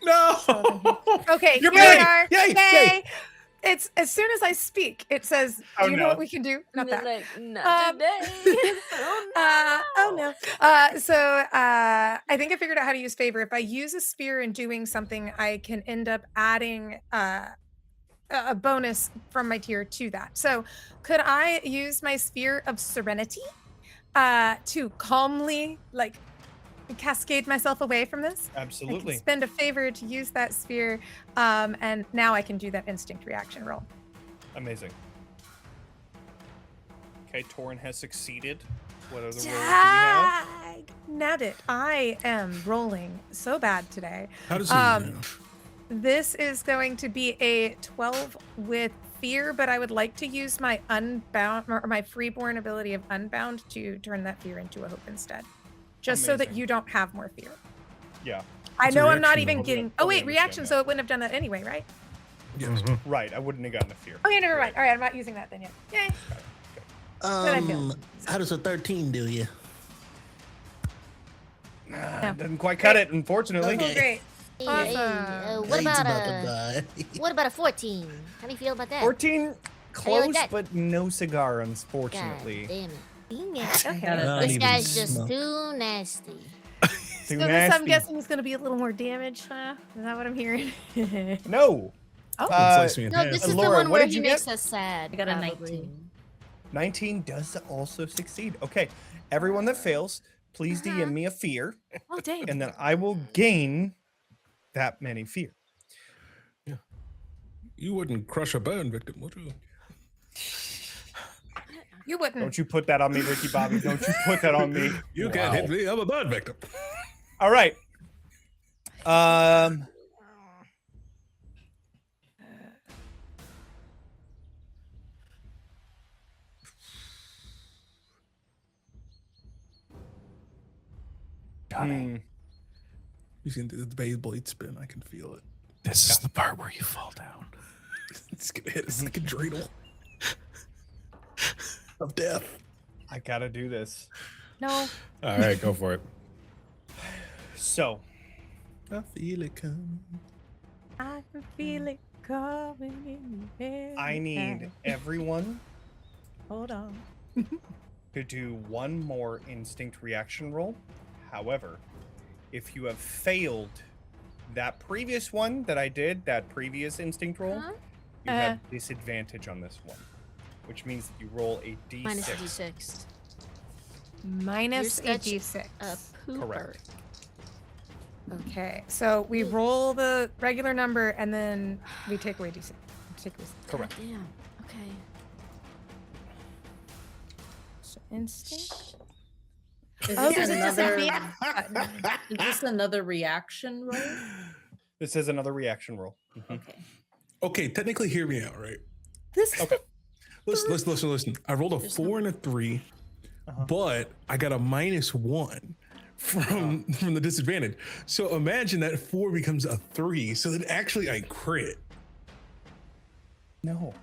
No. Okay. You're here we back! are. Yay! Yay! It's as soon as I speak, it says, Oh, "You know no. what we can do?" Not that. Like, not Um, today. Oh no. So I think I figured out how to use favor. If I use a spear in doing something, I can end up adding a bonus from my tier to that. So could I use my sphere of serenity to calmly cascade myself away from this? I Absolutely. can spend a favor to use that sphere, and now I can do that instinct reaction roll. Amazing. Okay, Torin has succeeded. What other rolls do we have? Nabbed it. I am rolling so bad today. How does he? This is going to be a 12 with fear, but I would like to use my unbound or my freeborn ability of unbound to turn that fear into a hope instead. Just so that Amazing. you don't have more fear. Yeah, I It's a know I'm not reaction even roll. getting. Oh Totally wait, understand reaction. that. So it wouldn't have done that anyway, right? Yes. right. I wouldn't have gotten a fear. Okay, never mind. All right, I'm not using that then yet. Yay. I feel? How does a 13 do you? Doesn't quite cut it, unfortunately. Oh, great. Hey, Awesome. what He's about about to a die. what about a 14? How do you feel about that? 14, close, that? but no cigar, God unfortunately. damn it. Dang it. I Okay. gotta- Not This even guy's just smoke. too nasty. Too So this, nasty. I'm guessing, is going to be a little more damage, huh? Is that what I'm hearing? No. Oh. Slice me in No, half. this is the Laura, one what where did he you makes get? us sad. I got a probably. 19. 19 does also succeed. Okay, everyone that fails, please DM me a fear, Oh, dang. and then I will gain that many fear. You wouldn't crush a burn victim, would you? You wouldn't. Don't you put that on me, Ricky Bobby. Don't you put that on me. You can't hit me. I'm a burn victim. All right. You can do the blade spin. I can feel it. This is the part where you fall down. It's gonna hit us like a dreidel of death. I gotta do this. No. All right, go for it. So, I feel it coming. I can feel it coming in the air. I need everyone Hold on. to do one more instinct reaction roll. However, if you have failed that previous one that I did, that previous instinct roll, Huh? you have disadvantage on this one, which means that you roll a d6. Minus a d6. Minus You're a such d6. A pooper. Correct. Okay, so we roll the regular number and then we take away d6. Correct. Damn. Okay. So instinct. Is Oh, this there's a another? disadvantage button. Is this another reaction roll? This is another reaction roll. Mhm. Okay. Okay, technically, hear me out, right? This Okay. Listen. I rolled a There's 4 and a 3, Uh-huh. but I got a -1 from the disadvantage. So imagine that 4 becomes a 3. So then actually I crit. No.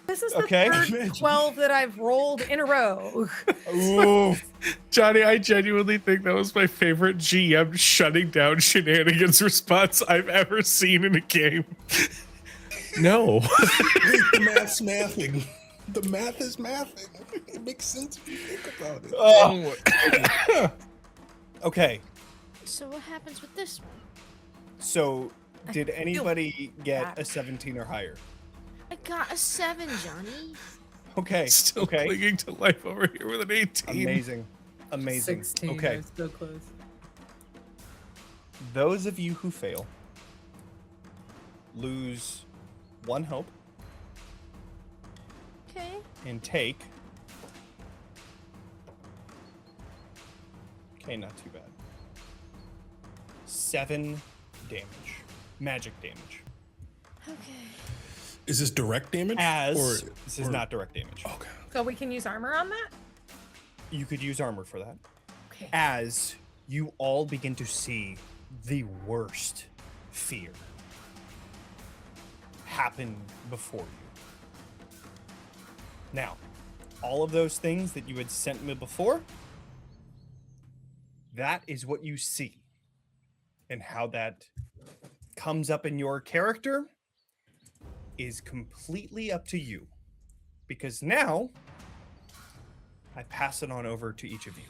This is the Okay. third 12 that I've rolled in a row. Ooh. Johnny, I genuinely think that was my favorite GM shutting down shenanigans response I've ever seen in a game. No. The math's mathing. The math is mathing. It makes sense if you think about it. Oh. Okay. So what happens with this one? So, did feel anybody get bad. a 17 or higher? I got a 7, Johnny. Okay. Still okay. clinging to life over here with an 18. Amazing. Amazing. 16. Okay. So close. Those of you who fail lose 1 hope Okay. and take. Okay, not too bad. 7 damage. Magic damage. Okay. Is this direct damage? This is or- not direct damage. Okay. So we can use armor on that? You could use armor for that. Okay. As you all begin to see the worst fear happen before you. Now, all of those things that you had sent me before, that is what you see. And how that comes up in your character is completely up to you. Because now, I pass it on over to each of you.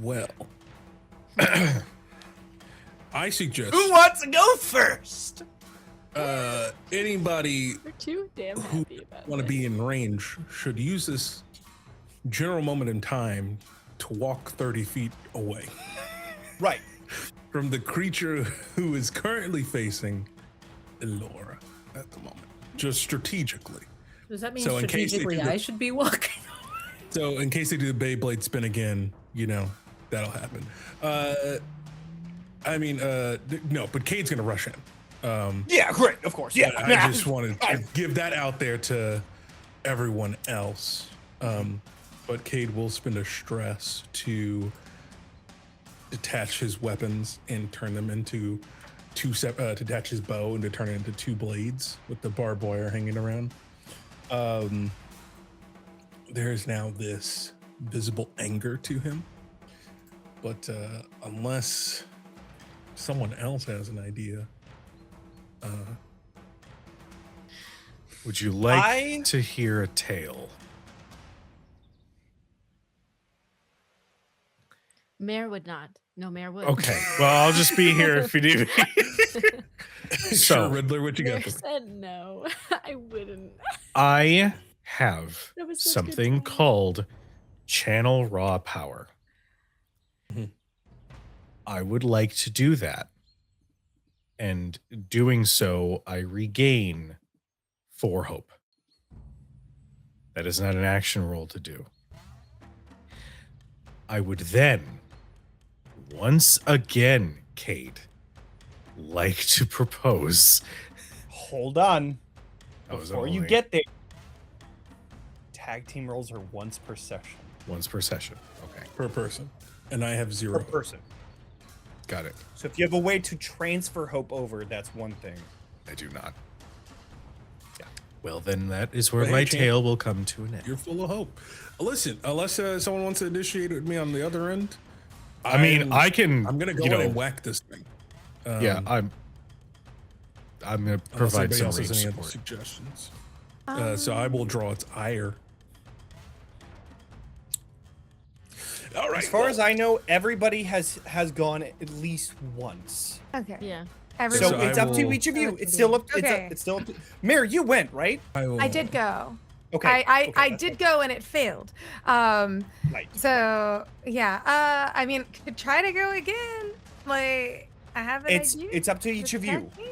Well, I suggest Who wants to go first? anybody We're too damn who happy about want to this. be in range should use this general moment in time to walk 30 feet away Right. from the creature who is currently facing Ilora at the moment, just strategically. Does that mean So in case they strategically do the- I should be walking? So in case they do the Beyblade spin again, that'll happen. No, but Kade's gonna rush in. Yeah, great. Of course. Yeah. I just wanted to give that out there to everyone else. But Kade will spend a stress to detach his weapons and turn them into detach his bow and to turn it into 2 blades with the barbed wire hanging around. There is now this visible anger to him, but unless someone else has an idea, Would you like I- to hear a tale? Mayor would not. No, Mayor would. Okay. Well, I'll just be here if you need me. sure, Riddler, what you Mayor got? For me? said no. I wouldn't. I have That was such good something timing. called channel raw power. Mhm. I would like to do that. And doing so, I regain 4 hope. That is not an action roll to do. I would then, once again, Kade, like to propose. Hold on. Oh, is that Before you only- get there, tag team rolls are once per session. Once per session. Okay. Per person. And I have Per 0. person. Got it. So if you have a way to transfer hope over, that's one thing. I do not. Yeah. Well, then that is where Well, hey, my champ. tale will come to an end. You're full of hope. Listen, unless someone wants to initiate with me on the other end, I mean, I can. I'm gonna go you in know, and whack this thing. yeah, I'm gonna unless provide anybody some else range has any other support. suggestions. So I will draw its ire. All right. As far as I know, everybody has gone at least once. Okay. Yeah. Everyone. So I it's up to will- each of you. Okay. It's still up. Okay. It's still up to. Mayor, you went, right? I did go. Okay. I okay, that's did fine. go and it failed. Right. So yeah. I mean, could try to go again. Like I have an idea. It's up to each for of the you. tag team.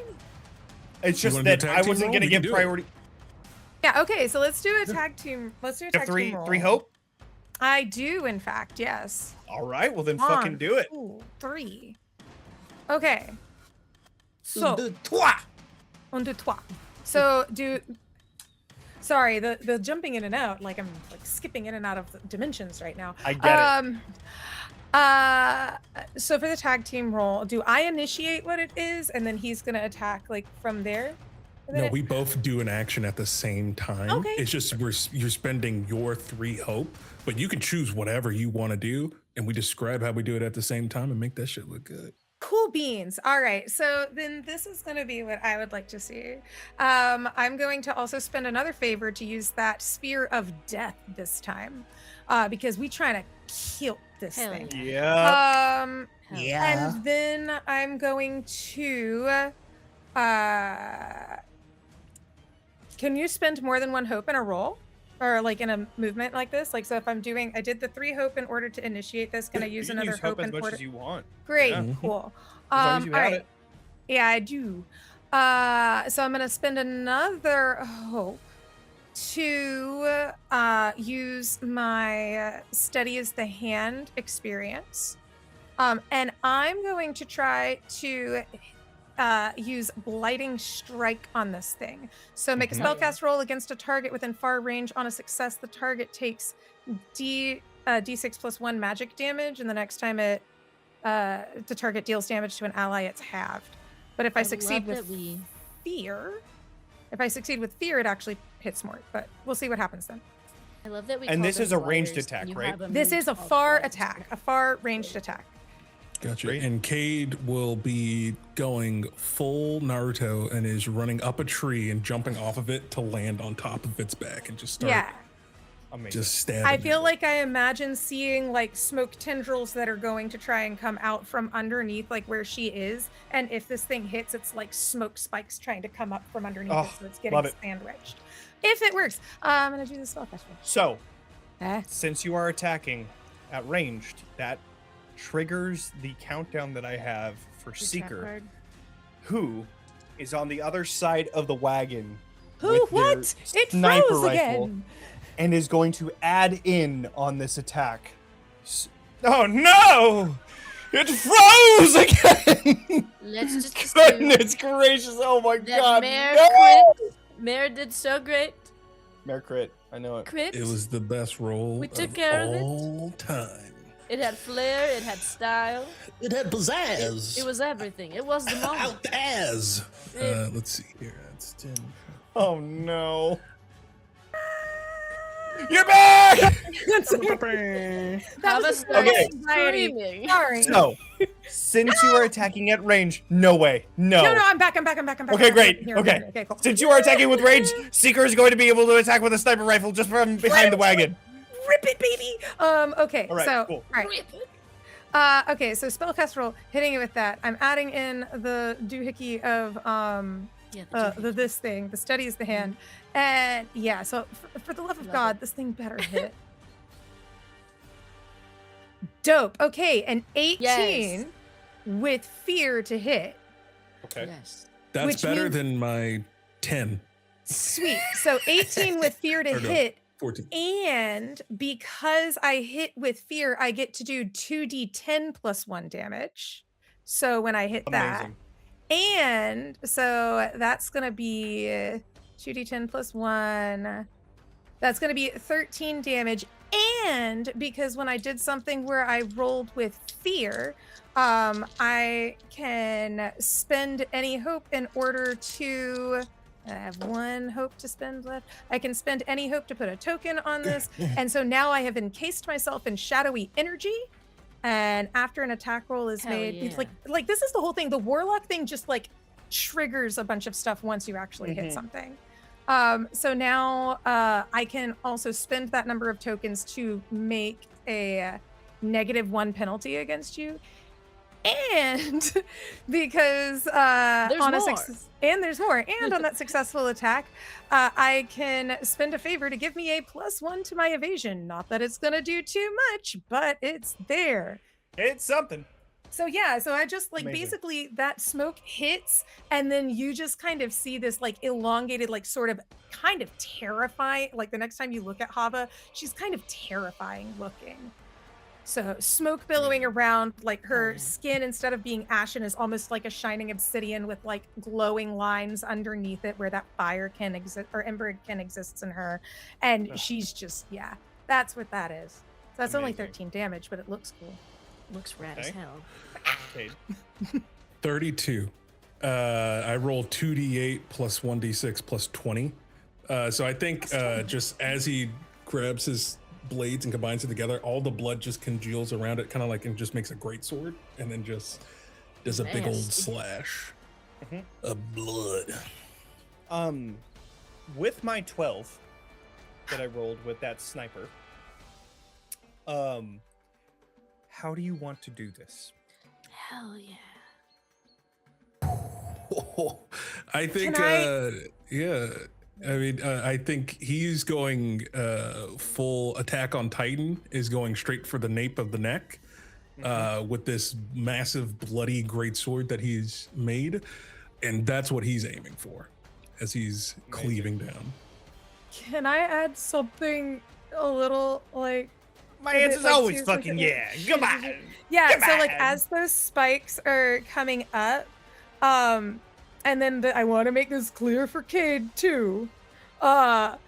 It's You just wanna do that tag I team wasn't roll? gonna We can give do it. priority. Yeah. Okay. So let's do a tag team. Let's do a You have tag team roll. three hope. I do, in fact. Yes. All right. Well, then fucking One, do it. 2, 3. Okay. So. Un, deux, trois. Un, deux, trois. So do. Sorry, the jumping in and out, like I'm like skipping in and out of the dimensions right now. I get it. So for the tag team roll, do I initiate what it is, and then he's gonna attack like from there? And then No, it- we both do an action at the same time. Okay. It's just you're spending your 3 hope, but you can choose whatever you want to do, and we describe how we do it at the same time and make that shit look good. Cool beans. All right. So then this is going to be what I would like to see. I'm going to also spend another favor to use that Spear of Death this time, because we trying to kill this Hell thing. Yeah. Hell Yeah. And then I'm going to. Can you spend more than 1 hope in a roll? Or like in a movement like this? Like, so if I'm doing, I did the 3 hope in order to initiate this. Can I use You can another use hope as in much order? as you want. Great, Yeah. cool. As long as you all have right. it. Yeah, I do. So I'm gonna spend another hope to use my Steady as the Hand experience. And I'm going to try to use Blighting Strike on this thing. So make a Mhm. spellcast roll against a target within far range. On a success, the target takes D6 plus 1 magic damage, and the next time the target deals damage to an ally, it's halved. But if I succeed with fear, it actually hits more. But we'll see what happens then. I love that we. And call this them is a ranged blighters, attack, and you right? have a This move is a called far blighters. attack, a far ranged attack. Gotcha. Great. And Kade will be going full Naruto and is running up a tree and jumping off of it to land on top of its back and just start Yeah. Amazing. just stabbing. I feel it. like I imagine seeing like smoke tendrils that are going to try and come out from underneath like where she is. And if this thing hits, it's like smoke spikes trying to come up from underneath it, Oh, so it's getting love it. sandwiched. If it works, I'm gonna do the spell roll. So, Eh? since you are attacking at ranged, that triggers the countdown that I have for The trap Seeker, card. who is on the other side of the wagon. Who? with their What? It sniper froze rifle again. And is going to add in on this attack. Oh no! It froze again! Let's just assume Goodness gracious! Oh my that god! Mare No! crit. Mare did so great. Mare crit. I know it. Crit. it was the best roll We took of care of it. all time. It had flair. It had style. It had pizzazz. It was everything. It was the moment. out as. Let's see here. That's 10. Oh no! You're back! That Hava was a started Okay. anxiety. screaming. Sorry. So, since you are attacking at range, no way, no. No, I'm back. I'm back. Okay, great. Here, Okay. Okay, cool. Since you are attacking with range, Seeker is going to be able to attack with a sniper rifle just from behind the wagon. Rip it, baby. Okay. All right, so, cool. all right. Okay, so spellcast roll, hitting it with that. I'm adding in the doohickey of Yeah, this thing. The Steady is the Hand, and yeah. So for the love of Love God, it. this thing better hit. Dope. Okay, an 18 Yes. with fear to hit. Okay. yes. That's Which better means- than my 10. Sweet. So 18 with fear to Or no. hit. 14. And because I hit with fear, I get to do 2d10 plus 1 damage. So when I hit that, Amazing. and so that's going to be 2d10 plus 1. That's going to be 13 damage. And because when I did something where I rolled with fear, I can spend any hope in order to. I have 1 hope to spend left. I can spend any hope to put a token on this. And so now I have encased myself in shadowy energy. And after an attack roll is Hell made, yeah. like this is the whole thing. The warlock thing just like triggers a bunch of stuff once you actually hit something. So now I can also spend that number of tokens to make a -1 penalty against you. And because There's on a more. and there's more, and on that successful attack, I can spend a favor to give me a +1 to my evasion. Not that it's gonna do too much, but it's there. It's something. So yeah, so I just like Amazing. basically that smoke hits, and then you just kind of see this like elongated, like sort of kind of terrifying. Like the next time you look at Hava, she's kind of terrifying looking. So smoke billowing around, like her yeah. skin, instead of being ashen, is almost like a shining obsidian with like glowing lines underneath it where that fire can exist or ember can exist in her. And Ugh. she's just, yeah, that's what that is. So that's only Amazing. 13 damage, but it looks cool. Looks rad as Okay. hell. Kade. 32. I rolled 2d8 plus 1d6 plus 20. So I think just as he grabs his blades and combines it together, all the blood just congeals around it, kind of like, and just makes a great sword, and then just does a big old Nasty. slash Mhm. of blood. With my 12 that I rolled with that sniper, how do you want to do this? Hell yeah. I think, yeah. I mean, I think he's going full attack on Titan, is going straight for the nape of the neck with this massive bloody greatsword that he's made. And that's what he's aiming for as he's cleaving down. Can I add something a little like My Is it, answer's like, always seriously fucking gonna- yeah. Come on. Yeah, Come so like on. as those spikes are coming up, and then I want to make this clear for Kade too, that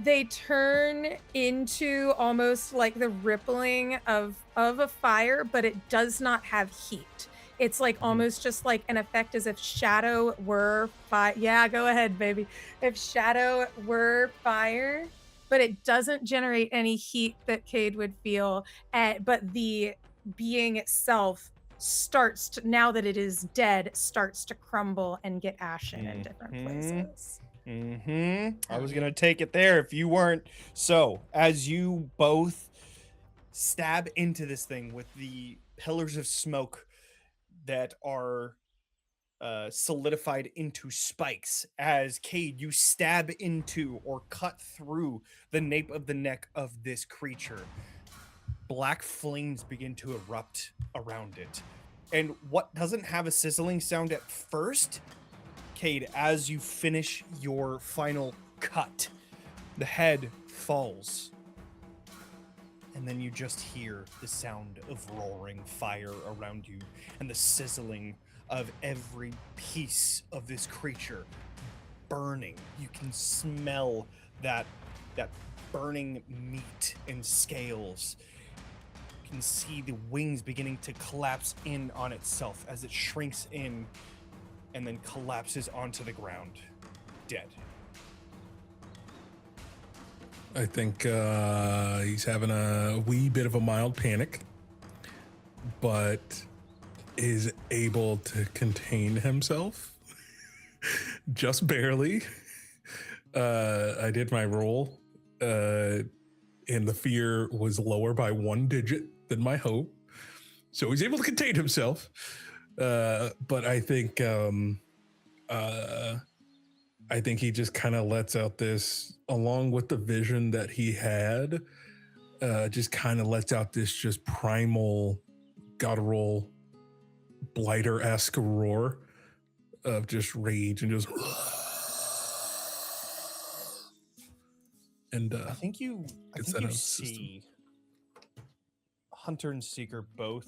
they turn into almost like the rippling of a fire, but it does not have heat. It's like almost just like an effect as if shadow were fire. Yeah, go ahead, baby. If shadow were fire, but it doesn't generate any heat that Kade would feel. But the being itself starts to, now that it is dead, starts to crumble and get ashen in different places. I was gonna take it there if you weren't. So as you both stab into this thing with the pillars of smoke that are solidified into spikes, as Kade, you stab into or cut through the nape of the neck of this creature, black flames begin to erupt around it. And what doesn't have a sizzling sound at first, Kade, as you finish your final cut, the head falls. And then you just hear the sound of roaring fire around you and the sizzling of every piece of this creature burning. You can smell that burning meat and scales. You can see the wings beginning to collapse in on itself as it shrinks in and then collapses onto the ground, dead. I think he's having a wee bit of a mild panic, but is able to contain himself just barely. I did my roll, and the fear was lower by 1 digit than my hope, so he's able to contain himself. But I think he just kind of lets out this, along with the vision that he had, just kind of lets out this just primal, guttural, blighter-esque roar of just rage and just. And I think you gets that out of the see Hunter and Seeker both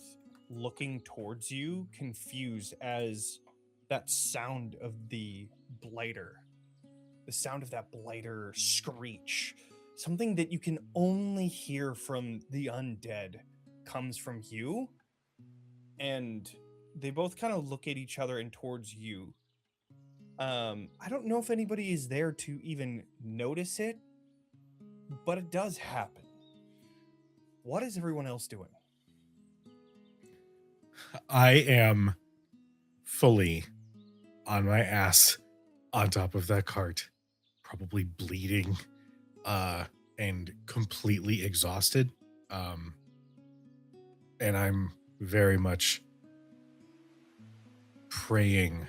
looking towards you, confused as that sound of the blighter, the sound of that blighter screech something that you can only hear from the undead comes from you. And they both kind of look at each other and towards you. I don't know if anybody is there to even notice it, but it does happen. What is everyone else doing? I am fully on my ass on top of that cart, probably bleeding, and completely exhausted. And I'm very much praying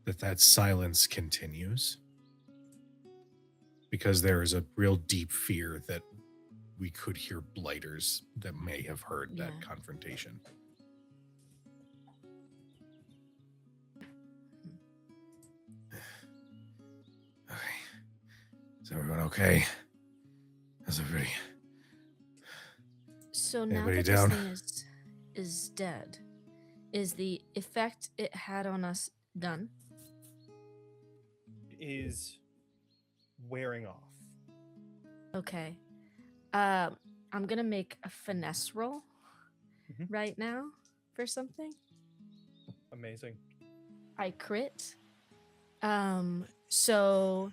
that silence continues, because there is a real deep fear that we could hear blighters that may have heard that confrontation. Okay. Is everyone okay? Is everybody? So now Anybody that down? this thing is dead, is the effect it had on us done? Is wearing off. Okay. I'm gonna make a finesse roll right now for something. Amazing. I crit. So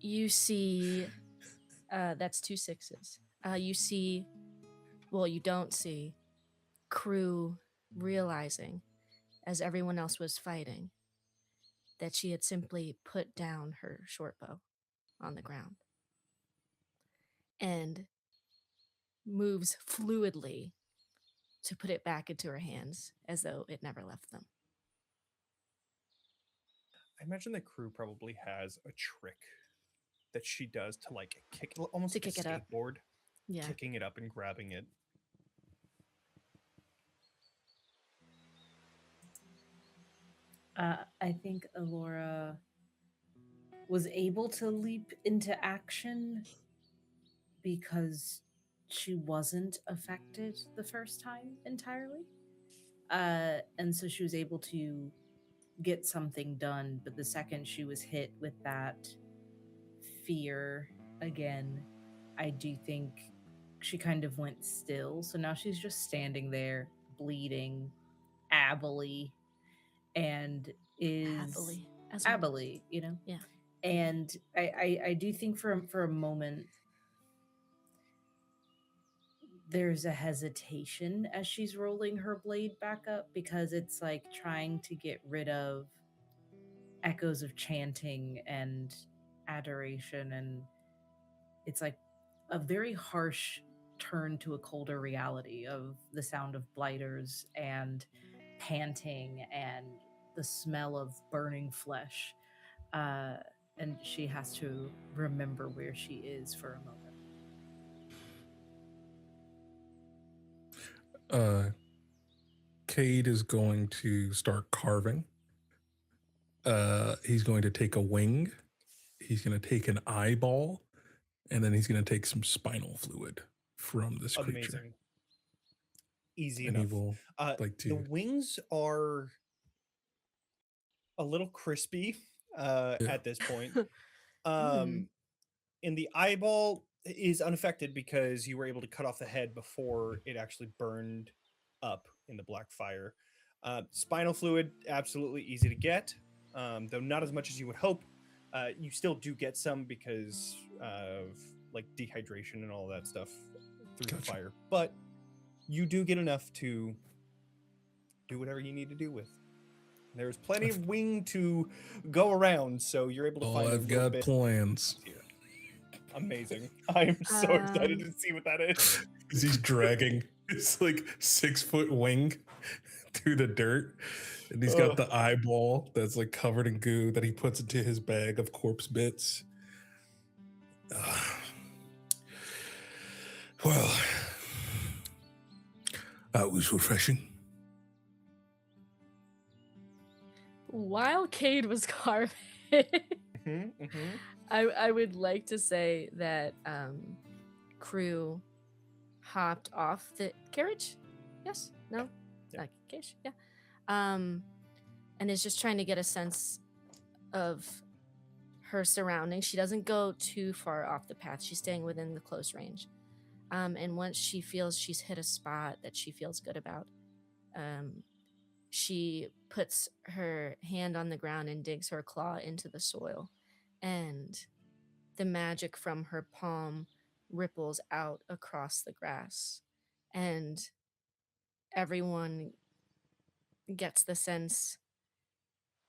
you see, that's 2 6s. You see, well, you don't see Crew realizing, as everyone else was fighting, that she had simply put down her short bow on the ground and moves fluidly to put it back into her hands as though it never left them. I imagine the Crew probably has a trick that she does to like kick, almost To like kick a it up. skateboard, Yeah. kicking it up and grabbing it. I think Ilora was able to leap into action because she wasn't affected the first time entirely. And so she was able to get something done. But the second she was hit with that fear again, I do think she kind of went still. So now she's just standing there, bleeding, abbily, and is Happily. As well. abbily, you know? Yeah. And I do think for a moment there's a hesitation as she's rolling her blade back up, because it's like trying to get rid of echoes of chanting and adoration, and it's like a very harsh turn to a colder reality of the sound of blighters and panting and the smell of burning flesh. And she has to remember where she is for a moment. Kade is going to start carving. He's going to take a wing. He's going to take an eyeball, and then he's going to take some spinal fluid from this creature. Amazing. Easy And enough. he will like The to. wings are a little crispy at this point. And the eyeball is unaffected because you were able to cut off the head before it actually burned up in the black fire. Spinal fluid, absolutely easy to get, though not as much as you would hope. You still do get some because of like dehydration and all that stuff through the fire, but you do get enough to do whatever you need to do with. There's plenty of wing to go around, so you're able to find. I've got plans. Amazing! I am so excited to see what that is. He's dragging his like 6-foot wing through the dirt, and he's got the eyeball that's like covered in goo that he puts into his bag of corpse bits. Well, that was refreshing. While Kade was carving, I would like to say that Crew hopped off the carriage. Yes? No? Like carriage? Yeah. And is just trying to get a sense of her surroundings. She doesn't go too far off the path. She's staying within the close range. And once she feels she's hit a spot that she feels good about, she puts her hand on the ground and digs her claw into the soil. And the magic from her palm ripples out across the grass. And everyone gets the sense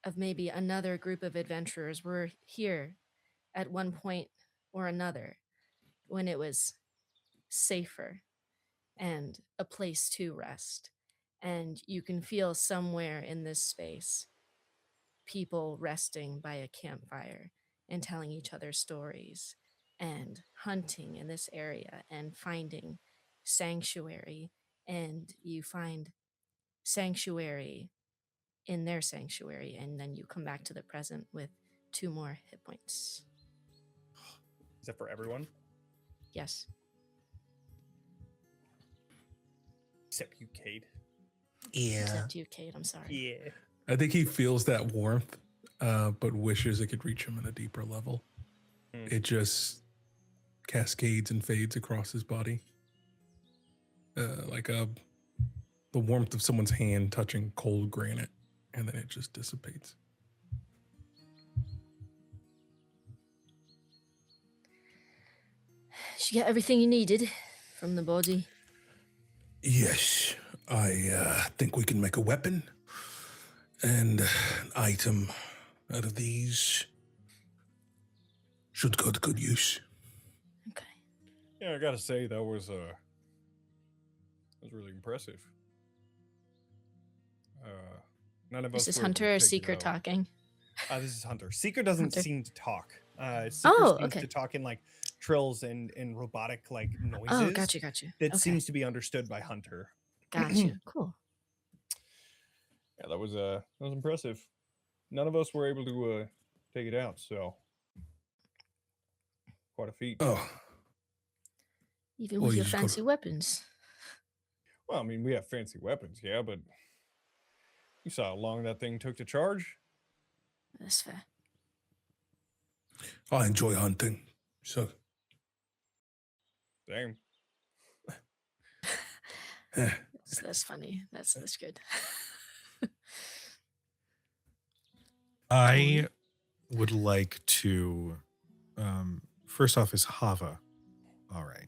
of maybe another group of adventurers were here at one point or another when it was safer and a place to rest. And you can feel somewhere in this space people resting by a campfire and telling each other stories and hunting in this area and finding sanctuary. And you find sanctuary in their sanctuary, and then you come back to the present with 2 more hit points. Is that for everyone? Yes. Except you, Kade. Yeah. Except you, Kate. I'm sorry. Yeah. I think he feels that warmth, but wishes it could reach him at a deeper level. It just cascades and fades across his body. Like the warmth of someone's hand touching cold granite, and then it just dissipates. Did you get everything you needed from the body? Yes, I think we can make a weapon and an item out of these. Should go to good use. Okay. Yeah, I gotta say that was really impressive. None of us. Is this were able to Hunter or take it Seeker out. talking? This is Hunter. Seeker doesn't Hunter. seem to talk. Seeker Oh, seems okay. to talk in like trills and robotic like noises. Oh, gotcha. That Okay. seems to be understood by Hunter. Gotcha. Cool. Yeah, that was impressive. None of us were able to take it out, so quite a feat. Oh, Even Well, with you your just fancy gotta- weapons. Well, I mean, we have fancy weapons, yeah, but you saw how long that thing took to charge. That's fair. I enjoy hunting, so Damn. That's funny. That's good. I would like to. First off, is Hava all right?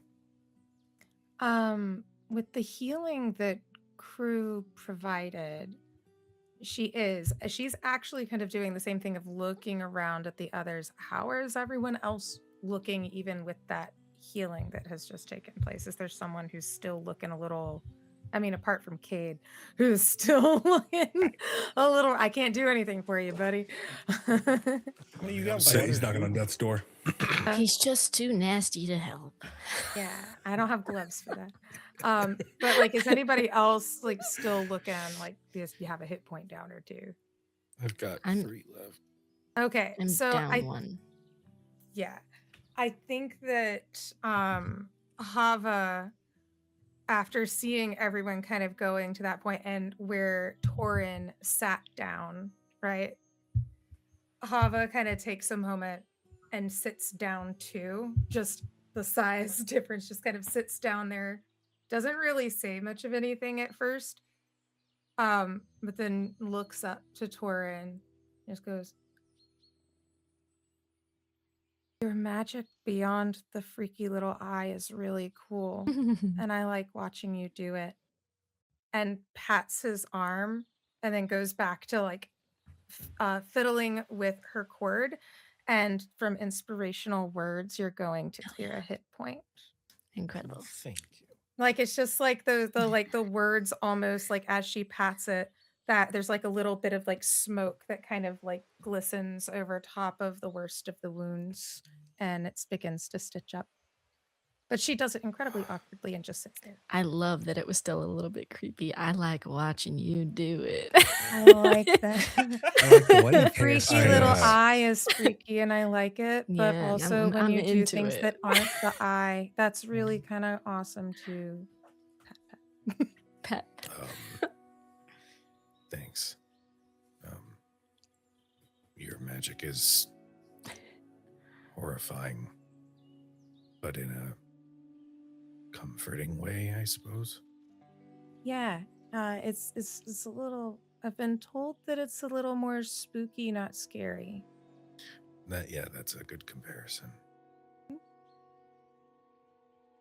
With the healing that crew provided, she's actually kind of doing the same thing of looking around at the others. How is everyone else looking, even with that healing that has just taken place? Is there someone who's still looking a little, I mean, apart from Kade, who's still looking a little, I can't do anything for you, buddy. What do you got? say he's Butter, knocking on dude? death's door. He's just too nasty to help. Yeah, I don't have gloves for that. But like, is anybody else like still looking like this? You have a hit point down or 2. I've got I'm- 3 left. Okay, I'm so down 1. yeah, I think that Hava, after seeing everyone kind of going to that point and where Torin sat down, right? Hava kind of takes a moment and sits down too. Just the size difference, just kind of sits down there. Doesn't really say much of anything at first. But then looks up to Torin, just goes, "Your magic beyond the freaky little eye is really cool, and I like watching you do it." And pats his arm and then goes back to like fiddling with her cord. And from inspirational words, you're going to clear a hit point. Incredible. Thank you. Like it's just like the like the words almost like as she pats it, that there's like a little bit of like smoke that kind of like glistens over top of the worst of the wounds, and it begins to stitch up. But she does it incredibly awkwardly and just sits there. I love that it was still a little bit creepy. I like watching you do it. I like that. I like the light The cast. freaky I, little uh, eye is freaky and I like it. But Yeah, also when I'm you do into things it. that aren't the eye, that's really kind of awesome too. Pet. Thanks. Your magic is horrifying, but in a comforting way, I suppose. Yeah, it's a little. I've been told that it's a little more spooky, not scary. That's a good comparison.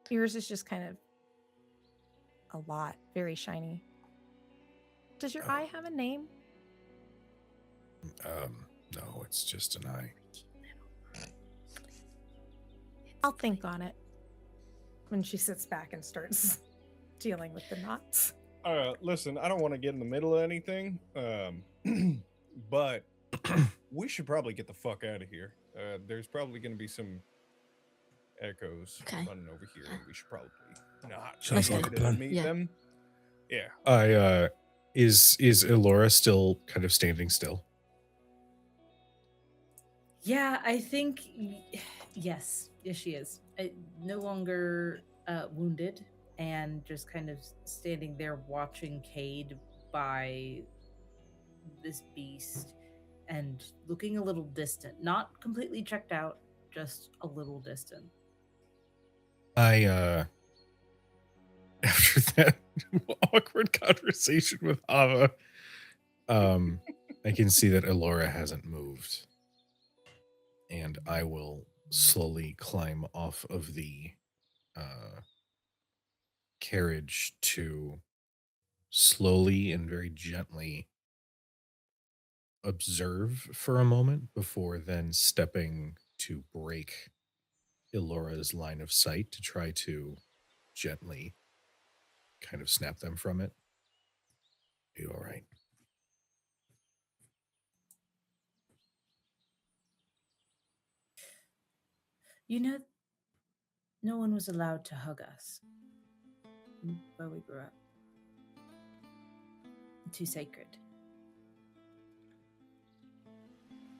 Yours is just kind of a lot, very shiny. Does your Oh. eye have a name? No, it's just an eye. I'll think on it. When she sits back and starts dealing with the knots. Listen, I don't want to get in the middle of anything, but we should probably get the fuck out of here. There's probably going to be some echoes running over here, and we should probably not Sounds try like a to plan. meet Yeah. them. Yeah. Is Ilora still kind of standing still? Yeah, I think yes, she is. No longer wounded and just kind of standing there watching Kade by this beast and looking a little distant. Not completely checked out, just a little distant. After that awkward conversation with Hava, I can see that Ilora hasn't moved. And I will slowly climb off of the carriage to slowly and very gently observe for a moment before then stepping to break Ilora's line of sight to try to gently kind of snap them from it. You all right? You know, no one was allowed to hug us where we grew up. Too sacred.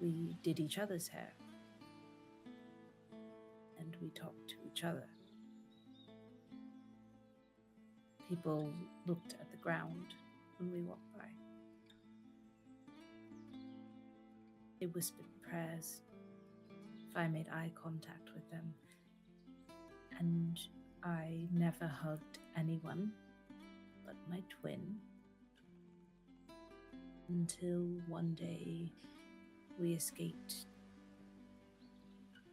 We did each other's hair. And we talked to each other. People looked at the ground when we walked by. They whispered prayers if I made eye contact with them. And I never hugged anyone but my twin. Until one day we escaped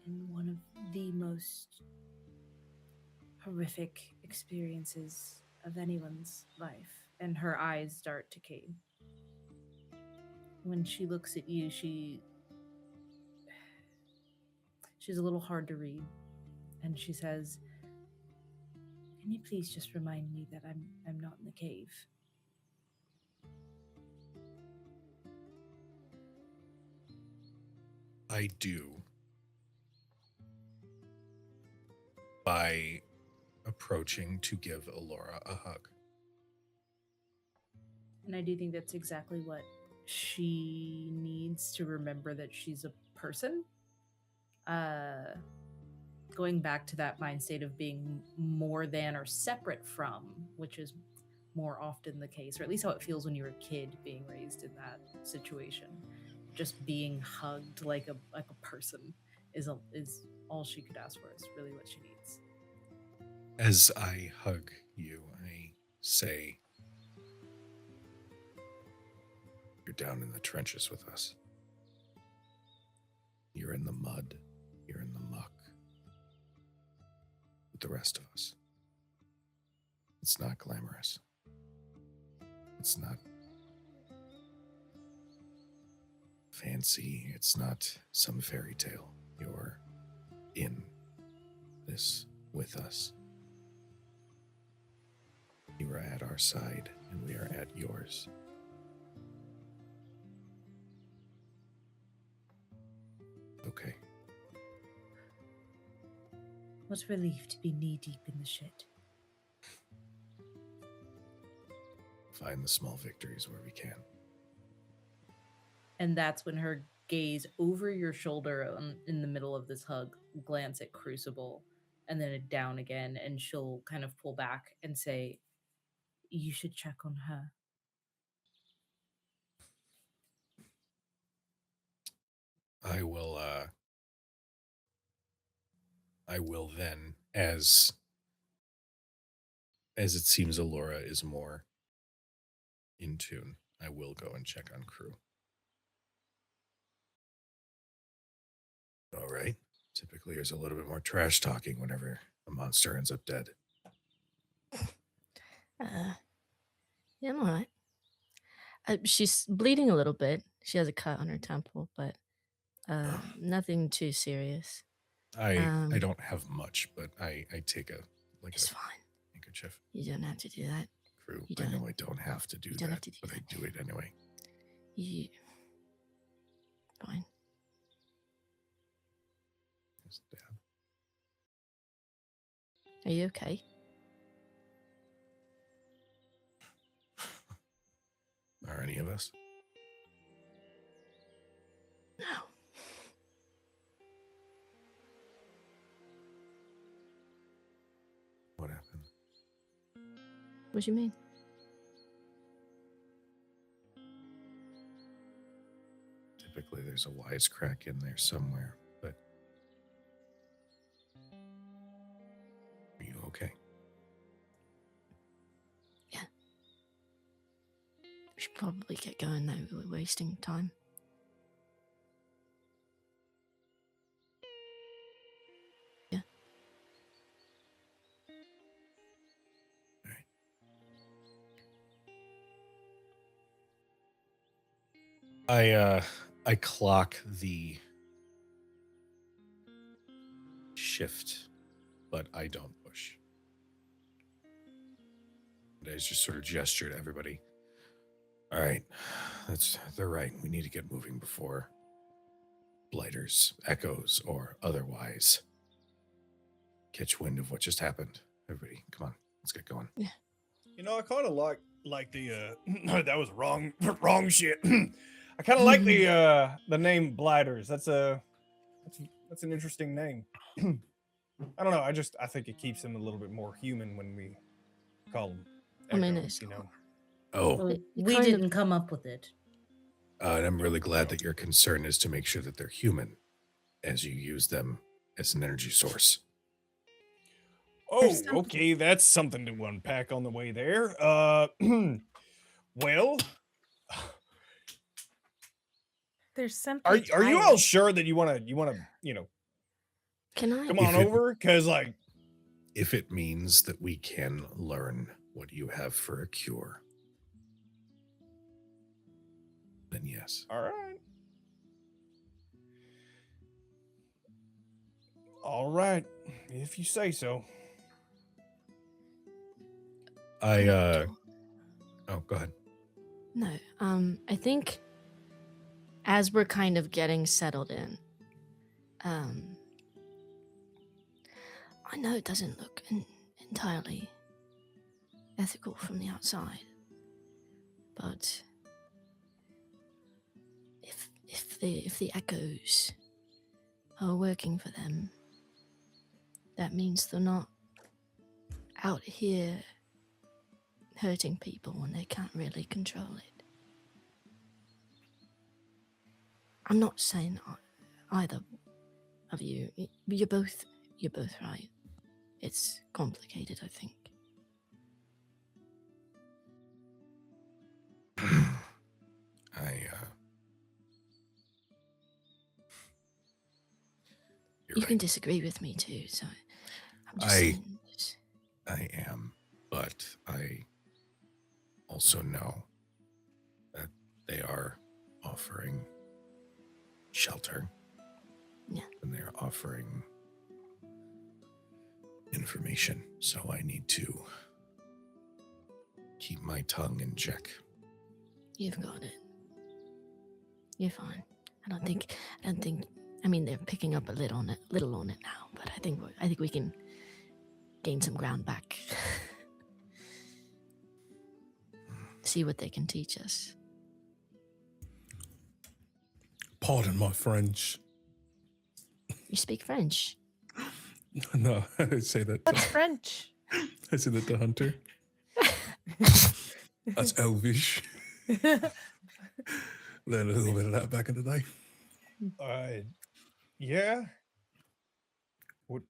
in one of the most horrific experiences of anyone's life. And her eyes start to cave. When she looks at you, she's a little hard to read. And she says, "Can you please just remind me that I'm not in the cave?" I do. By approaching to give Ilora a hug. And I do think that's exactly what she needs to remember, that she's a person. Going back to that mind state of being more than or separate from, which is more often the case, or at least how it feels when you're a kid being raised in that situation. Just being hugged like a person is all she could ask for. Is really what she needs. As I hug you, I say, "You're down in the trenches with us. You're in the mud. You're in the muck. With the rest of us. It's not glamorous. It's not fancy. It's not some fairy tale. You're in this with us. You are at our side, and we are at yours. Okay. What relief to be knee-deep in the shit. Find the small victories where we can." And that's when her gaze over your shoulder in the middle of this hug, glance at Crucible, and then down again, and she'll kind of pull back and say, "You should check on her." I will I will then, as it seems Ilora is more in tune, I will go and check on crew. All right. Typically, there's a little bit more trash talking whenever a monster ends up dead. Yeah, I'm alright. She's bleeding a little bit. She has a cut on her temple, but nothing too serious. I don't have much, but I take a It's fine. handkerchief. You don't have to do that. Crew, You I know don't- I don't have to do you don't that, have to do but I that. do it anyway. You fine. Just dab. Are you okay? Are any of us? No. What happened? What do you mean? Typically, there's a wisecrack in there somewhere, but are you okay? Yeah. We should probably get going though. We're wasting time. Yeah. I clock the shift, but I don't push. I just sort of gesture to everybody. All right, they're right. We need to get moving before blighters, echoes, or otherwise catch wind of what just happened. Everybody, come on, let's get going. Yeah. You know, I kind of like the that was wrong wrong shit. I kind of like the name Blighters. That's an interesting name. I don't know. I think it keeps them a little bit more human when we call them. I mean, echoes, it's you know. Oh, Well, It we kind of- didn't come up with it. and I'm really glad that your concern is to make sure that they're human as you use them as an energy source. Oh, There's something- okay. That's something to unpack on the way there. Well, There's something. are you all sure that you want to Can I? come on If it- over? Because like, If it means that we can learn what you have for a cure, then yes. all right. All right, if you say so. Oh, go ahead. No. I think as we're kind of getting settled in, I know it doesn't look entirely ethical from the outside, but if the echoes are working for them, that means they're not out here hurting people when they can't really control it. I'm not saying either of you. You're both right. It's complicated, I think. You're You right. can disagree with me too, so I'm just I- saying. I am, but I also know that they are offering shelter. Yeah. And they're offering information, so I need to keep my tongue in check. You've got it. You're fine. I don't think. I mean, they're picking up a little on it now, but I think we can gain some ground back. See what they can teach us. Pardon my French. You speak French. No, I say that. That's French. I say that to Hunter. That's Elvish. Learned a little bit of that back in the day. Yeah. What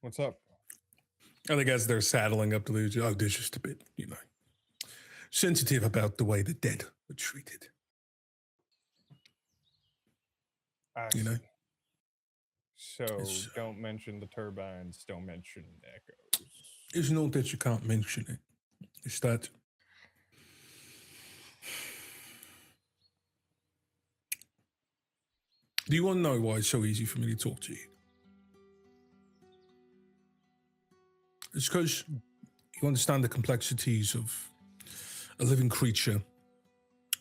What's up? I think as they're saddling up to lose, they're just a bit, sensitive about the way the dead are treated. I You know? see. So It's, don't mention the turbines. Don't mention echoes. It's not that you can't mention it. It's that do you want to know why it's so easy for me to talk to you? It's because you understand the complexities of a living creature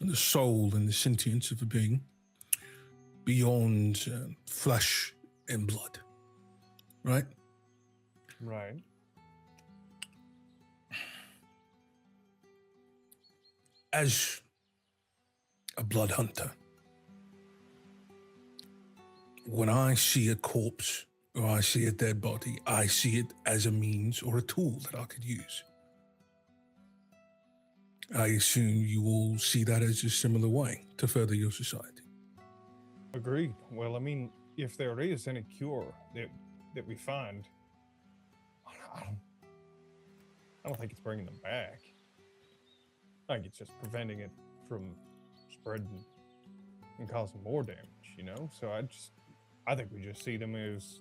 and the soul and the sentience of a being beyond flesh and blood, right? Right. As a blood hunter, when I see a corpse or I see a dead body, I see it as a means or a tool that I could use. I assume you will see that as a similar way to further your society. Agreed. Well, I mean, if there is any cure that we find, I don't think it's bringing them back. I think it's just preventing it from spreading and causing more damage, So I think we just see them as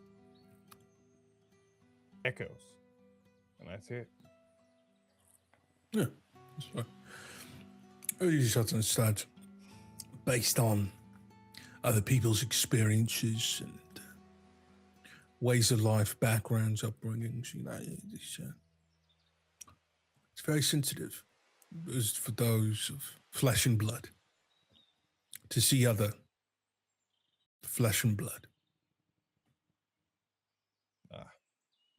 echoes, and that's it. Yeah, that's fine. You just have to understand, based on other people's experiences and ways of life, backgrounds, upbringings, it's very sensitive. As for those of flesh and blood, to see other flesh and blood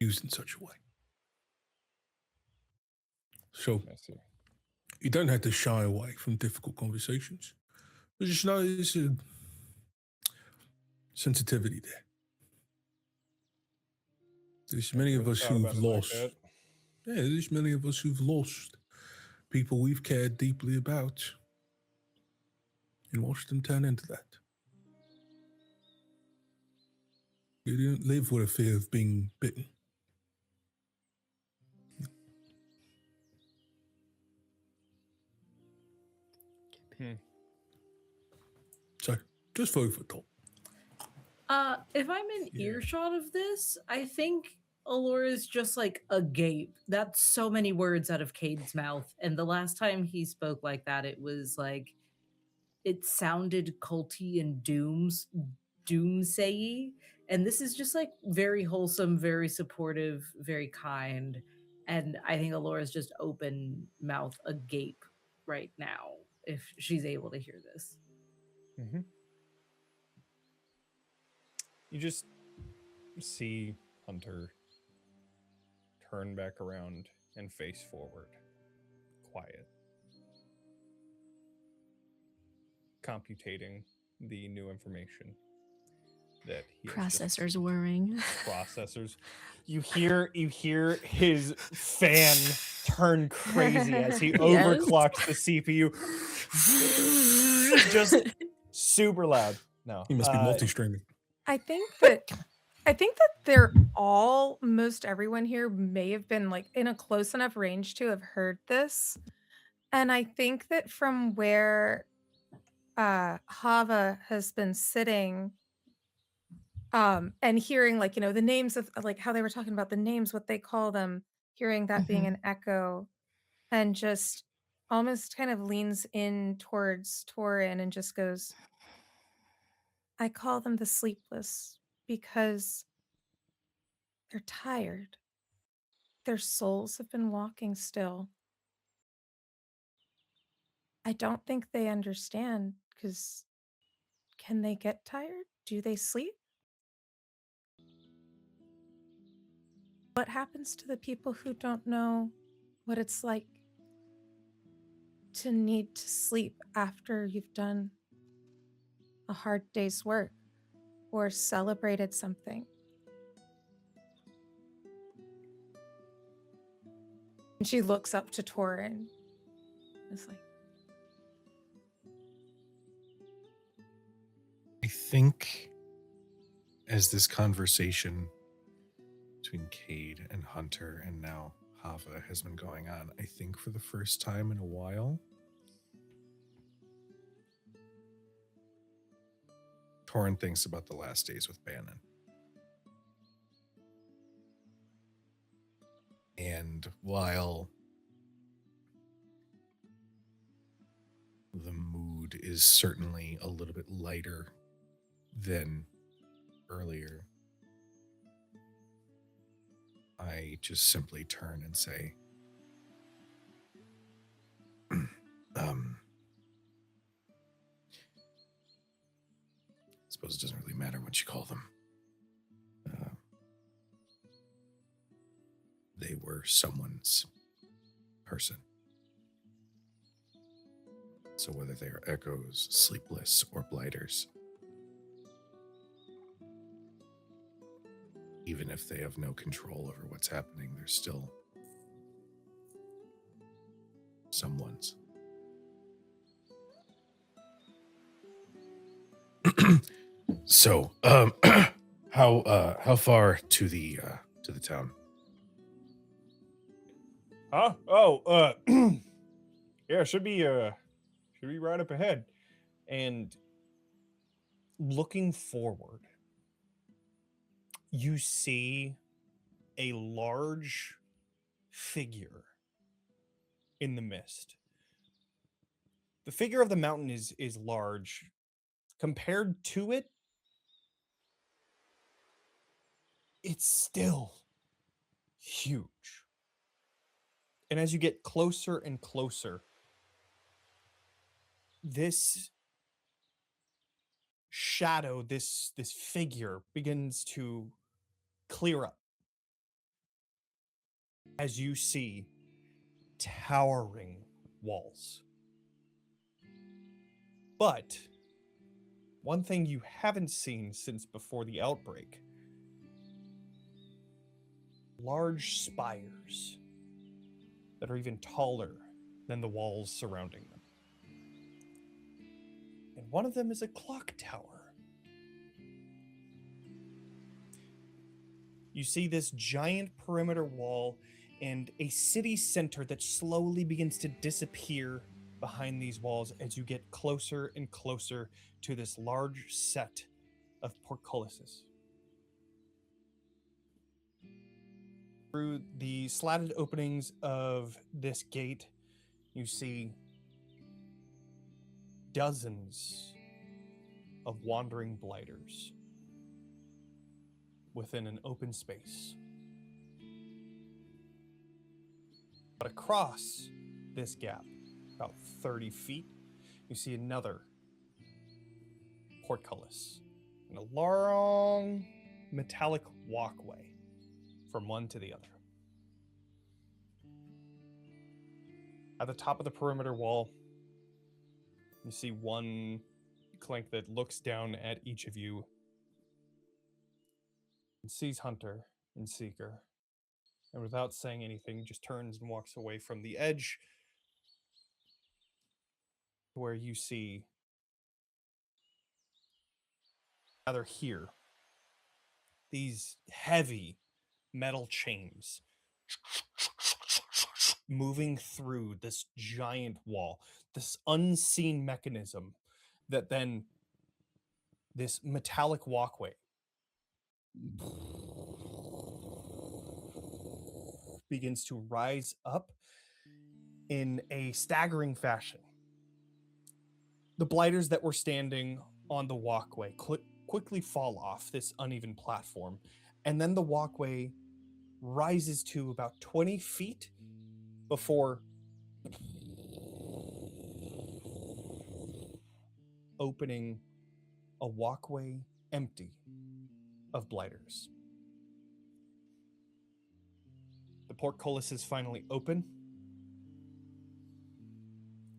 used in such a way. So I see. you don't have to shy away from difficult conversations. But just know there's a sensitivity there. There's many of us who've lost. Yeah, there's many of us who've lost people we've cared deeply about and watched them turn into that. You don't live with a fear of being bitten. So, just food for thought. If I'm in Yeah. earshot of this, I think Elora's just like agape. That's so many words out of Cade's mouth. And the last time he spoke like that, it was like it sounded culty and doomsayy. And this is just like very wholesome, very supportive, very kind. And I think Elora's just open mouth agape right now if she's able to hear this. Mm-hmm. You just see Hunter turn back around and face forward, quiet, computating the new information that he has just Processors whirring. processors. You hear his fan turn crazy as he overclocks the CPU. Just super loud. No, You must be multi-streaming. I think that they're all, most everyone here may have been like in a close enough range to have heard this. And I think that from where Hava has been sitting, and hearing like, the names of like how they were talking about the names, what they call them, hearing that being an echo, and just almost kind of leans in towards Torin and just goes, I call them the sleepless because they're tired. Their souls have been walking still. I don't think they understand because can they get tired? Do they sleep? What happens to the people who don't know what it's like to need to sleep after you've done a hard day's work or celebrated something? And she looks up to Torin. It's like, I think as this conversation between Kade and Hunter, and now Hava has been going on, I think, for the first time in a while. Torin thinks about the last days with Bannon. And while the mood is certainly a little bit lighter than earlier, I just simply turn and say, I suppose it doesn't really matter what you call them. They were someone's person. So whether they are echoes, sleepless, or blighters, even if they have no control over what's happening, they're still someone's. So, how far to the town? Huh? Oh, yeah, should be right up ahead. And looking forward, you see a large figure in the mist. The figure of the mountain is large. Compared to it, it's still huge. And as you get closer and closer, this shadow, this figure begins to clear up as you see towering walls. But one thing you haven't seen since before the outbreak: large spires that are even taller than the walls surrounding them. And one of them is a clock tower. You see this giant perimeter wall and a city center that slowly begins to disappear behind these walls as you get closer and closer to this large set of portcullises. Through the slatted openings of this gate, you see dozens of wandering blighters within an open space. But across this gap, about 30 feet, you see another portcullis and a long metallic walkway from one to the other. At the top of the perimeter wall, you see one Clank that looks down at each of you and sees Hunter and Seeker, and without saying anything, just turns and walks away from the edge where you see, rather here, these heavy metal chains moving through this giant wall, this unseen mechanism that then this metallic walkway begins to rise up in a staggering fashion. The blighters that were standing on the walkway quickly fall off this uneven platform, and then the walkway rises to about 20 feet before opening a walkway empty of blighters. The portcullises finally open,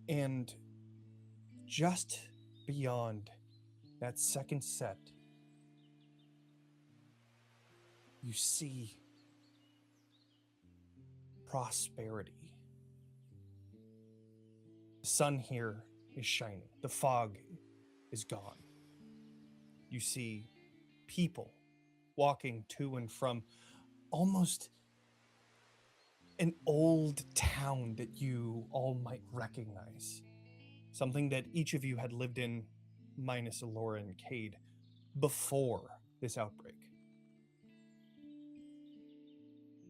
and just beyond that second set, you see prosperity. The sun here is shining. The fog is gone. You see people walking to and from almost an old town that you all might recognize. Something that each of you had lived in, minus Ilora and Kade, before this outbreak.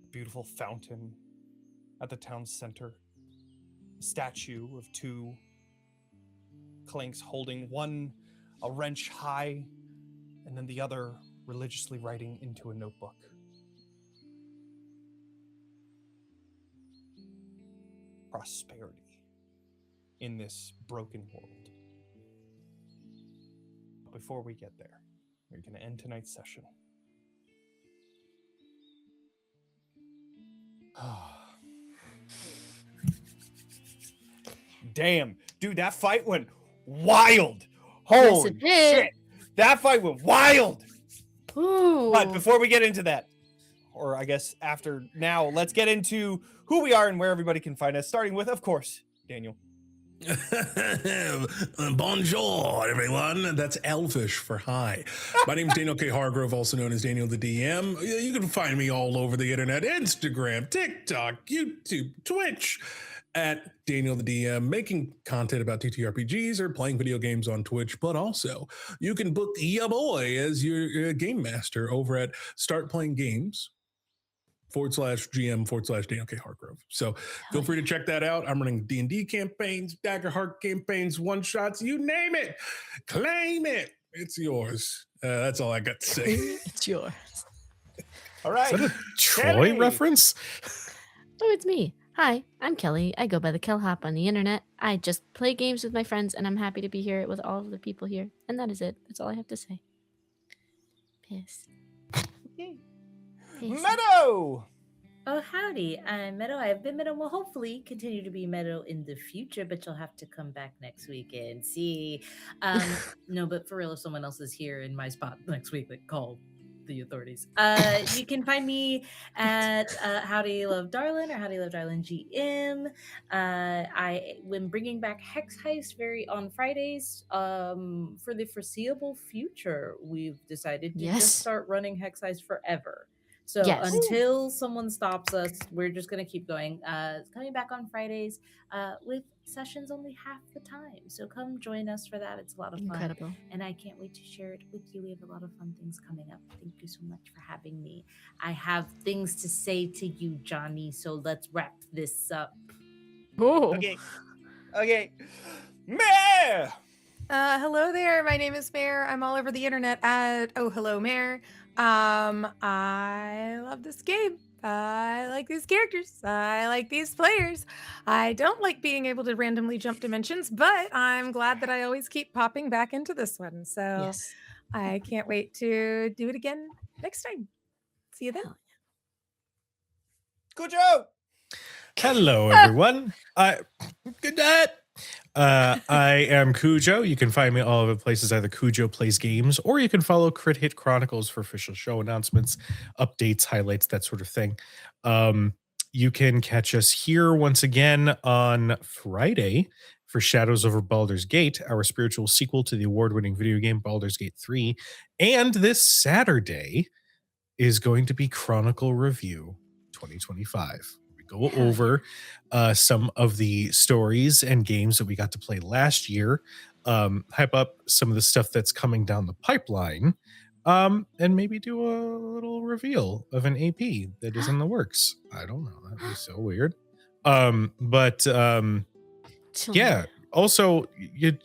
Beautiful fountain at the town's center. A statue of two Clanks holding one a wrench high and then the other religiously writing into a notebook. Prosperity in this broken world. Before we get there, we're going to end tonight's session. Damn, dude, that fight went wild. Holy it did. shit. That fight went wild. Ooh. But before we get into that, or I guess after now, let's get into who we are and where everybody can find us, starting with, of course, Daniel. Bonjour, everyone. That's Elvish for hi. My name is Daniel K. Hargrove, also known as Daniel the DM. You can find me all over the internet, Instagram, TikTok, YouTube, Twitch, at Daniel the DM, making content about TTRPGs or playing video games on Twitch. But also, you can book ya boy as your game master over at Start Playing Games /GM /Daniel K. Hargrove. So feel free to check that out. I'm running D&D campaigns, Dagger Heart campaigns, one-shots, you name it. Claim it. It's yours. That's all I got to say. It's yours. All right. Is that a Troy Kelly. reference? Oh, it's me. Hi, I'm Kelly. I go by the Kellhop on the internet. I just play games with my friends, and I'm happy to be here with all of the people here. And that is it. That's all I have to say. Piss. Peace. Meadow! Oh, howdy. I'm Meadow. I've been Meadow. Will hopefully continue to be Meadow in the future, but you'll have to come back next week and see. No, but for real, if someone else is here in my spot next week, like call the authorities. You can find me at How Do You Love Darlin or How Do You Love Darlin GM. When bringing back Hex Heist on Fridays, for the foreseeable future, we've decided to just start running Hex Heist forever. So until someone stops us, we're just going to keep going. It's coming back on Fridays with sessions only half the time. So come join us for that. It's a lot of fun. Incredible. And I can't wait to share it with you. We have a lot of fun things coming up. Thank you so much for having me. I have things to say to you, Jonny. So let's wrap this up. Oh. Okay. Mare! Hello there. My name is Mare. I'm all over the internet at Oh Hello Mare. I love this game. I like these characters. I like these players. I don't like being able to randomly jump dimensions, but I'm glad that I always keep popping back into this one. So I can't wait to do it again next time. See you then. Kujo! Hello, everyone. Good night. I am Kujo. You can find me all over the places, either Kujo Plays Games, or you can follow Crit Hit Chronicles for official show announcements, updates, highlights, that sort of thing. You can catch us here once again on Friday for Shadows Over Baldur's Gate, our spiritual sequel to the award-winning video game Baldur's Gate 3. And this Saturday is going to be Chronicle Review 2025. Go over some of the stories and games that we got to play last year, hype up some of the stuff that's coming down the pipeline, and maybe do a little reveal of an AP that is in the works. I don't know. That was so weird. Yeah. Also,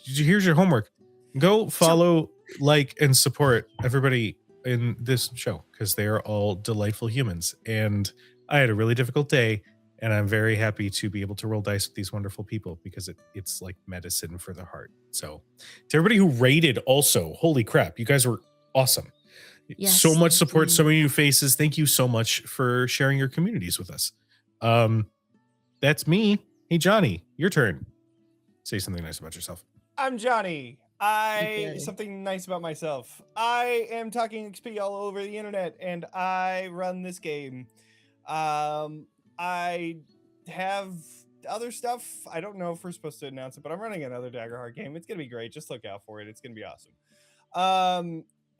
here's your homework. Go follow, like, and support everybody in this show because they are all delightful humans. And I had a really difficult day, and I'm very happy to be able to roll dice with these wonderful people because it's like medicine for the heart. So to everybody who rated also, holy crap, you guys were awesome. Yes, so much support, so many new faces. Thank you so much for sharing your communities with us. That's me. Hey, Jonny, your turn. Say something nice about yourself. I'm Jonny. Something nice about myself. I am talking XP all over the internet, and I run this game. I have other stuff. I don't know if we're supposed to announce it, but I'm running another Daggerheart game. It's gonna be great. Just look out for it. It's gonna be awesome.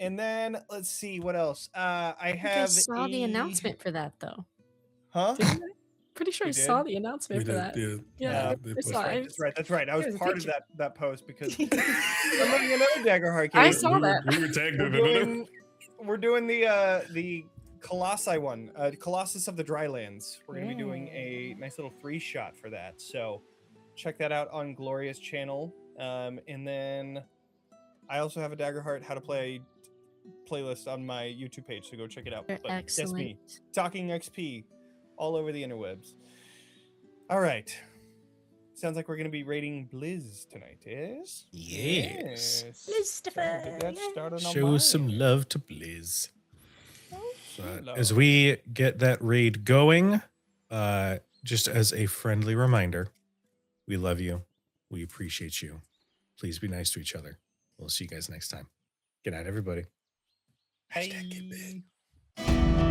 And then let's see what else. I I have saw the announcement for that though. Huh? Didn't I? Pretty sure You I saw did? the announcement We for did, that. yeah. Yeah, they I posted saw it. it. That's right. I was There's a part of picture. that post because I'm running another Daggerheart I game. saw that. We were tagged We're in it. doing, we're doing the Colossi one, Colossus of the Drylands. We're gonna be doing a nice little free shot for that. So check that out on Gloria's channel. And then I also have a Daggerheart how to play playlist on my YouTube page, so go check it out. You're But that's me excellent. talking XP all over the interwebs. All right. Sounds like we're going to be rating Blizz tonight, yes? Yes. Gotta get that started on Show my some end. love to Blizz. some But as love. we get that raid going, just as a friendly reminder, we love you. We appreciate you. Please be nice to each other. We'll see you guys next time. Good night, everybody. Bye.